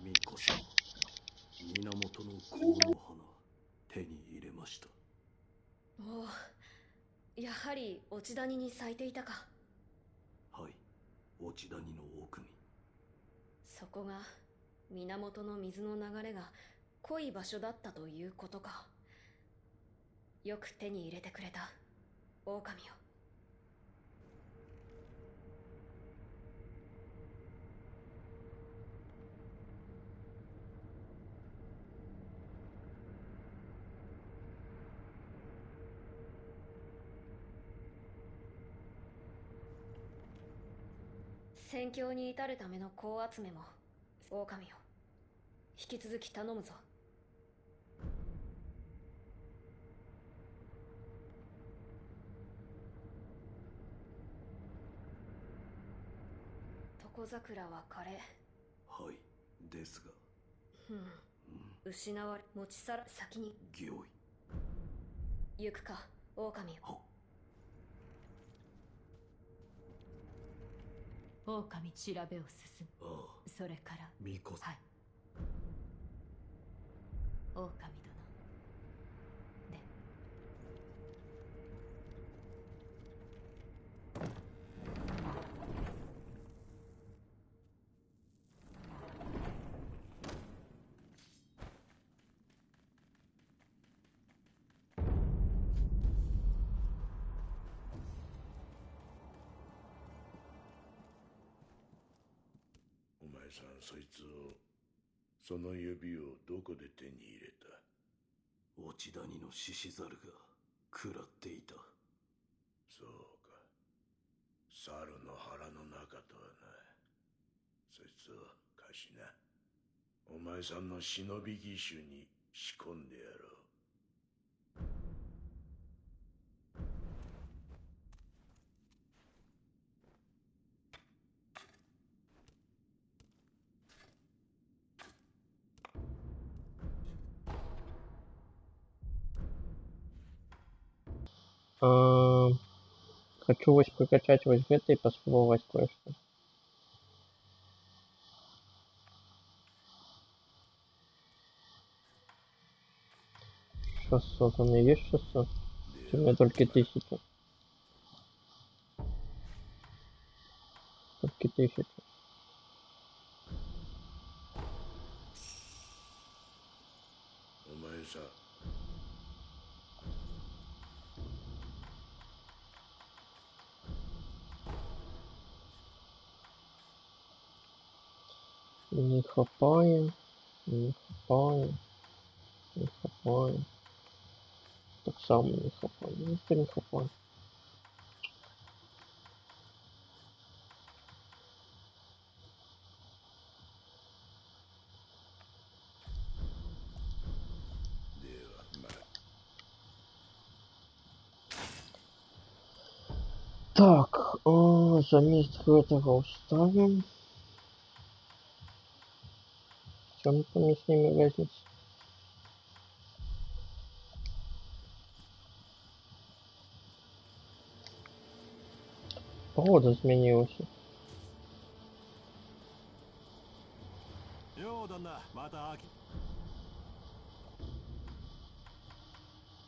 ミコさん、源の香の花手に入れま落ち谷に咲いていたか。はい、落ち谷の奥に。そこが源の水の流れが濃い場所だったということか。よく手に入れてくれた、狼よ。戦況に至るための子集めも狼よ、引き続き頼むぞ。床桜は枯れ。はい、ですが。失われ、持ち去ら先に。御意。行くか、狼よ。狼調べを進む。ああ、それから巫女。はい。狼殿。でお前さん、そいつを、その指をどこで手に入れた？落ち谷の獅子猿が食らっていた。そうか。猿の腹の中とはな。そいつを貸しな。お前さんの忍び義手に仕込んでやろう。Хочу прокачать вот это и попробовать кое-что. Шестьсот, у меня есть 600? У меня только 1000. Только 1000. О前さん。Не хапаю, не хапаю, не хапаю. Так само не хапаю, никто не хапаю. Так, заместку этого оставим. В чем там с ними разница? Погода изменилась.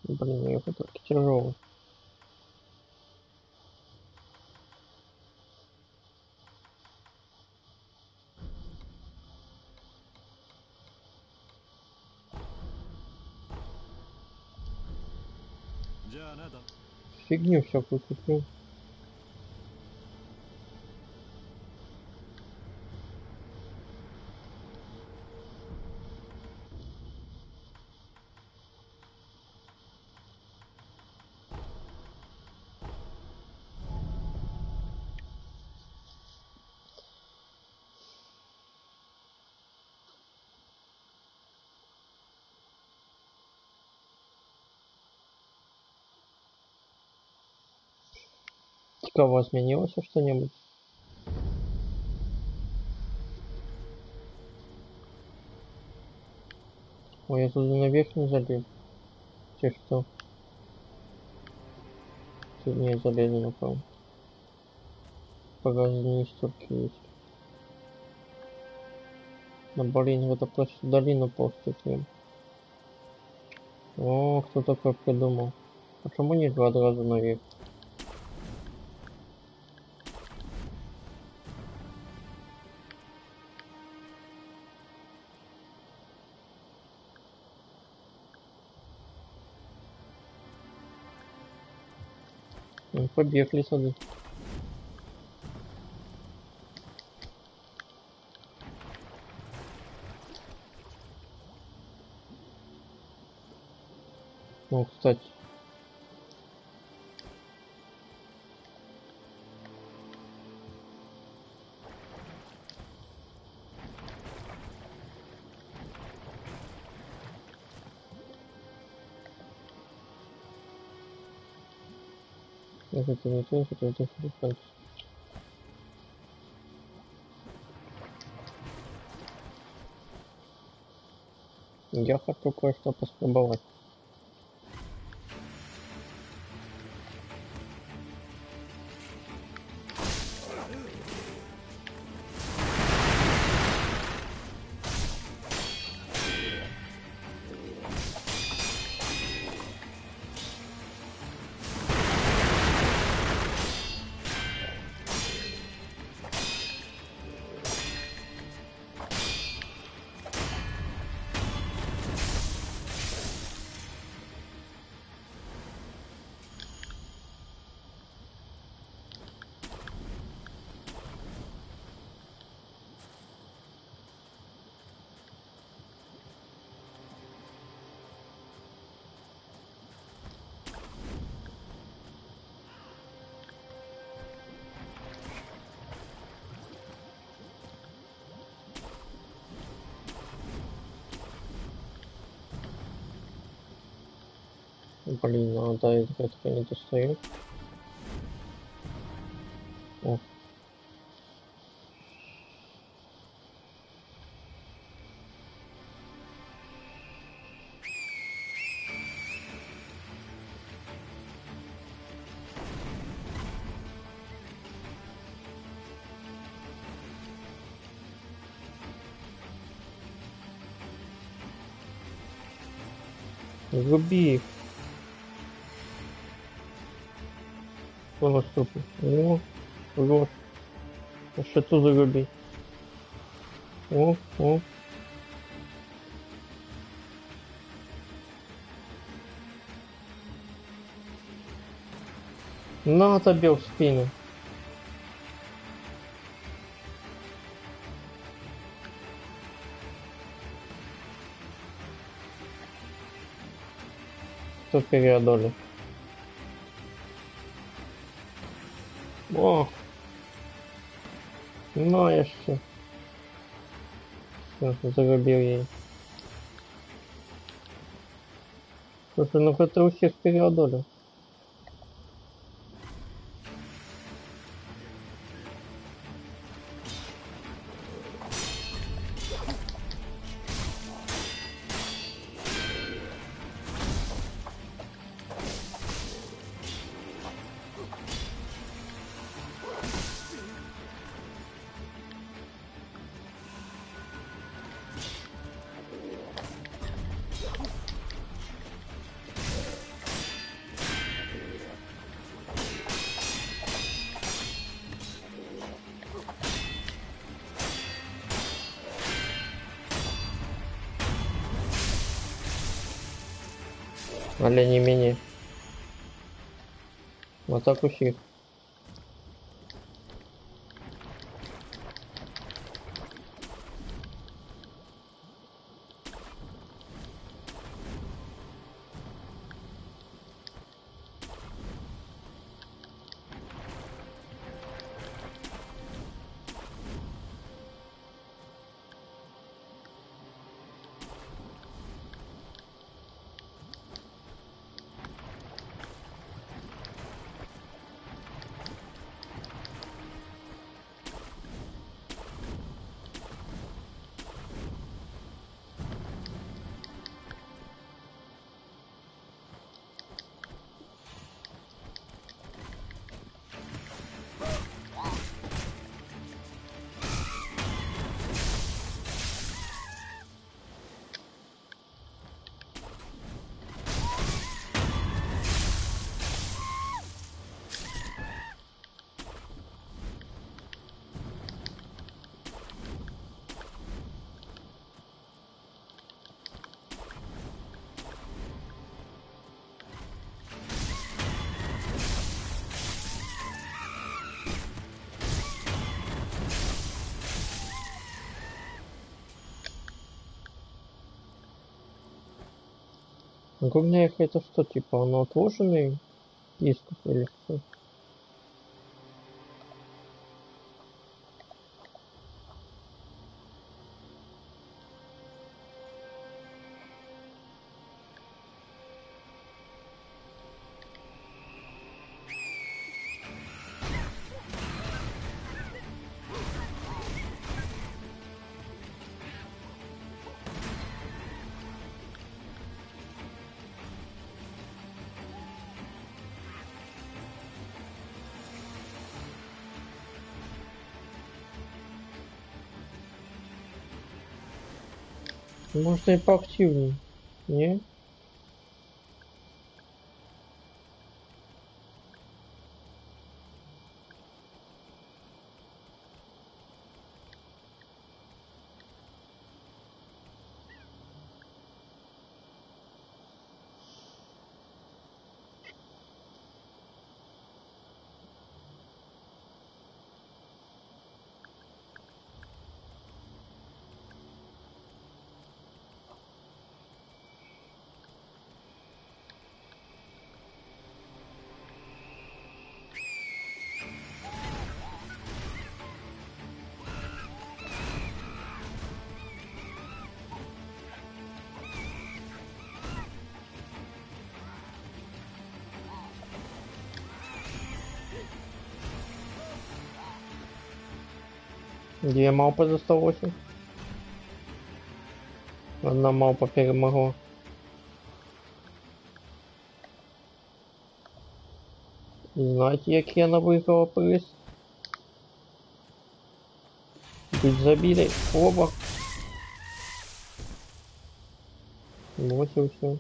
Блин, я его только тяжелый. Фигню всякую куплю. Цікаво, изменилось что-нибудь? Ой, я туда наверх не залез. Те что? Тут не залезу, напомню. Погрозные столько есть. Да блин, это просто долину полстеклим. О, кто такой придумал? Почему не два раза наверх? Ну, побегли сады. Ну, кстати. Это не то, что это филиппинцы. Я хочу кое-что поспробовать. Блин, а да, это не достает. О. Руби их. Что наступит? О, ложь. А что тут заруби? О. На тебе в спину. Кто переодолел? О! Ну, еще. Все, зарубил ей. Слушай, ну ты у всех переодолел. Але не менее. Вот так у всех. Горный эхо это что, типа, оно отложенный диск или что? Можно и поактивнее, не? Две малпы за 108. Одна малпа перемогла. І знаєте, який вона виграла приз? Быть забили. Оба. Вот и все.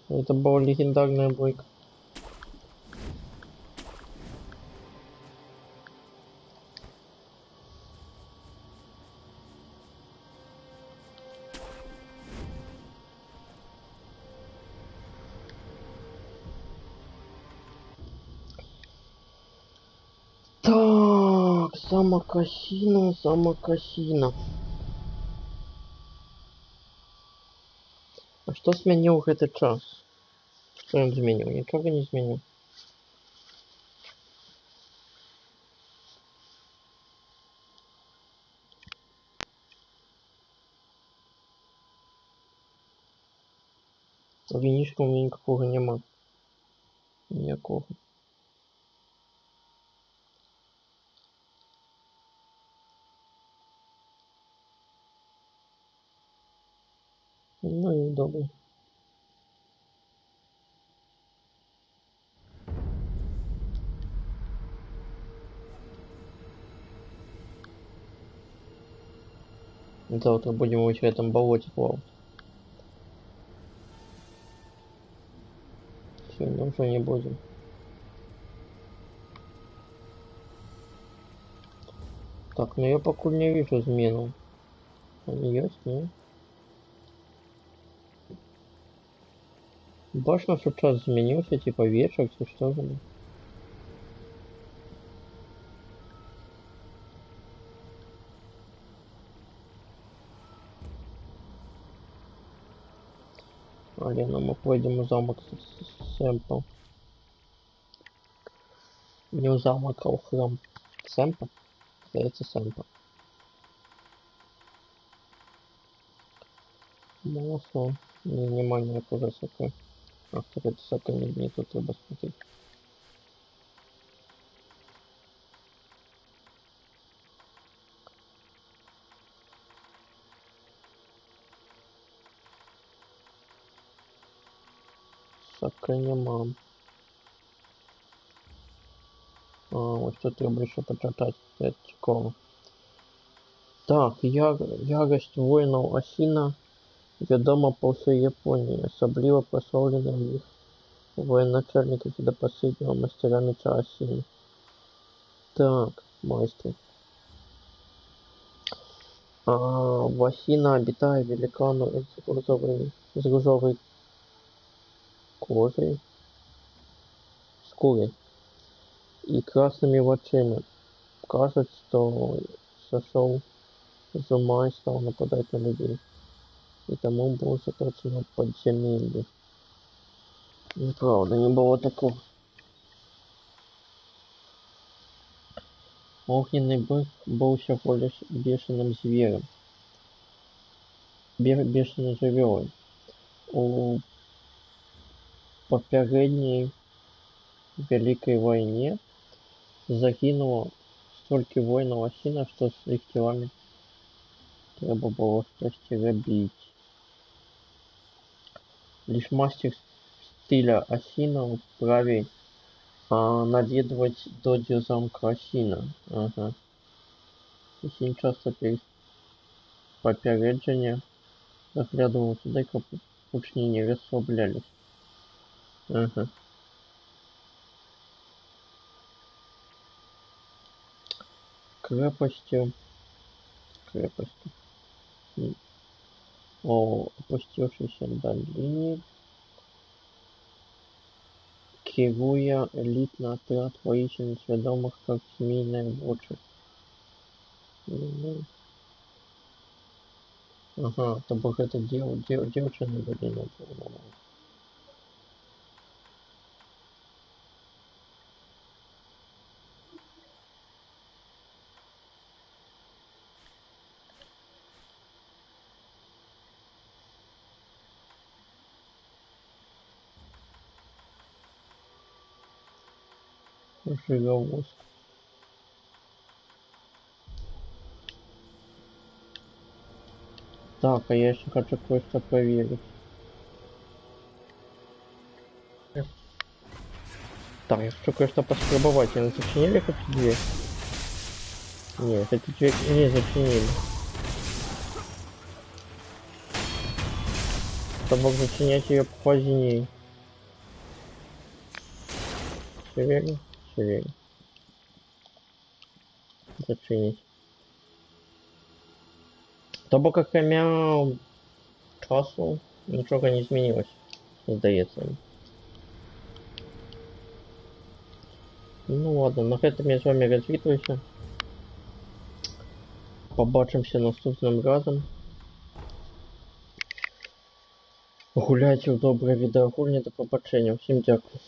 Это была легендарная бойка. Так, Самокасина, Самокасина. А что сменил в этот час? Что он изменил? Ничего не изменил. Винишка у меня никакого нема. Никакого. Ну и добре. Завтра будем в этом болоте плавать. Сегодня уже не будем. Так, ну я пока не вижу измену. Они есть, нет? Башня что час изменился, типа вечер, что же? Алена, мы пойдем в замок Сэмпа. Не в замок, а в храм Сэмпа. Здається, Сэмпа. Молоко. Внимание, тоже сака. А, это сака не тут треба смотреть. Сака нема. А, ось тут треба ще почитати. Це цікаво. Так, ярость воїнів Асіна відома по всій Японії, особливо прославлена в їх воєначальників до последнего мастера меча Асіни. Так, мастер. В Асіна обитает великан с грузовой кожей, шкурой и красными очами. Кажется, что сошел с ума и стал нападать на людей. И тому было заточено подземелье. Неправда, не было такого. Огненный бык был всего лишь бешеным зверем. Бешеной живёлой. У попередней Великой войне загинуло столько воинов Асина, что с их телами треба было страсти бить. Лишь мастер стиля Асина вправе наведывать доджи замка Асина. Ага. Асин часто перед попередження заглядывал туда, как учни не расслаблялись. Ага. Крепостью. О опустившейся долине, керуя элитный отряд воинственных сведомых, как змеиная воча. Ага, то бок это девчина долина была. Жиговоз. Так, а я еще хочу кое-что проверить. Так, я хочу кое-что поспробовать. Я зачинили хоть дверь? Нет, эту дверь не зачинили. Чтобы зачинять ее позднее. Все верно? Все верно. Зачинить. Тобто, как я часу, ничего не изменилось. Здається. Ну ладно, на этом я с вами развітуюся. Побачимося наступним разом. Гуляйте в добре відеогульні, до побачення. Всім дякую.